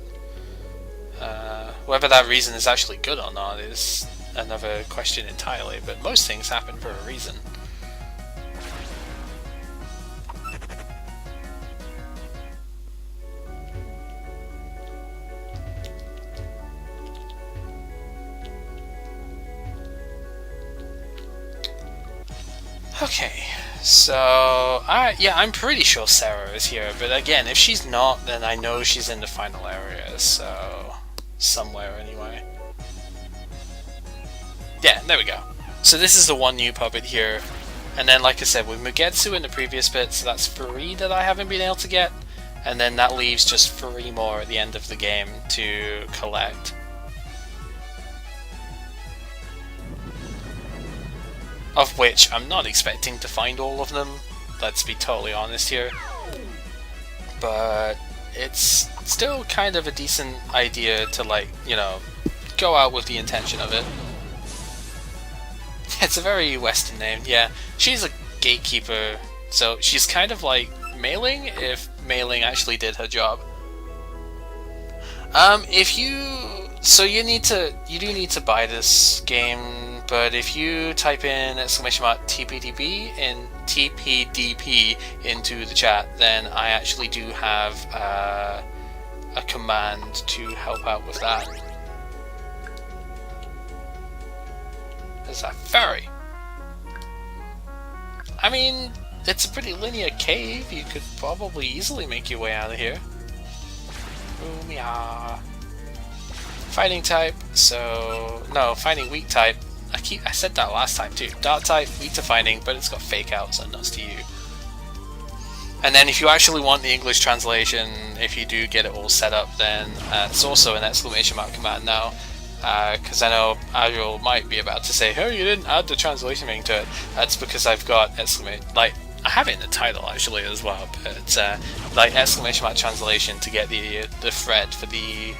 S2: whether that reason is actually good or not is another question entirely, but most things happen for a reason. Okay, so, yeah, I'm pretty sure Sarah is here, but again, if she's not, then I know she's in the final area, so... somewhere anyway. Yeah, there we go. So this is the one new puppet here, and then like I said, with Mugetsu in the previous bit, so that's 3 that I haven't been able to get, and then that leaves just 3 more at the end of the game to collect. Of which I'm not expecting to find all of them, let's be totally honest here. But it's still kind of a decent idea to, like, you know, go out with the intention of it. It's a very Western name, yeah. She's a gatekeeper, so she's kind of like Mailing, if Mailing actually did her job. So you do need to buy this game, But if you type in !TPDP in TPDP into the chat, then I actually do have a command to help out with that. There's a ferry. I mean, it's a pretty linear cave. You could probably easily make your way out of here. Boom, yeah. Fighting type, so no, fighting weak type. I said that last time too. Dark type, weak to fighting, but it's got fake out, so nuts to you. And then if you actually want the English translation, if you do get it all set up, then it's also an exclamation mark command now. Because I know Azure might be about to say, "Oh, you didn't add the translation thing to it." That's because I've got exclamation, like I have it in the title actually as well, but it's like exclamation mark translation to get the thread for the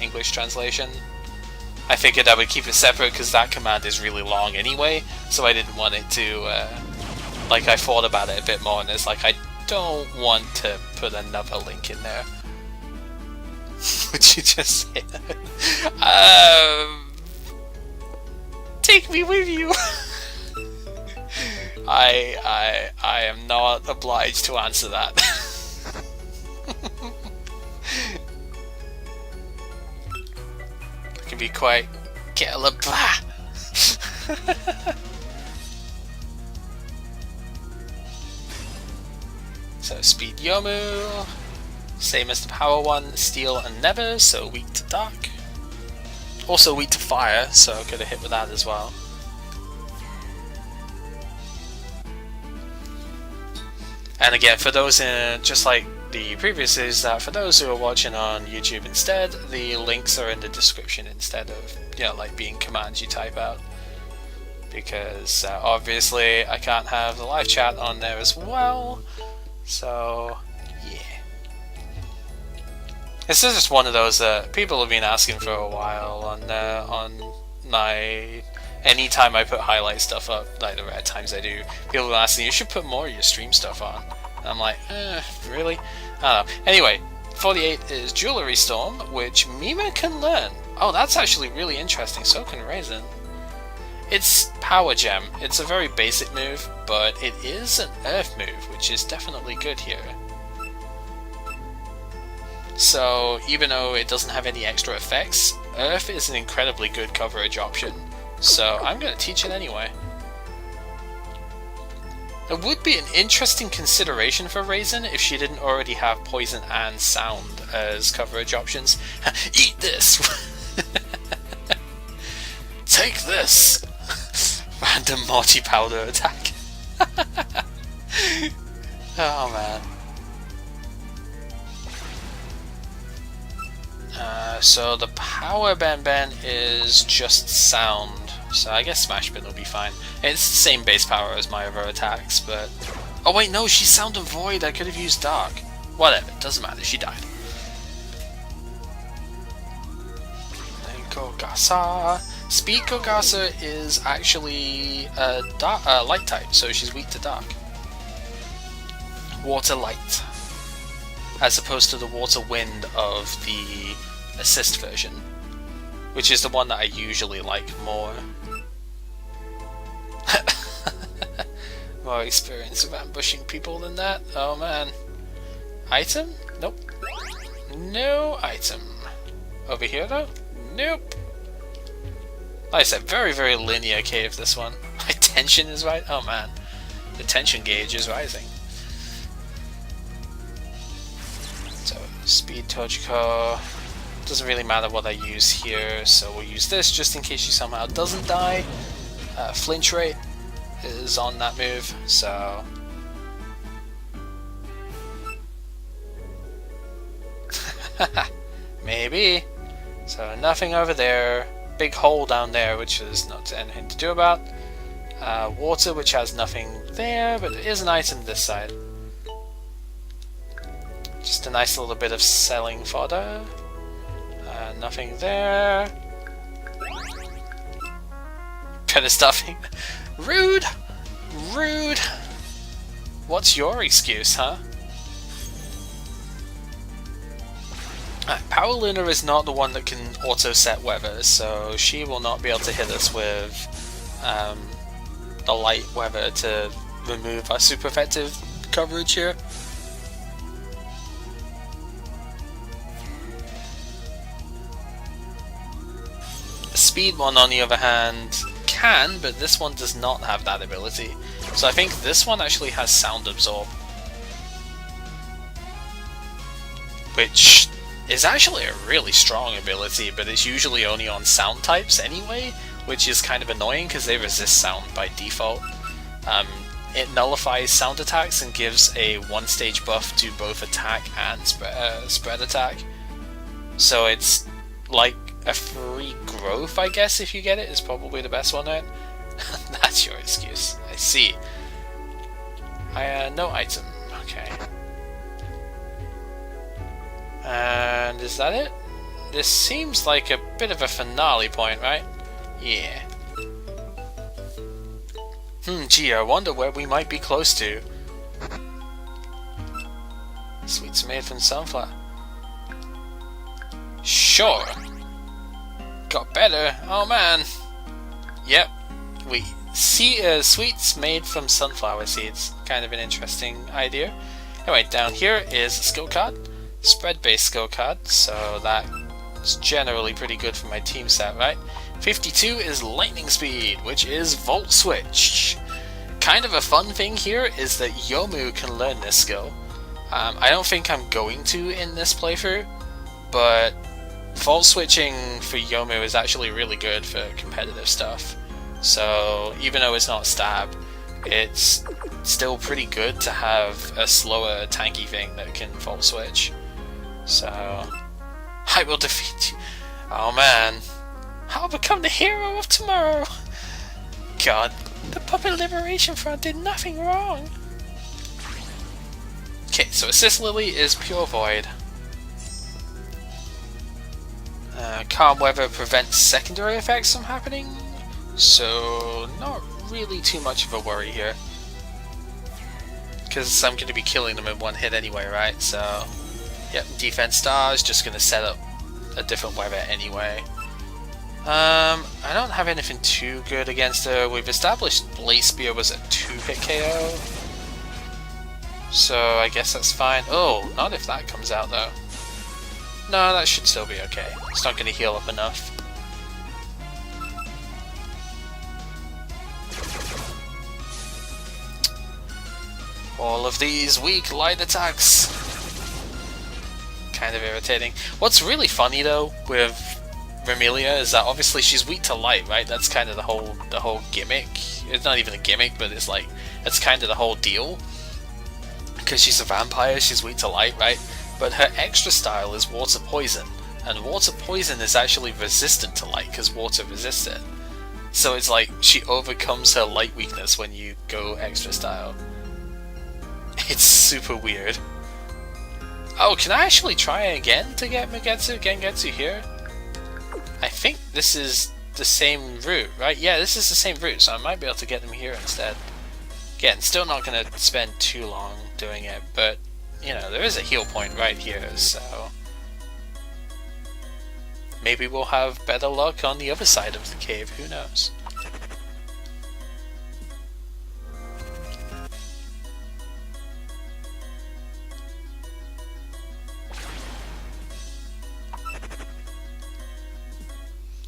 S2: English translation. I figured I would keep it separate because that command is really long anyway, so I didn't want it to. Like I thought about it a bit more, and it's like I don't want to put another link in there. Would you just say take me with you? I am not obliged to answer that. It can be quite killer. So speed Yomu. Same as the power one, steel and never, so weak to dark. Also weak to fire, so get a hit with that as well. And again, for those just like the previous is that for those who are watching on YouTube instead, the links are in the description instead of, you know, like being commands you type out. Because obviously I can't have the live chat on there as well, so yeah. This is just one of those that people have been asking for a while on my... Anytime I put highlight stuff up, like the rare times I do, people are asking, you should put more of your stream stuff on. And I'm like, really? I don't know. Anyway, 48 is Jewelry Storm, which Mima can learn. Oh, that's actually really interesting, so can Raisin. It's Power Gem. It's a very basic move, but it is an Earth move, which is definitely good here. So, even though it doesn't have any extra effects, Earth is an incredibly good coverage option. So, I'm going to teach it anyway. It would be an interesting consideration for Raisin if she didn't already have Poison and Sound as coverage options. Eat this! Take this! Random multi-powder attack. Oh man. So the power Ben is just sound, so I guess Smash Bin will be fine. It's the same base power as my other attacks, but... Oh wait, no, she's Sound and Void, I could have used Dark. Whatever, doesn't matter, she died. Kogasa. Speed Kogasa is actually a light type, so she's weak to Dark. Water Light. As opposed to the Water Wind of the assist version, which is the one that I usually like more. More experience of ambushing people than that? Oh man. Item? Nope. No item. Over here though? Nope. Like I said, very, very linear cave this one. My tension is right? Oh man. The tension gauge is rising. So, Speed Tojiko. Doesn't really matter what I use here, so we'll use this just in case she somehow doesn't die. Flinch rate is on that move, so... Maybe. So nothing over there. Big hole down there, which is not anything to do about. Water, which has nothing there, but there is an item this side. Just a nice little bit of selling fodder. Nothing there. Better stuffing. Rude! Rude! What's your excuse, huh? Power Luna is not the one that can auto-set weather, so she will not be able to hit us with the light weather to remove our super effective coverage here. The speed one, on the other hand, can, but this one does not have that ability. So I think this one actually has sound absorb, which is actually a really strong ability, but it's usually only on sound types anyway, which is kind of annoying because they resist sound by default. It nullifies sound attacks and gives a 1-stage buff to both attack and spread attack. So it's like a free growth, I guess, if you get it, is probably the best one, right? That's your excuse. I see. No item. Okay. And is that it? This seems like a bit of a finale point, right? Yeah. Gee, I wonder where we might be close to. Sweets made from sunflower. Sure. Got better. Oh man. Yep. We see sweets made from sunflower seeds. Kind of an interesting idea. Anyway, down here is a skill card. Spread-based skill card, so that's generally pretty good for my team set, right? 52 is lightning speed, which is volt switch. Kind of a fun thing here is that Yomu can learn this skill. I don't think I'm going to in this playthrough, but volt switching for Yomu is actually really good for competitive stuff. So even though it's not stab, it's still pretty good to have a slower tanky thing that can volt switch. So I will defeat you. Oh man, I'll become the hero of tomorrow. God, the Puppet Liberation Front did nothing wrong. Okay, so Assist Lily is pure void. Calm weather prevents secondary effects from happening, so not really too much of a worry here. Because I'm going to be killing them in one hit anyway, right? So, yep, defense star is just going to set up a different weather anyway. I don't have anything too good against her. We've established Blaze Spear was a 2-hit KO, so I guess that's fine. Oh, not if that comes out though. No, that should still be okay. It's not going to heal up enough. All of these weak light attacks. Kind of irritating. What's really funny though with Vermilia is that obviously she's weak to light, right? That's kind of the whole gimmick. It's not even a gimmick, but it's like that's kind of the whole deal. Because she's a vampire, she's weak to light, right? But her extra style is water poison, and water poison is actually resistant to light because water resists it. So it's like she overcomes her light weakness when you go extra style. It's super weird. Oh, can I actually try again to get Mugetsu, Gengetsu here? I think this is the same route, right? Yeah, this is the same route, so I might be able to get them here instead. Again, still not going to spend too long doing it, but, you know, there is a heal point right here, so maybe we'll have better luck on the other side of the cave, who knows?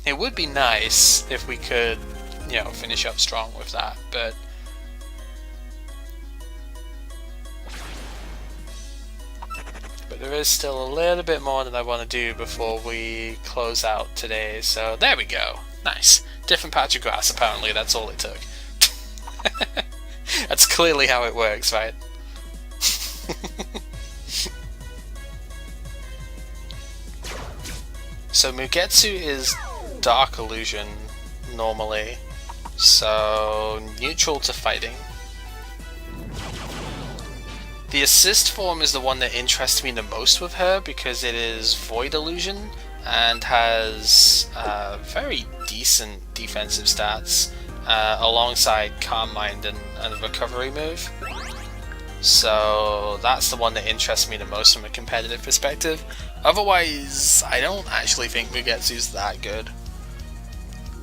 S2: It would be nice if we could, you know, finish up strong with that, but there is still a little bit more that I want to do before we close out today, so there we go. Nice. Different patch of grass, apparently, that's all it took. That's clearly how it works, right? So Mugetsu is Dark Illusion normally, so neutral to fighting. The assist form is the one that interests me the most with her because it is Void Illusion and has very decent defensive stats alongside Calm Mind and a recovery move. So that's the one that interests me the most from a competitive perspective. Otherwise, I don't actually think Mugetsu's that good.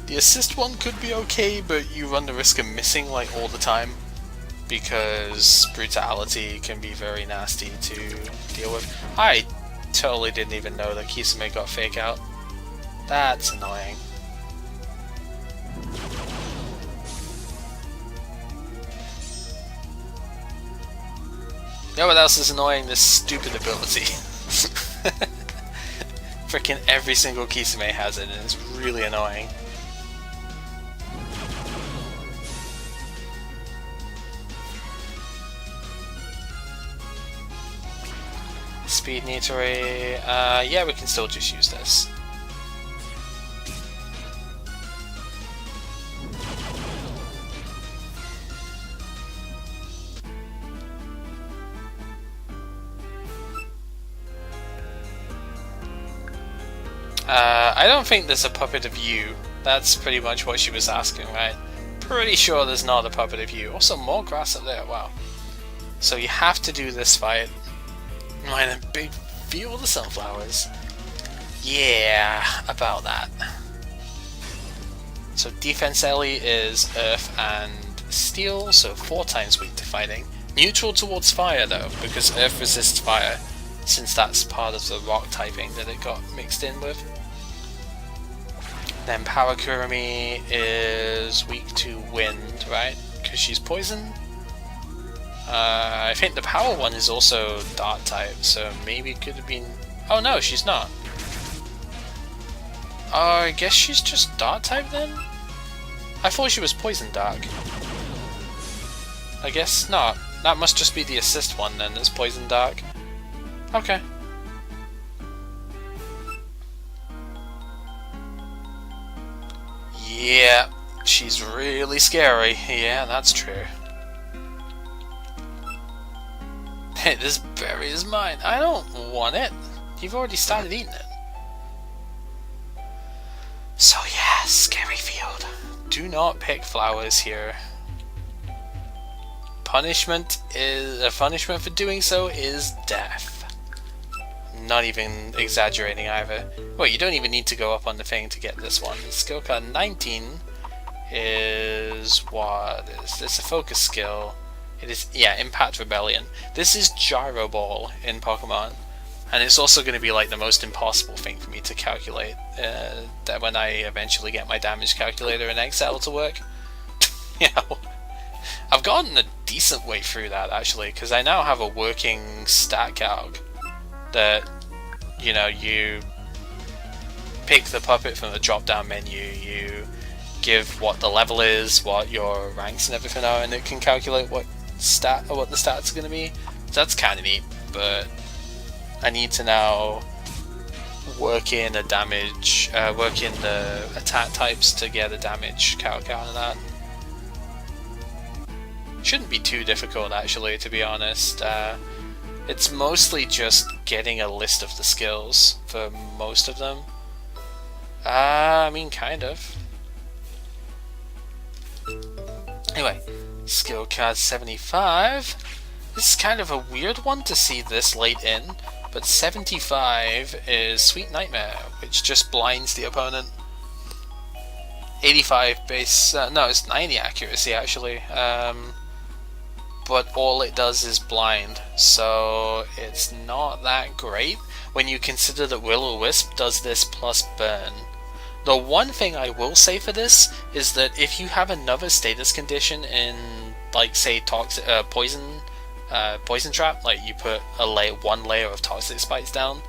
S2: The assist one could be okay, but you run the risk of missing like all the time, because brutality can be very nasty to deal with. I totally didn't even know that Kisame got fake out. That's annoying. You know what else is annoying? This stupid ability. Freaking every single Kisame has it, and it's really annoying. Speed Nitori, yeah, we can still just use this. I don't think there's a puppet of you. That's pretty much what she was asking, right? Pretty sure there's not a puppet of you. Also, more grass up there, wow. So you have to do this fight. Mine a big field of sunflowers. Yeah, about that. So defense Ellie is earth and steel, so 4 times weak to fighting. Neutral towards fire though, because earth resists fire, since that's part of the rock typing that it got mixed in with. Then Power Kurumi is weak to wind, right? Because she's poison. I think the power one is also Dart type, so maybe it could have been... Oh no, she's not. I guess she's just Dart type then? I thought she was Poison Dark. I guess not. That must just be the assist one then, is Poison Dark. Okay. Yeah, she's really scary. Yeah, that's true. Hey, this berry is mine. I don't want it. You've already started eating it. So yeah, scary field. Do not pick flowers here. Punishment for doing so is death. Not even exaggerating either. Well, you don't even need to go up on the thing to get this one. Skill card 19 is what is this? A focus skill. It is, yeah, Impact Rebellion. This is Gyro Ball in Pokemon, and it's also going to be like the most impossible thing for me to calculate that when I eventually get my damage calculator in Excel to work. You know, I've gotten a decent way through that actually, because I now have a working stat calc that, you know, you pick the puppet from the drop-down menu, you give what the level is, what your ranks and everything are, and it can calculate what the stats are going to be. So that's kind of neat, but I need to now work in the damage, work in the attack types to get a damage calc out of that. Shouldn't be too difficult actually, to be honest. It's mostly just getting a list of the skills for most of them. I mean, kind of. Anyway, skill card 75. This is kind of a weird one to see this late in, but 75 is Sweet Nightmare, which just blinds the opponent. 85 base, no, it's 90 accuracy actually. But all it does is blind, so it's not that great when you consider that Will-O-Wisp does this plus burn. The one thing I will say for this is that if you have another status condition in, like, say, poison trap, like you put one layer of toxic spikes down,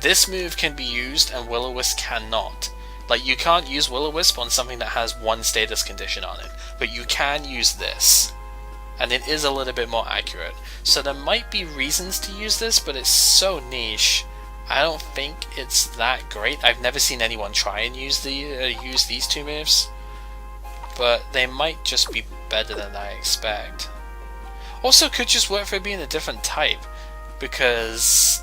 S2: this move can be used and Will-O-Wisp cannot. Like, you can't use Will-O-Wisp on something that has one status condition on it, but you can use this. And it is a little bit more accurate. So there might be reasons to use this, but it's so niche. I don't think it's that great. I've never seen anyone try and use these two moves, but they might just be better than I expect. Also, could just work for it being a different type, because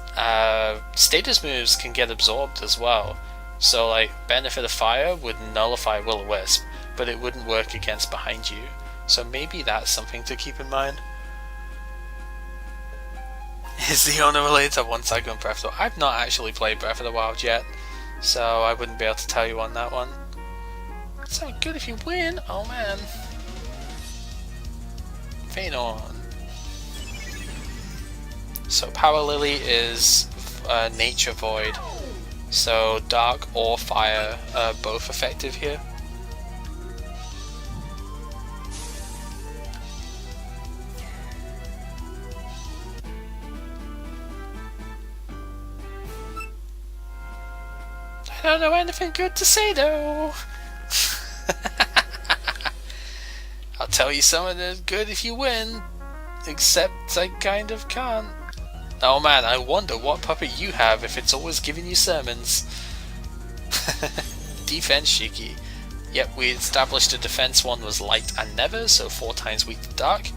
S2: status moves can get absorbed as well. So, like, Benefit of Fire would nullify Will-O-Wisp, but it wouldn't work against Behind You. So maybe that's something to keep in mind. Is the owner related to One Cycle and Breath of the Wild? I've not actually played Breath of the Wild yet, so I wouldn't be able to tell you on that one. That's not good if you win. Oh man. Faint on. So Power Lily is Nature Void. So Dark or Fire are both effective here. I don't know anything good to say though. I'll tell you something that's good if you win, except I kind of can't. Oh man, I wonder what puppet you have if it's always giving you sermons. Defense Shiki. Yep, we established the defense one was light and never, so 4 times weak to dark.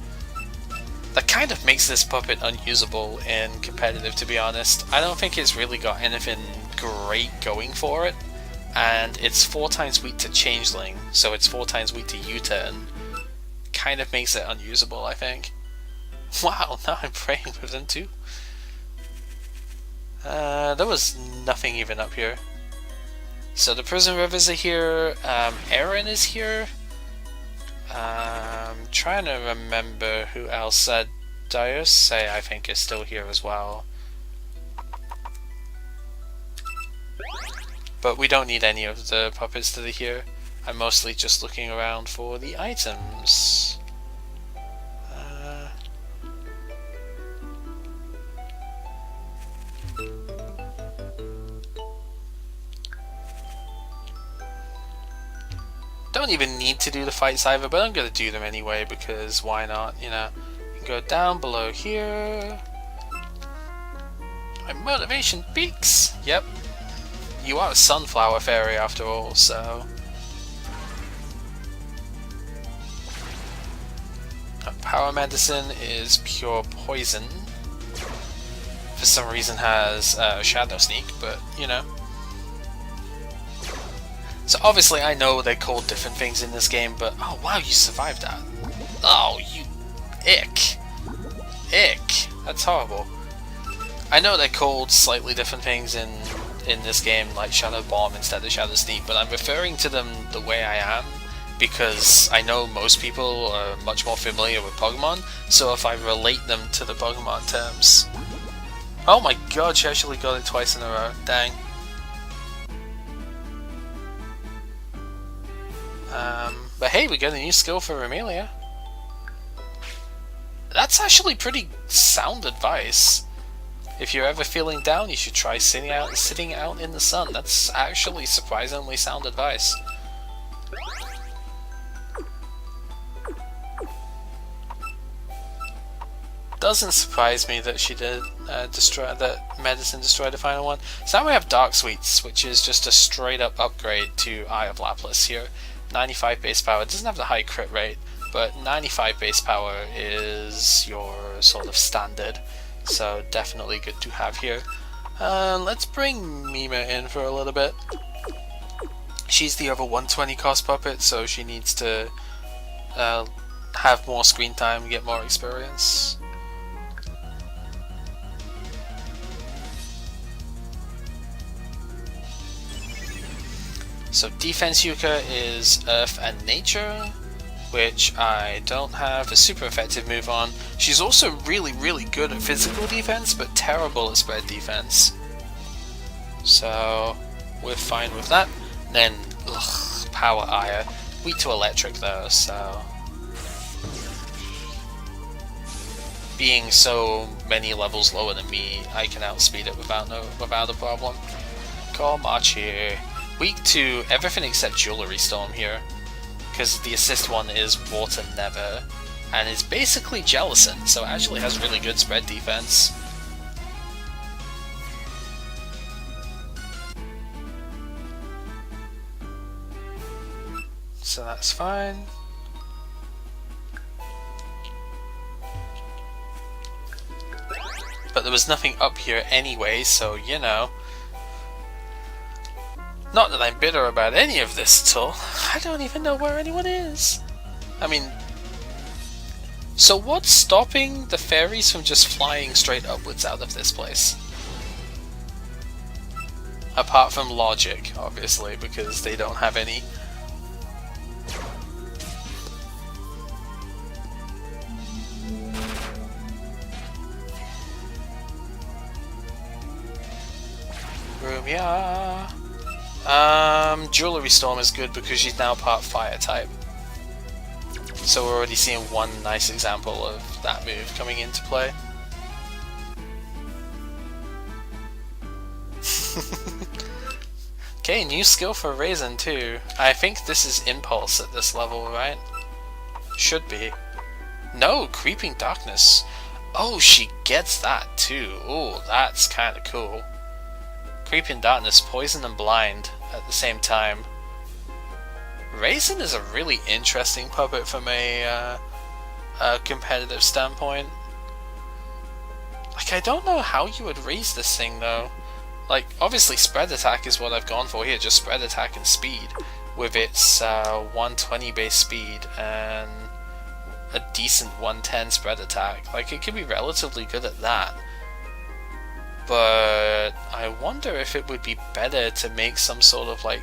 S2: That kind of makes this puppet unusable in competitive, to be honest. I don't think it's really got anything great going for it. And it's 4 times weak to Changeling, so it's 4 times weak to U-turn. Kind of makes it unusable, I think. Wow, now I'm praying with them too. There was nothing even up here. So the Prison Rivers are here, Aaron is here. Trying to remember who else. Diose, I think, is still here as well. But we don't need any of the puppets that are here. I'm mostly just looking around for the items. Don't even need to do the fights either, but I'm gonna do them anyway because why not, you know. You can go down below here. My motivation peaks! Yep. You are a sunflower fairy after all, so... Power Medicine is pure poison. For some reason has Shadow Sneak, but you know. So obviously I know they're called different things in this game, but oh wow, you survived that. Oh, you ick. Ick. That's horrible. I know they're called slightly different things in this game, like Shadow Bomb instead of Shadow Sneak, but I'm referring to them the way I am because I know most people are much more familiar with Pokemon, so if I relate them to the Pokemon terms. Oh my god, she actually got it twice in a row. Dang. But hey, we got a new skill for Amelia. That's actually pretty sound advice. If you're ever feeling down, you should try sitting out in the sun. That's actually surprisingly sound advice. Doesn't surprise me that she did that medicine destroyed the final one. So now we have Dark Sweets, which is just a straight up upgrade to Eye of Lapis here. 95 base power. It doesn't have the high crit rate, but 95 base power is your sort of standard. So definitely good to have here. Let's bring Mima in for a little bit. She's the over 120 cost puppet, so she needs to have more screen time, get more experience. So Defense Yuka is Earth and Nature, which I don't have a super effective move on. She's also really, really good at physical defense, but terrible at spread defense. So we're fine with that. Then, Power Ire. Weak to electric though, so... Being so many levels lower than me, I can outspeed it without a problem. Komachi. Weak to everything except Jewelry Storm here, because the assist one is Water Never, and is basically Jellicent, so it actually has really good spread defense. So that's fine. But there was nothing up here anyway, so you know. Not that I'm bitter about any of this at all. I don't even know where anyone is. I mean... So what's stopping the fairies from just flying straight upwards out of this place? Apart from logic, obviously, because they don't have any we are. Jewelry Storm is good because she's now part fire type. So we're already seeing one nice example of that move coming into play. Okay, new skill for Raisin too. I think this is Impulse at this level, right? Should be. No, Creeping Darkness. Oh, she gets that too. Oh, that's kind of cool. Creeping Darkness, Poison and Blind at the same time. Raisin is a really interesting puppet from a competitive standpoint. Like, I don't know how you would raise this thing though. Like, obviously spread attack is what I've gone for here, just spread attack and speed, with its 120 base speed and a decent 110 spread attack. Like, it could be relatively good at that. But I wonder if it would be better to make some sort of like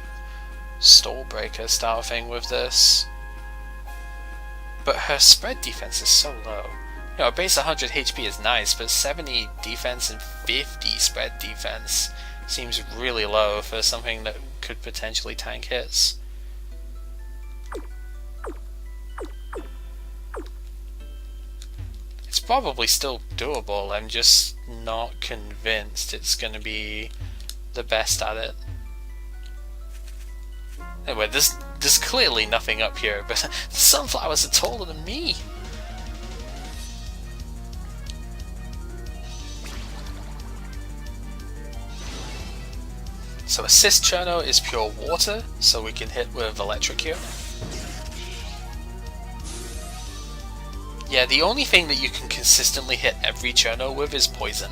S2: stall breaker style thing with this. But her spread defense is so low. You know, base 100 HP is nice, but 70 defense and 50 spread defense seems really low for something that could potentially tank hits. It's probably still doable, I'm just not convinced it's going to be the best at it. Anyway, there's clearly nothing up here, but the sunflowers are taller than me! So Assist Cherno is pure water, so we can hit with Electric here. Yeah, the only thing that you can consistently hit every Cherno with is Poison,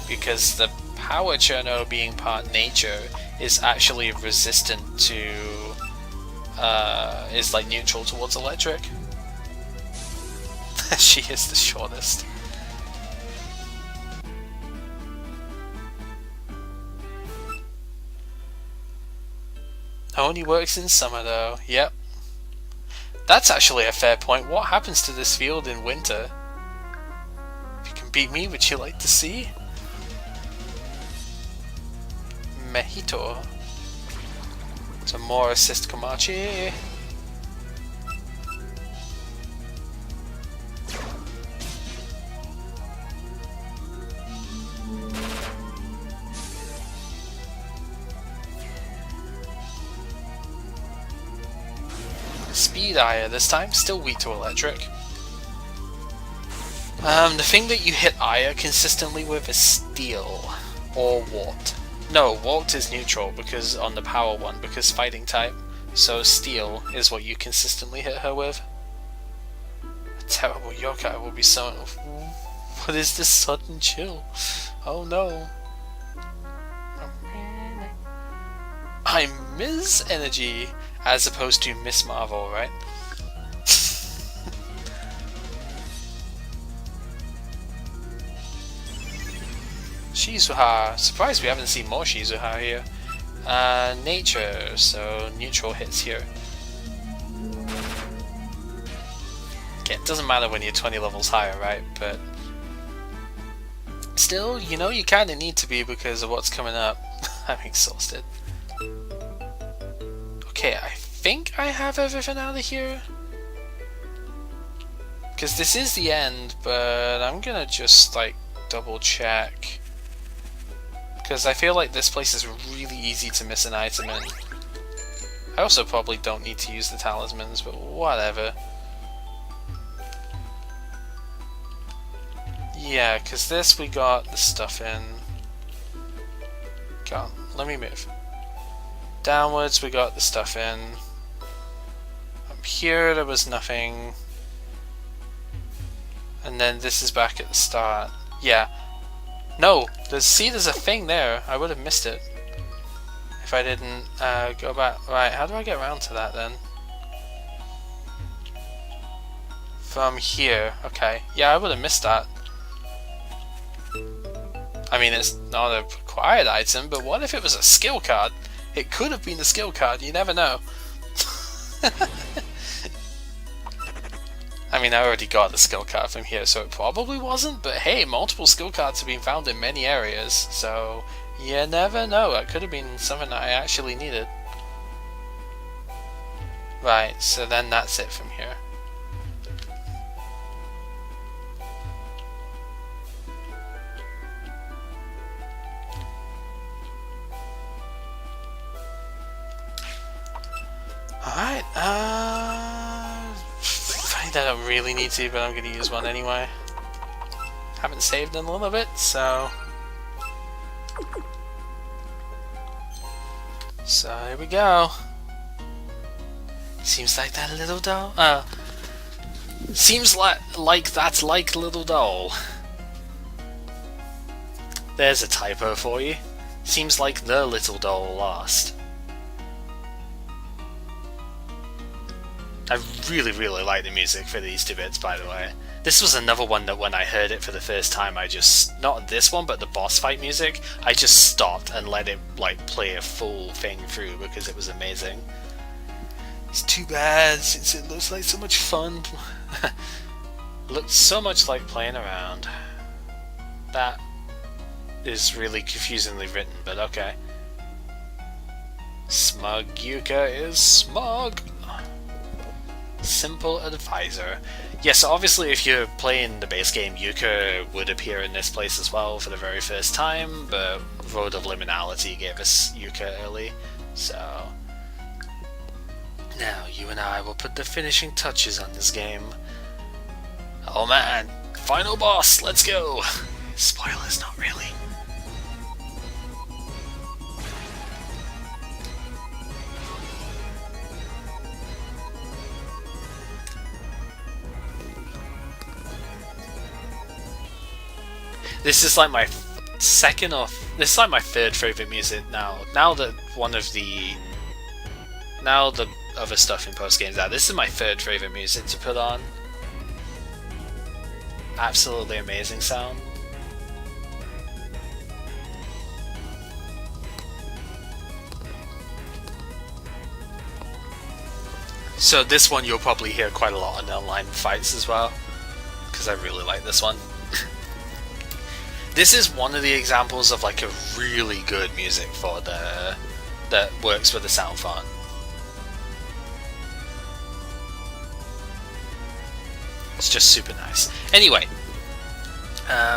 S2: because the Power Cherno, being part nature, is actually resistant to... is like neutral towards Electric. She is the shortest. Only works in summer though, yep. That's actually a fair point. What happens to this field in winter? If you can beat me, would you like to see? Mejito. Some more assist Komachi. Speed Aya this time, still weak to Electric. The thing that you hit Aya consistently with is Steel or Wart. No, Wart is neutral because on the power one, because fighting type. So Steel is what you consistently hit her with. A terrible yokai will be so... What is this sudden chill? Oh no. I'm Ms. Energy as opposed to Miss Marvel, right? Shizuha. Surprised we haven't seen more Shizuha here. Nature, so neutral hits here. Okay, it doesn't matter when you're 20 levels higher, right? But still, you know, you kinda need to be because of what's coming up. I'm exhausted. Okay, I think I have everything out of here. Because this is the end, but I'm gonna just like double check. Because I feel like this place is really easy to miss an item in. I also probably don't need to use the talismans, but whatever. Yeah, because this we got the stuff in. Come on, let me move. Downwards we got the stuff in. Up here there was nothing. And then this is back at the start. Yeah. No! There's a thing there. I would have missed it if I didn't go back. Right, how do I get around to that then? From here. Okay. Yeah, I would have missed that. I mean, it's not a required item, but what if it was a skill card? It could have been a skill card, you never know. I mean, I already got the skill card from here, so it probably wasn't, but hey, multiple skill cards have been found in many areas, so You never know, that could have been something that I actually needed. Right, so then that's it from here. Alright, I don't really need to, but I'm gonna use one anyway. Haven't saved in a little bit, so... So here we go. Seems like that little doll. Seems like that's like little doll. There's a typo for you. Seems like the little doll lost. I really like the music for these two bits, by the way. This was another one that when I heard it for the first time, I just, not this one, but the boss fight music, I just stopped and let it like play a full thing through because it was amazing. It's too bad since it looks like so much fun. Looks so much like playing around. That is really confusingly written, but okay. Smug Yuka is smug. Simple advisor. Yes, obviously if you're playing the base game, Yuka would appear in this place as well for the very first time, but Road of Liminality gave us Yuka early, so... Now, you and I will put the finishing touches on this game. Oh man, final boss, let's go! Spoilers, not really. This is like my second or... This is like my third favourite music now. Now that one of the... Now the other stuff in post games out, this is my third favourite music to put on. Absolutely amazing sound. So this one you'll probably hear quite a lot in online fights as well, because I really like this one. This is one of the examples of like a really good music for the... that works with the sound font. It's just super nice. Anyway,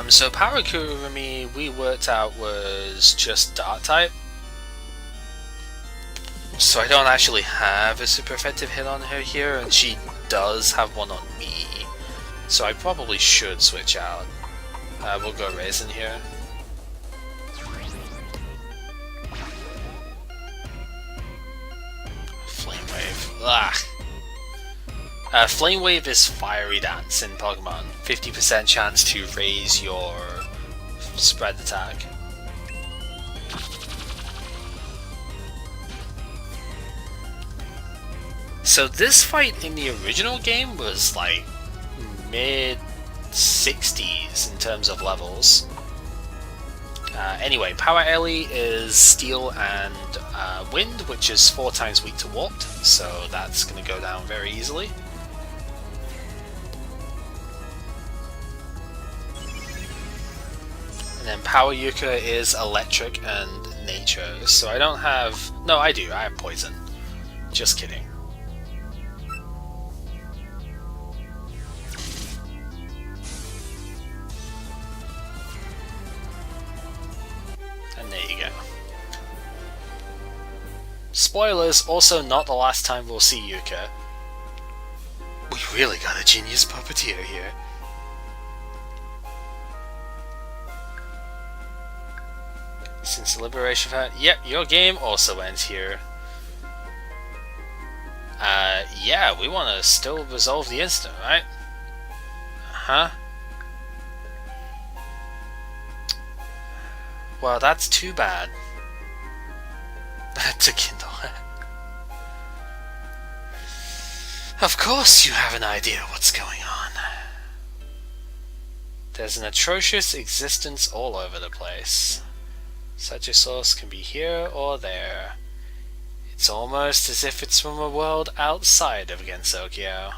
S2: so Power Kurumi we worked out was just Dark type. So I don't actually have a super effective hit on her here, and she does have one on me. So I probably should switch out. We'll go Raisin here. Flame Wave. Ugh. Flame Wave is Fiery Dance in Pokemon. 50% chance to raise your spread attack. So this fight in the original game was like mid 60s in terms of levels. Anyway, Power Ellie is Steel and Wind, which is 4 times weak to Warped, so that's going to go down very easily. And then Power Yuka is Electric and Nature, so I don't have... No, I do, I have Poison. Just kidding. And there you go. Spoilers, also not the last time we'll see Yuka. We really got a genius puppeteer here. Since the Liberation Fight, yep, your game also ends here. Yeah, we want to still resolve the incident, right? Huh? Well, that's too bad. To kindle it. Of course you have an idea what's going on. There's an atrocious existence all over the place. Such a source can be here or there. It's almost as if it's from a world outside of Gensokyo.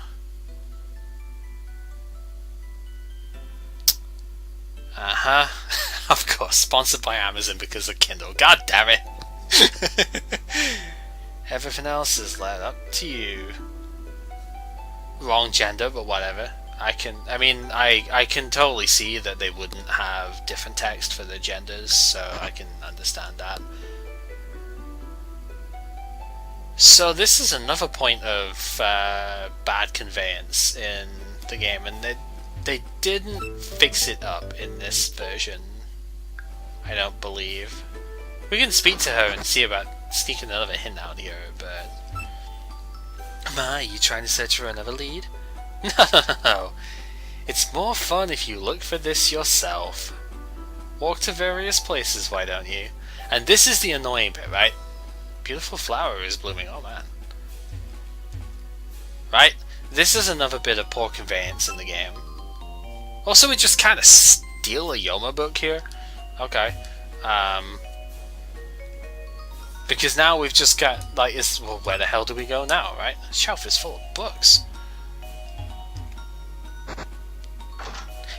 S2: Uh-huh. Of course, sponsored by Amazon because of Kindle. God damn it! Everything else is led up to you. Wrong gender, but whatever. I can totally see that they wouldn't have different text for their genders, so I can understand that. So this is another point of bad conveyance in the game, and they didn't fix it up in this version, I don't believe. We can speak to her and see about sneaking another hint out here, but... Ma, are you trying to search for another lead? No. It's more fun if you look for this yourself. Walk to various places, why don't you? And this is the annoying bit, right? Beautiful flower is blooming, oh man. Right? This is another bit of poor conveyance in the game. Also, we just kind of steal a Yoma book here. Okay. Because now we've just got, like, well, where the hell do we go now, right? The shelf is full of books.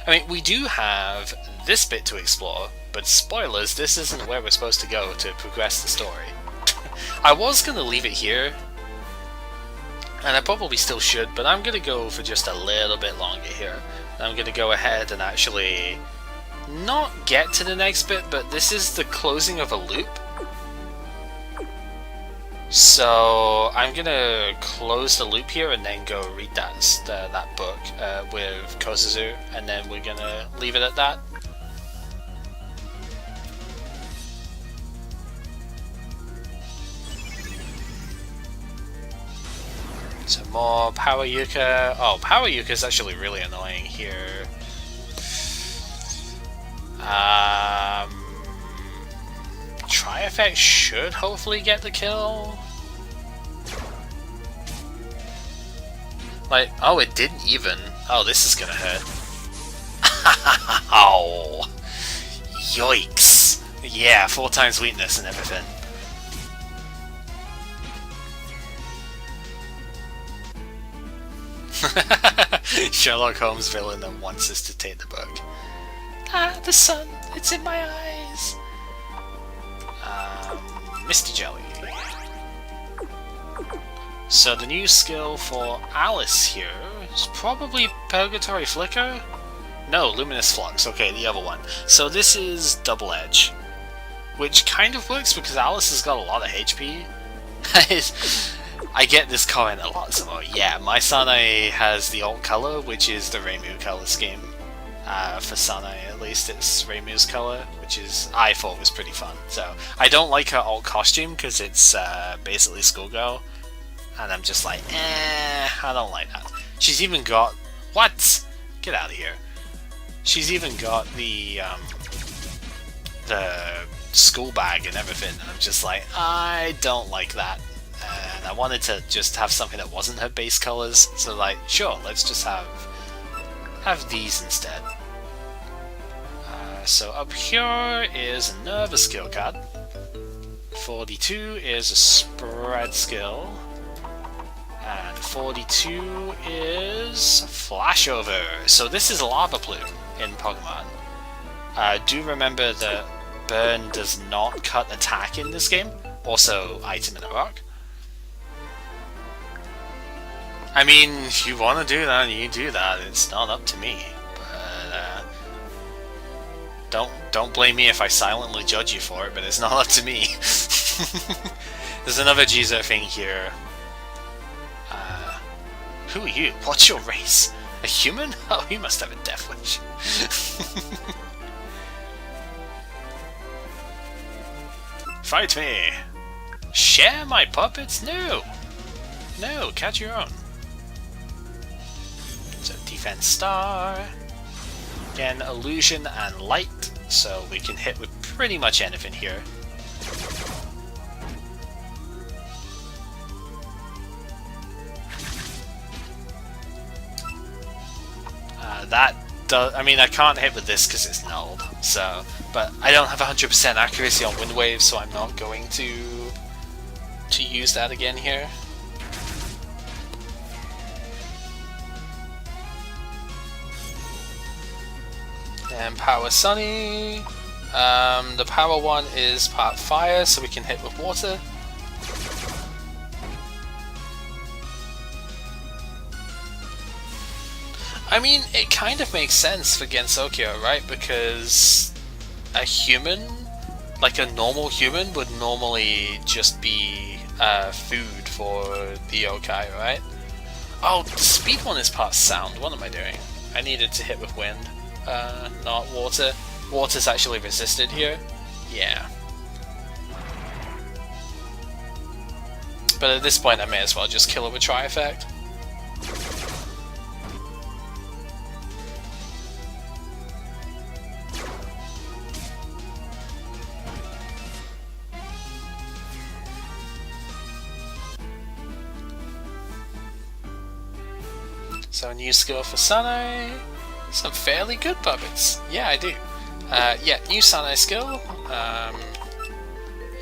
S2: I mean, we do have this bit to explore, but spoilers, this isn't where we're supposed to go to progress the story. I was going to leave it here, and I probably still should, but I'm going to go for just a little bit longer here. I'm going to go ahead and actually not get to the next bit, but this is the closing of a loop. So I'm going to close the loop here and then go read that book with Kozuzu, and then we're going to leave it at that. So more Power Yuka. Oh, Power Yuka is actually really annoying here. Tri-Effect should hopefully get the kill. Like, oh, it didn't even. Oh, this is gonna hurt. Oh, yikes! Yeah, 4 times weakness and everything. Sherlock Holmes villain that wants us to take the book. Ah, the sun, it's in my eyes. Misty Jelly. So the new skill for Alice here is probably Purgatory Flicker? No, Luminous Flux, okay, the other one. So this is Double Edge, which kind of works because Alice has got a lot of HP. I get this comment a lot, so yeah, my Sanae has the alt color, which is the Reimu color scheme. For Sanae, at least, it's Reimu's color, which is I thought was pretty fun. So I don't like her alt costume because it's basically schoolgirl, and I'm just like, I don't like that. She's even got what? Get out of here! She's even got the school bag and everything. And I'm just like, I don't like that. And I wanted to just have something that wasn't her base colors. So like, sure, let's just have these instead. So up here is another skill card. 42 is a spread skill. And 42 is flashover. So this is Lava Plume in Pokemon. Do remember that burn does not cut attack in this game. Also, item in a rock. I mean, if you want to do that, you do that. It's not up to me. But don't blame me if I silently judge you for it. But it's not up to me. There's another Jizo thing here. Who are you? What's your race? A human? Oh, you must have a death wish. Fight me! Share my puppets? No! No, catch your own. So defense star. Again, illusion and light, so we can hit with pretty much anything here. That does. I mean, I can't hit with this because it's nulled. So, but I don't have 100% accuracy on Wind Wave, so I'm not going to use that again here. And Power Sunny. The power one is part fire, so we can hit with water. I mean, it kind of makes sense for Gensokyo, right? Because a human, like a normal human, would normally just be food for the yokai, right? Oh, speed one is part sound. What am I doing? I needed to hit with wind, not water. Water's actually resisted here. Yeah. But at this point I may as well just kill it with Tri-Effect. So a new skill for Sanae. Some fairly good puppets. Yeah, I do. Yeah, new Sanae skill.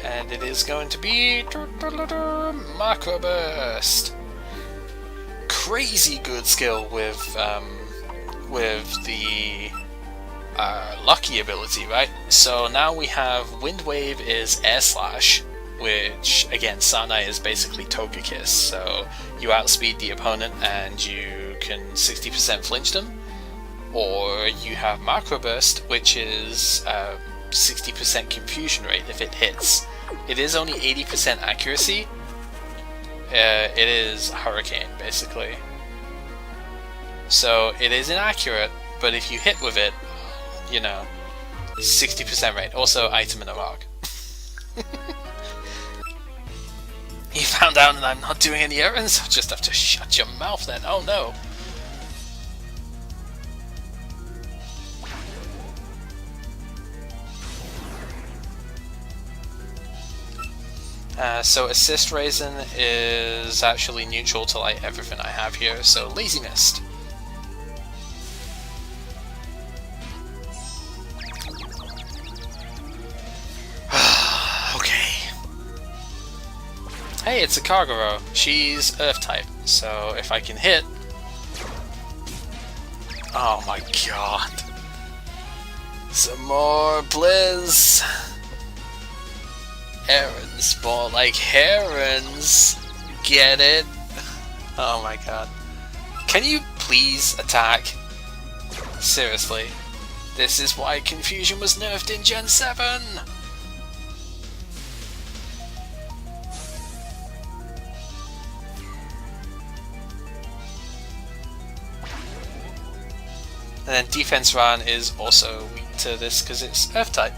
S2: And it is going to be Macro Burst. Crazy good skill with the Lucky ability, right? So now we have Wind Wave is Air Slash, which again Sanae is basically Togekiss. So you outspeed the opponent and you can 60% flinch them. Or you have Macro Burst, which is 60% confusion rate if it hits. It is only 80% accuracy. It is Hurricane, basically. So it is inaccurate, but if you hit with it, you know, 60% rate. Also, item in a rock. You found out and I'm not doing any errands? I'll just have to shut your mouth then. Oh no. So Assist Raisin is actually neutral to like everything I have here, so Lazy Mist. Okay. Hey, it's a Kagero. She's Earth type, so if I can hit... Oh my god. Some more Blizz. Errands, more like herons. Get it? Oh my god. Can you please attack? Seriously. This is why Confusion was nerfed in Gen 7! And then Defense Ran is also weak to this because it's Earth type.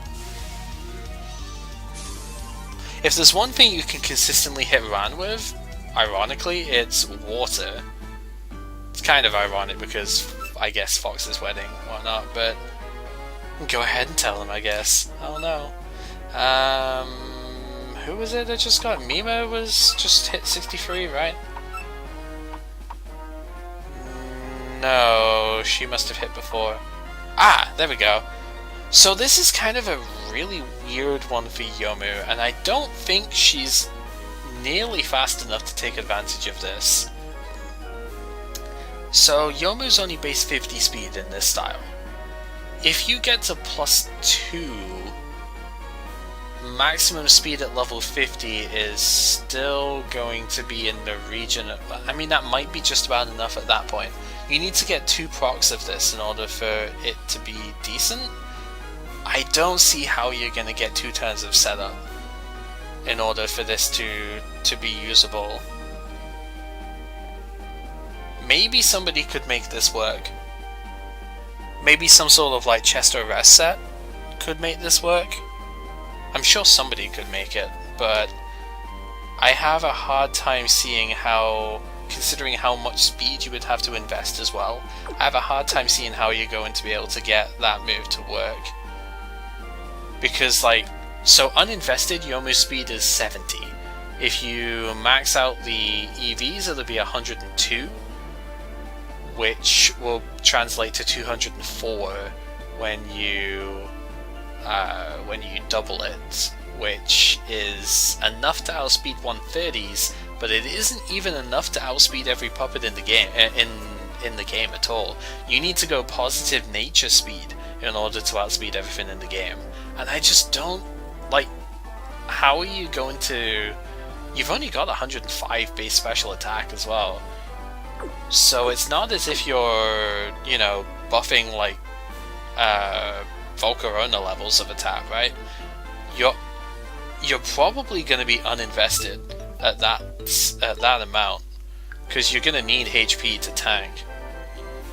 S2: If there's one thing you can consistently hit Ran with, ironically, it's water. It's kind of ironic because, I guess, Fox's wedding and whatnot, but go ahead and tell him, I guess. Oh no. Who was it that just got? Mima was just hit 63, right? No, she must have hit before. Ah, there we go. So this is kind of a really weird one for Yomu, and I don't think she's nearly fast enough to take advantage of this. So Yomu's only base 50 speed in this style. If you get to +2, maximum speed at level 50 is still going to be in the region of, I mean, that might be just about enough at that point. You need to get 2 procs of this in order for it to be decent. I don't see how you're going to get 2 turns of setup in order for this to be usable. Maybe somebody could make this work. Maybe some sort of like Chesto rest set could make this work. I'm sure somebody could make it, but I have a hard time seeing how, considering how much speed you would have to invest as well, I have a hard time seeing how you're going to be able to get that move to work. Because like, so uninvested Yomu's speed is 70. If you max out the EVs, it'll be 102, which will translate to 204 when you double it, which is enough to outspeed 130s, but it isn't even enough to outspeed every puppet in the game in the game at all. You need to go positive nature speed in order to outspeed everything in the game, And I just don't, like, how are you going to... You've only got 105 base special attack as well. So it's not as if you're, you know, buffing, like, Volcarona levels of attack, right? You're probably going to be uninvested at that amount, because you're going to need HP to tank.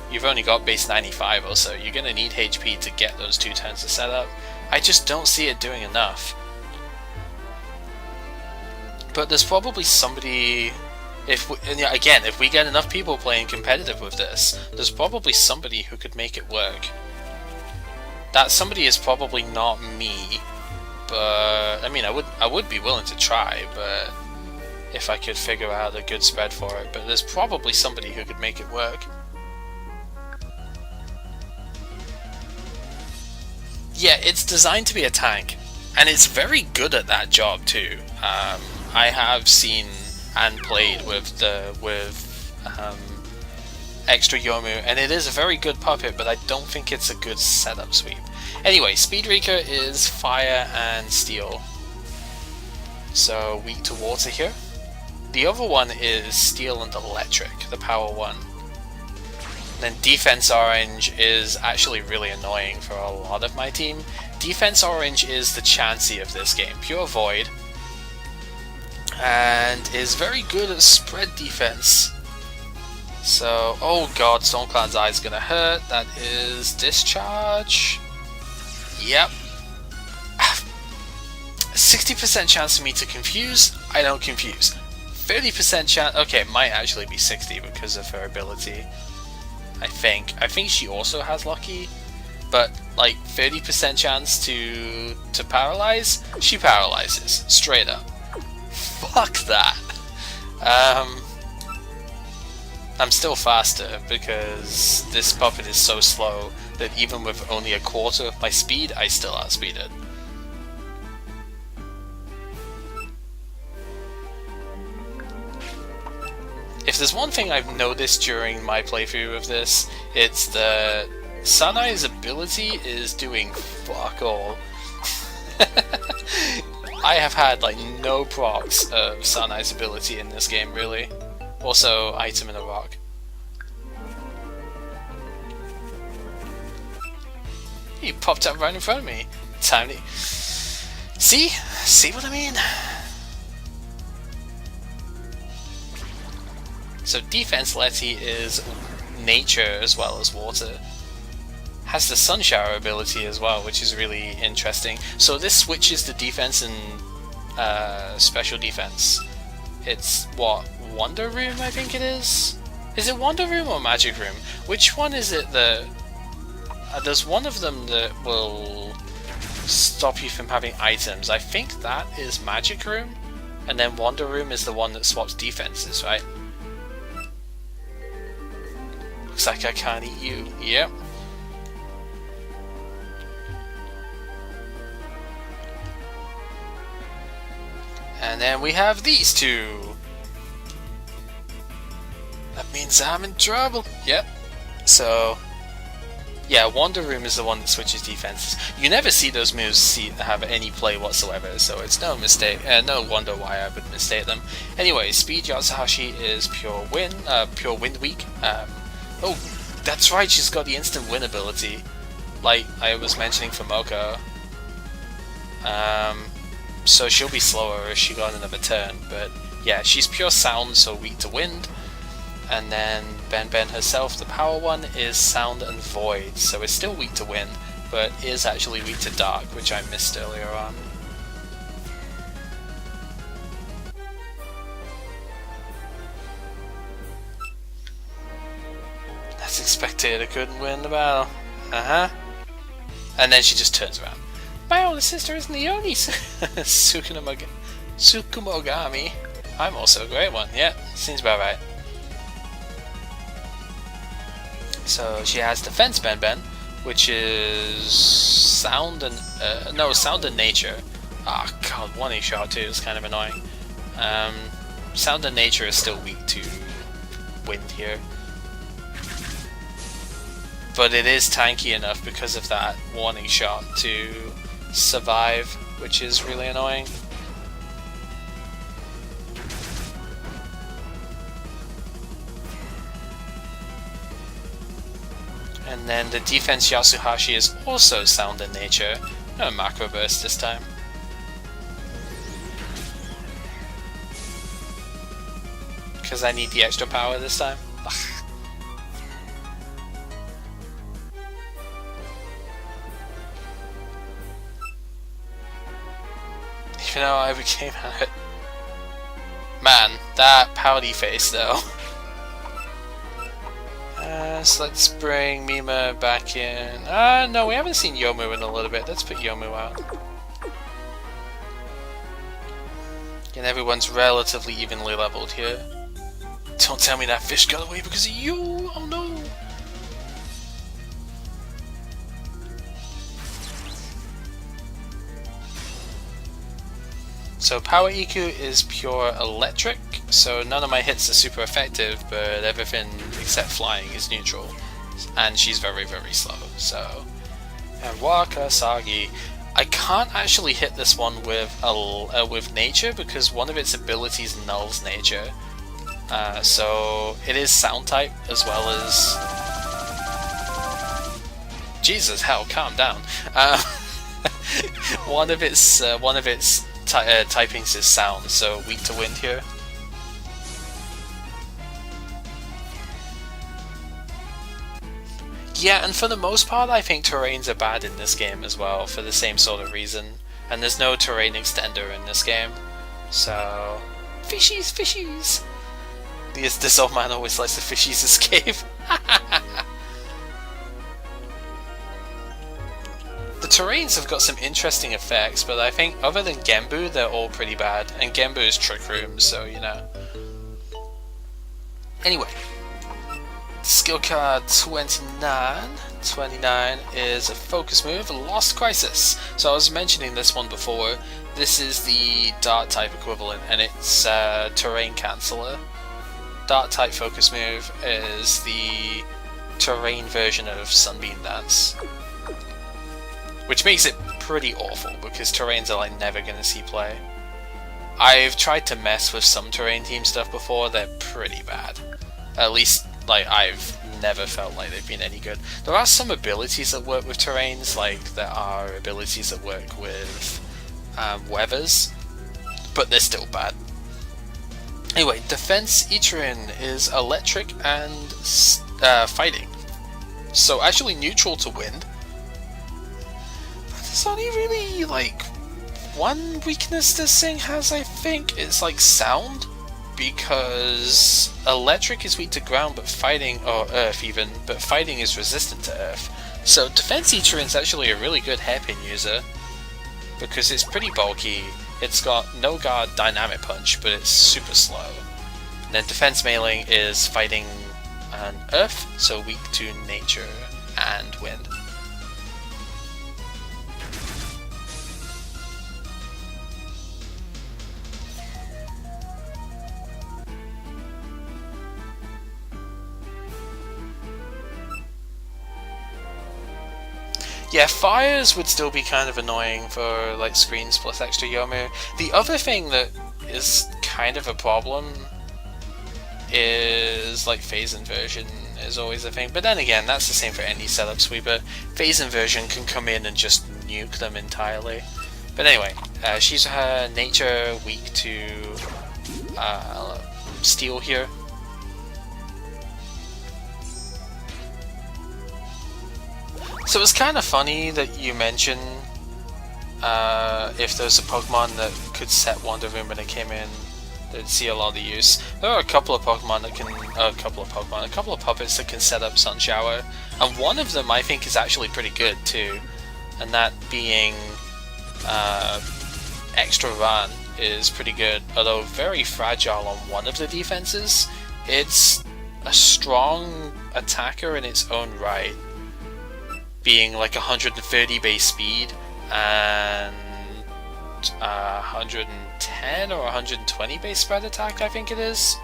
S2: You've only got base 95 or so. You're going to need HP to get those 2 turns to set up. I just don't see it doing enough. But there's probably somebody... If we get enough people playing competitive with this, there's probably somebody who could make it work. That somebody is probably not me, but I mean, I would be willing to try, but if I could figure out a good spread for it. But there's probably somebody who could make it work. Yeah, it's designed to be a tank, and it's very good at that job too. I have seen and played with extra Yomu, and it is a very good puppet, but I don't think it's a good setup sweep. Anyway, Speedreaker is fire and steel, so weak to water here. The other one is steel and electric, the power one. Then defense orange is actually really annoying for a lot of my team. Defense orange is the Chansey of this game, pure void, and is very good at spread defense. So, oh god, Stormcloud's Eye is gonna hurt. That is discharge. Yep. 60% chance for me to confuse. I don't confuse. 30% chance. Okay, it might actually be 60 because of her ability. I think she also has lucky, but like 30% chance to paralyze. She paralyzes straight up. Fuck that. I'm still faster because this puppet is so slow that even with only a quarter of my speed, I still outspeed it. If there's one thing I've noticed during my playthrough of this, it's that Sanae's ability is doing fuck all. I have had like no procs of Sanae's ability in this game, really. Also, item in a rock. He popped up right in front of me. Time to... See? See what I mean? So defense Letty is nature as well as water. Has the sun shower ability as well, which is really interesting. So this switches to defense and special defense. It's what, Wonder Room I think it is? Is it Wonder Room or Magic Room? Which one is it that... there's one of them that will stop you from having items. I think that is Magic Room, and then Wonder Room is the one that swaps defenses, right? Looks like I can't eat you. Yep. And then we have these two. That means I'm in trouble. Yep. So, yeah, Wonder Room is the one that switches defenses. You never see those moves have any play whatsoever, so it's no mistake. No wonder why I would mistake them. Anyway, Speed Yatsuhashi is pure wind weak. Oh, that's right, she's got the instant win ability, like I was mentioning for Moko. So she'll be slower if she got another turn, but yeah, she's pure sound, so weak to wind. And then Ben herself, the power one, is sound and void, so it's still weak to wind, but is actually weak to dark, which I missed earlier on. That's expected, I couldn't win the battle. And then she just turns around. My older sister is Leonie Tsukumogami. I'm also a great one, yeah, seems about right. So she has defense Ben, which is sound and sound and nature. Ah, god, 1A shot too is kind of annoying. Sound and nature is still weak to wind here, but it is tanky enough because of that warning shot to survive, which is really annoying. And then the defense Yasuhashi is also sound in nature. No macro burst this time. Because I need the extra power this time. Ugh. Even though I became hurt. Man, that pouty face though. So let's bring Mima back in. No, we haven't seen Yomu in a little bit. Let's put Yomu out. And everyone's relatively evenly leveled here. Don't tell me that fish got away because of you! Oh no! So Power EQ is pure electric, so none of my hits are super effective, but everything except flying is neutral. And she's very, very slow, so... And Wakasagi. I can't actually hit this one with nature, because one of its abilities nulls nature. So it is sound type, as well as... Jesus, hell, calm down. One of its typings is sound, so weak to wind here. Yeah, and for the most part I think terrains are bad in this game as well, for the same sort of reason. And there's no terrain extender in this game. So... Fishies, fishies! This old man always lets the fishies escape. The terrains have got some interesting effects, but I think other than Genbu, they're all pretty bad. And Genbu is Trick Room, so you know. Anyway. Skill card 29. 29 is a focus move, Lost Crisis. So I was mentioning this one before. This is the Dart type equivalent, and it's Terrain Canceller. Dart type focus move is the terrain version of Sunbeam Dance. Which makes it pretty awful, because terrains are like never going to see play. I've tried to mess with some terrain team stuff before, they're pretty bad. At least, like, I've never felt like they've been any good. There are some abilities that work with terrains, like there are abilities that work with weathers, but they're still bad. Anyway, Defense Ichirin is electric and fighting. So actually neutral to wind. There's only really, like, one weakness this thing has, I think. It's, like, sound. Because electric is weak to ground, but fighting, or earth even, but fighting is resistant to earth. So Defense Ichirin's actually a really good hairpin user. Because it's pretty bulky. It's got no guard dynamic punch, but it's super slow. And then Defense Mailing is fighting on earth, so weak to nature and wind. Yeah, fires would still be kind of annoying for like screens plus extra Yomu. The other thing that is kind of a problem is like phase inversion is always a thing. But then again, that's the same for any setup sweeper. Phase inversion can come in and just nuke them entirely. But anyway, she's her nature weak to steel here. So it's kind of funny that you mention if there's a Pokemon that could set Wander Room when it came in, they'd see a lot of the use. There are a couple of Pokemon that can, a couple of puppets that can set up Sun Shower, and one of them I think is actually pretty good too, and that being Extra Run is pretty good, although very fragile on one of the defenses. It's a strong attacker in its own right, being like 130 base speed and 110 or 120 base spread attack, I think it is.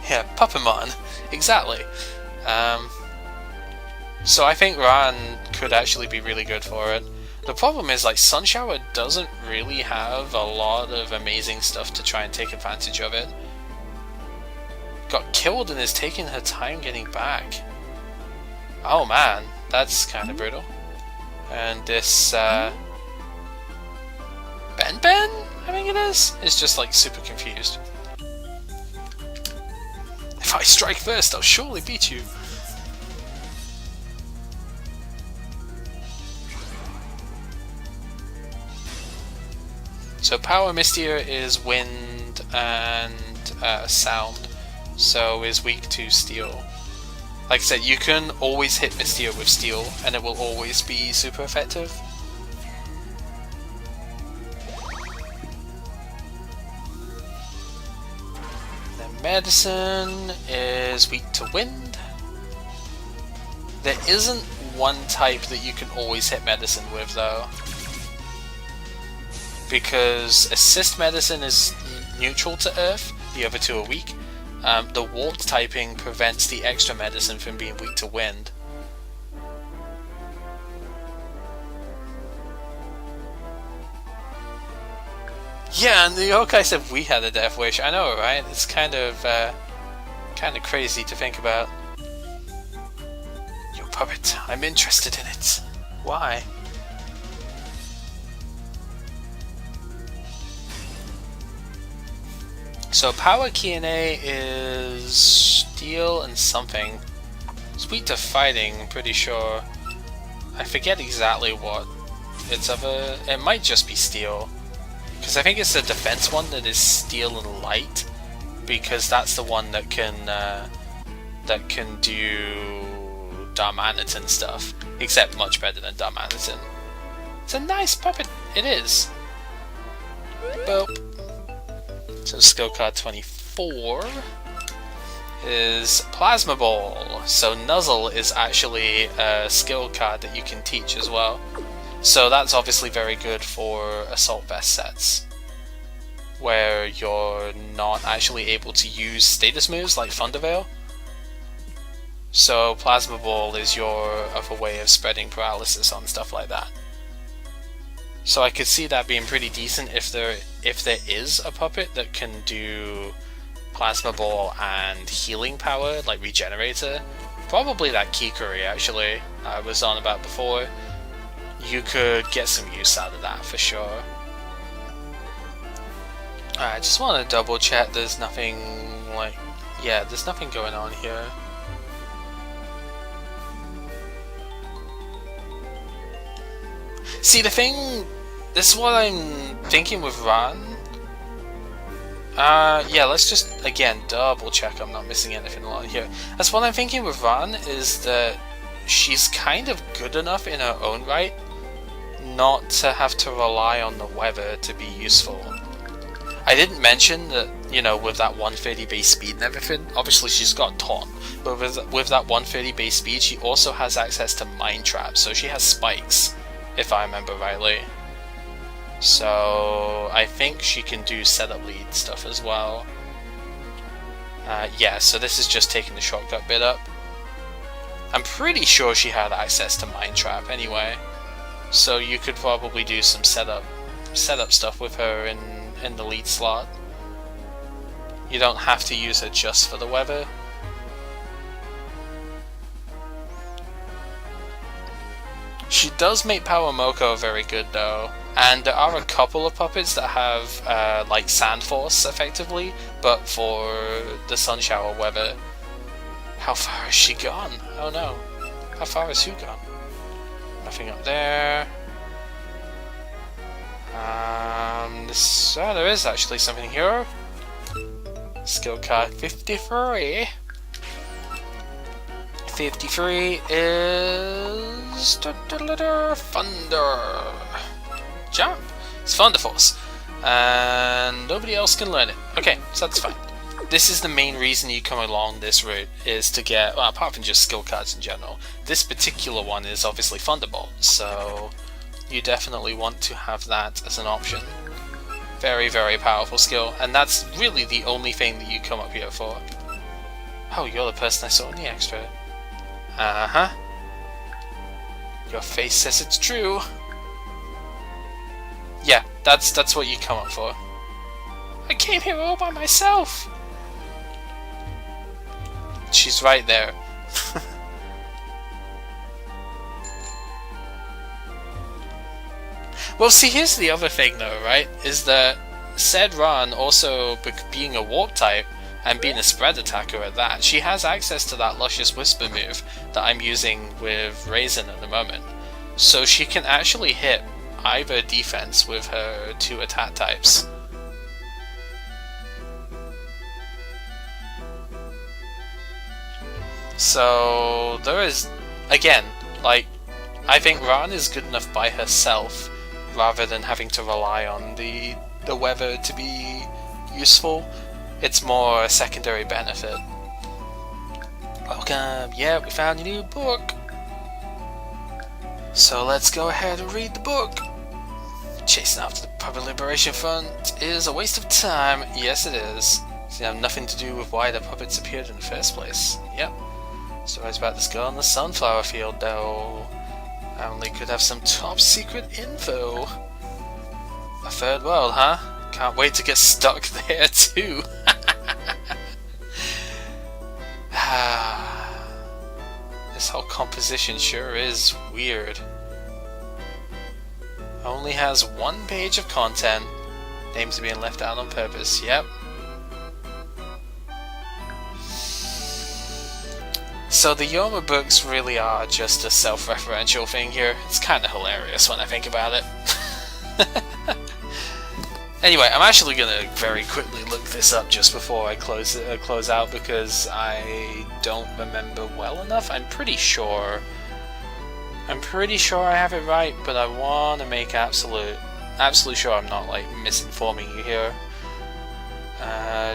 S2: Yeah, Puppamon, exactly. So I think Ran could actually be really good for it. The problem is, like, Sun Shower doesn't really have a lot of amazing stuff to try and take advantage of it. Got killed and is taking her time getting back. Oh man, that's kind of brutal. And this, Ben, I think it is just like super confused. If I strike first, I'll surely beat you. So Power Mysteria is wind and sound, so is weak to steel. Like I said, you can always hit Mysteria with steel and it will always be super effective. Then Medicine is weak to wind. There isn't one type that you can always hit Medicine with though, because Assist Medicine is neutral to Earth, the other two are weak. The Warp typing prevents the extra Medicine from being weak to wind. Yeah, and the Yokai said we had a Death Wish. I know, right? It's kind of crazy to think about. Your puppet, I'm interested in it. Why? So Power Kine is steel and something. It's weak to fighting, I'm pretty sure. I forget exactly what its other... It might just be steel. Because I think it's the defense one that is steel and light. Because that's the one that can do Darmanitan stuff. Except much better than Darmanitan. It's a nice puppet, it is. Boop. So skill card 24 is Plasma Ball. So Nuzzle is actually a skill card that you can teach as well. So that's obviously very good for Assault Vest sets, where you're not actually able to use status moves like Thunder Veil. So Plasma Ball is your other way of spreading paralysis on stuff like that. So I could see that being pretty decent if there is a puppet that can do Plasma Ball and healing power, like Regenerator. Probably that Kikuri actually I was on about before. You could get some use out of that for sure. Alright, just want to double check there's nothing like... Yeah, there's nothing going on here. See, the thing... This is what I'm thinking with Ran. Yeah, let's just, again, double check I'm not missing anything along here. That's what I'm thinking with Ran, is that she's kind of good enough in her own right not to have to rely on the weather to be useful. I didn't mention that, you know, with that 130 base speed and everything, obviously she's got Taunt, but with that 130 base speed she also has access to Mind Trap, so she has spikes, if I remember rightly. So I think she can do setup lead stuff as well. Yeah, so this is just taking the shortcut bit up. I'm pretty sure she had access to Mind Trap anyway, so you could probably do some setup stuff with her in the lead slot. You don't have to use her just for the weather. She does make Power Moko very good though. And there are a couple of puppets that have like Sand Force effectively, but for the Sun Shower weather. How far has she gone? Oh no. How far has who gone? Nothing up there. There is actually something here. Skill card 53. 53 is Thunder. Jump. It's Thunder Force. And nobody else can learn it. Okay, so that's fine. This is the main reason you come along this route, is to get, well, apart from just skill cards in general, this particular one is obviously Thunderbolt, so you definitely want to have that as an option. Very, very powerful skill, and that's really the only thing that you come up here for. Oh, you're the person I saw in the extra. Uh-huh. Your face says it's true. Yeah, that's what you come up for. I came here all by myself. She's right there. Well, see, here's the other thing though, right? Is that said Ran also being a warp type and being a spread attacker at that, she has access to that Luscious Whisper move that I'm using with Raisin at the moment. So she can actually hit either defense with her 2 attack types. So there is, again, like, I think Ran is good enough by herself rather than having to rely on the weather to be useful. It's more a secondary benefit. Welcome, yeah, we found a new book. So let's go ahead and read the book. Chasing after the Puppet Liberation Front is a waste of time. Yes, it is. It's have nothing to do with why the puppets appeared in the first place. Yep. Stories about this girl in the sunflower field, though. I only could have some top secret info. A third world, huh? Can't wait to get stuck there too. This whole composition sure is weird. Only has 1 page of content. Names are being left out on purpose. Yep. So the Yoma books really are just a self-referential thing here. It's kind of hilarious when I think about it. Anyway, I'm actually going to very quickly look this up just before I close out because I don't remember well enough. I'm pretty sure I have it right, but I want to make absolute sure I'm not like misinforming you here.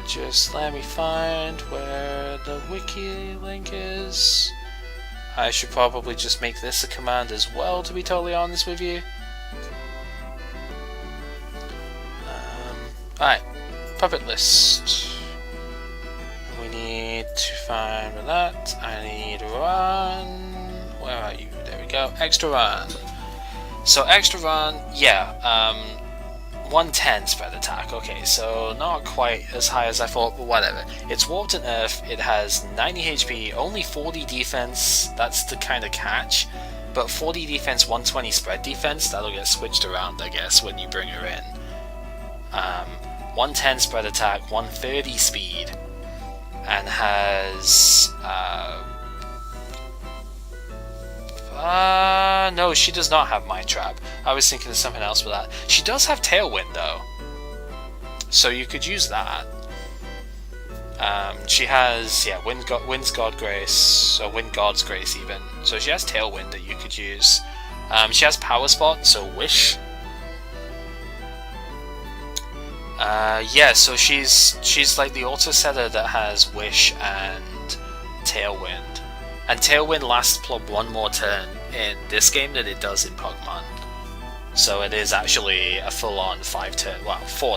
S2: Just let me find where the wiki link is. I should probably just make this a command as well, to be totally honest with you. Alright, puppet list. We need to find that. I need Ran. Where are you? There we go. Extra Ran. So extra Ran, yeah. 110 spread attack. Okay, so not quite as high as I thought, but whatever. It's warped in Earth. It has 90 HP, only 40 defense. That's the kind of catch. But 40 defense, 120 spread defense. That'll get switched around, I guess, when you bring her in. 110 spread attack, 130 speed, and has no, she does not have Mind Trap. I was thinking of something else with that. She does have Tailwind though, so you could use that. She has Wind's God Grace, or Wind God's Grace even. So she has Tailwind that you could use. She has Power Spot, so Wish. Yeah, so she's like the auto setter that has Wish and Tailwind. And Tailwind lasts 1 more turn in this game than it does in Pokemon. So it is actually a full-on 4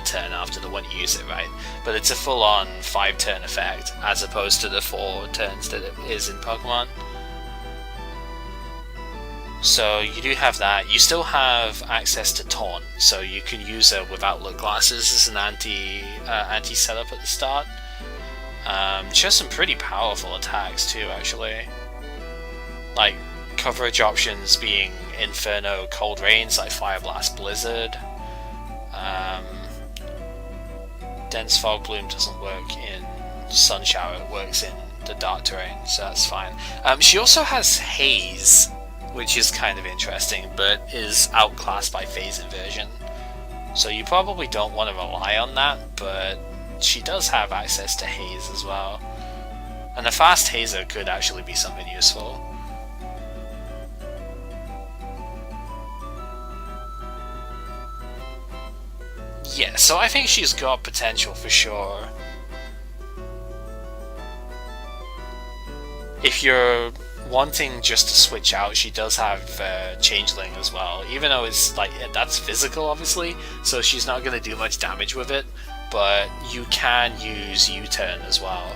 S2: turn after the one you use it, right? But it's a full-on 5 turn effect, as opposed to the 4 turns that it is in Pokemon. So you do have that. You still have access to Taunt, so you can use her without look glasses as an anti setup at the start. She has some pretty powerful attacks too, actually. Like coverage options being Inferno, Cold Rains like Fire Blast, Blizzard. Dense Fog Bloom doesn't work in Sun Shower; it works in the dark terrain, so that's fine. She also has Haze, which is kind of interesting, but is outclassed by Phase Inversion. So you probably don't want to rely on that, but she does have access to Haze as well. And a fast Hazer could actually be something useful. Yeah, so I think she's got potential for sure. If you're wanting just to switch out, she does have Changeling as well, even though it's like that's physical obviously, so she's not going to do much damage with it, but you can use U-turn as well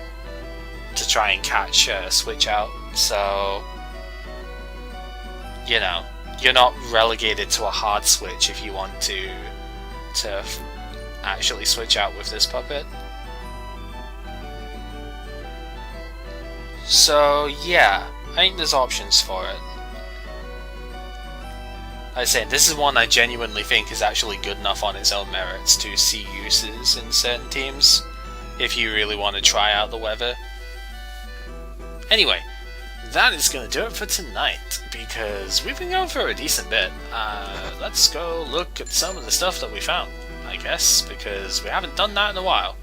S2: to try and catch switch out, so you know, you're not relegated to a hard switch if you want to to actually switch out with this puppet. So yeah, I think there's options for it. Like I said, this is one I genuinely think is actually good enough on its own merits to see uses in certain teams, if you really want to try out the weather. Anyway, that is going to do it for tonight, because we've been going for a decent bit. Let's go look at some of the stuff that we found, I guess, because we haven't done that in a while.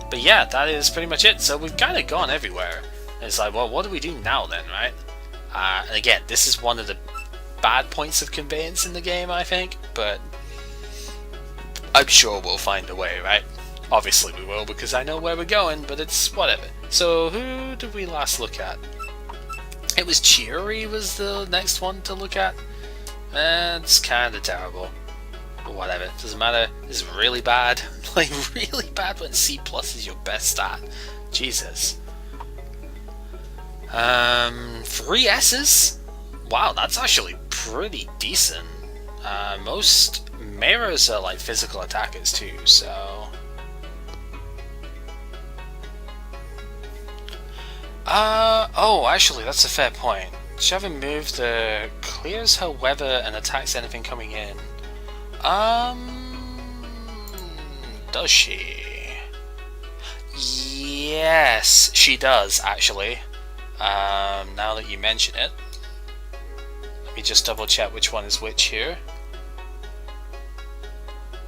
S2: But yeah, that is pretty much it. So we've kind of gone everywhere. It's like, well, what do we do now then, right? And again, this is one of the bad points of conveyance in the game, I think, but I'm sure we'll find a way, right? Obviously we will, because I know where we're going, but it's whatever. So who did we last look at? It was Chiori was the next one to look at. It's kind of terrible. But whatever, it doesn't matter. It's really bad. Like, really bad when C+ is your best stat. Jesus. 3 S's? Wow, that's actually pretty decent. Most mirrors are like physical attackers too, so... oh, actually, that's a fair point. She have a move that clears her weather and attacks anything coming in. Does she? Yes, she does, actually. Now that you mention it. Let me just double check which one is which here.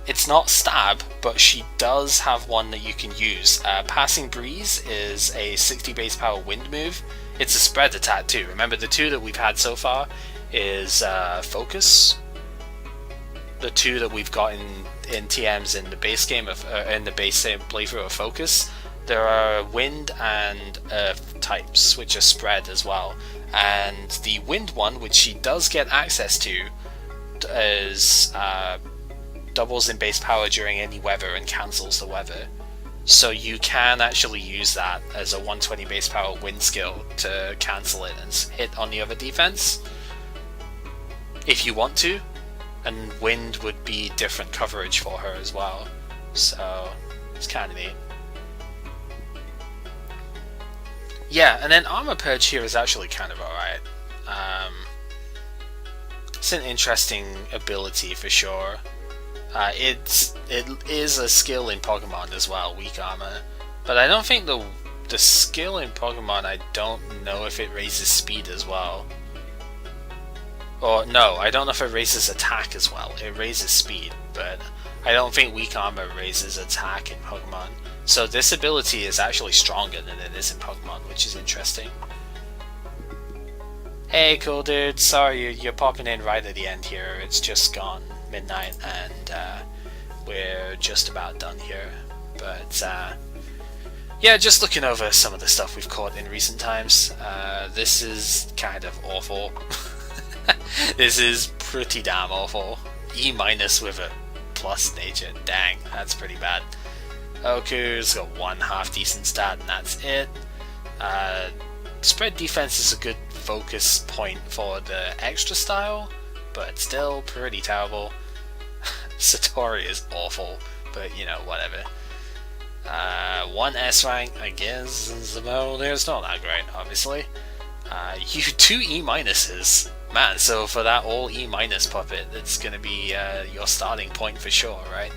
S2: It's not Stab, but she does have one that you can use. Passing Breeze is a 60 base power wind move. It's a spread attack too. Remember, the 2 that we've had so far is Focus. The 2 that we've got in TMs in the base game of in the base playthrough of Focus, there are Wind and Earth types, which are spread as well. And the Wind one, which she does get access to, is doubles in base power during any weather and cancels the weather. So you can actually use that as a 120 base power wind skill to cancel it and hit on the other defense if you want to, and wind would be different coverage for her as well, so it's kind of neat. Yeah, and then Armor Purge here is actually kind of alright. It's an interesting ability for sure. It is a skill in Pokemon as well, Weak Armor. But I don't think the skill in Pokemon, I don't know if it raises speed as well. Or no, I don't know if it raises attack as well. It raises speed, but I don't think Weak Armor raises attack in Pokemon. So this ability is actually stronger than it is in Pokemon, which is interesting. Hey, cool dude. Sorry, you're popping in right at the end here. It's just gone midnight, and we're just about done here. But yeah, just looking over some of the stuff we've caught in recent times. This is kind of awful. This is pretty damn awful. E- with a plus nature. Dang, that's pretty bad. Oku's got one half decent stat, and that's it. Spread defense is a good focus point for the extra style, but still pretty terrible. Satori is awful, but you know, whatever. 1 S rank, I guess, well, it's not that great, obviously. You 2 E minuses. Man, so for that all E minus puppet, it's gonna be your starting point for sure, right?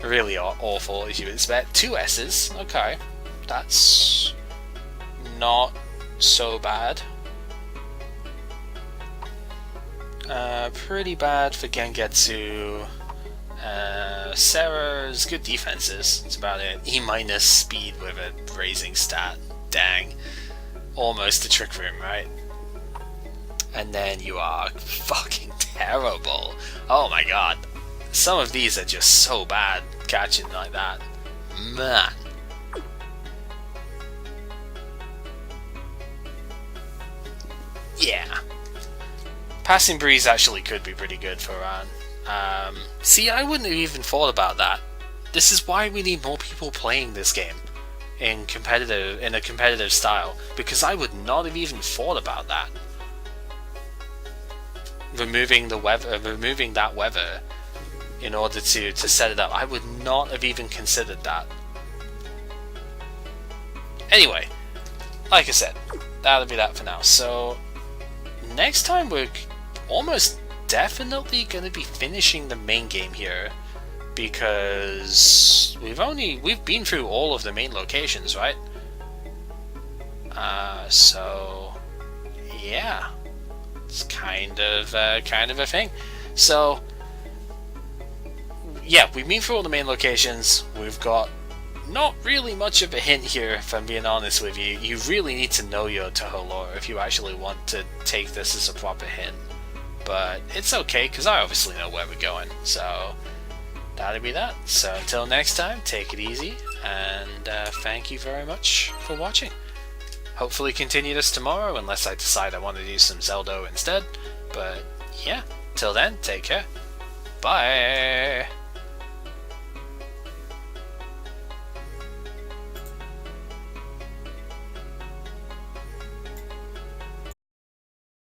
S2: Really awful, as you would expect. 2 S's, okay. That's not so bad. Pretty bad for Gengetsu. Sarah's good defenses, that's about it. E minus speed with a raising stat. Dang. Almost a trick room, right? And then you are fucking terrible. Oh my god. Some of these are just so bad catching like that. Man. Yeah. Passing Breeze actually could be pretty good for Ran. See, I wouldn't have even thought about that. This is why we need more people playing this game in a competitive style, because I would not have even thought about that. removing that weather in order to set it up. I would not have even considered that. Anyway, like I said, that'll be that for now. So next time we're almost definitely going to be finishing the main game here, because we've been through all of the main locations, right? So yeah, it's kind of a thing. So yeah, we've been through all the main locations. We've got not really much of a hint here, if I'm being honest with you. You really need to know your Toho lore if you actually want to take this as a proper hint. But it's okay, because I obviously know where we're going. So that'll be that. So until next time, take it easy, and thank you very much for watching. Hopefully continue this tomorrow, unless I decide I want to do some Zelda instead. But yeah, till then, take care. Bye!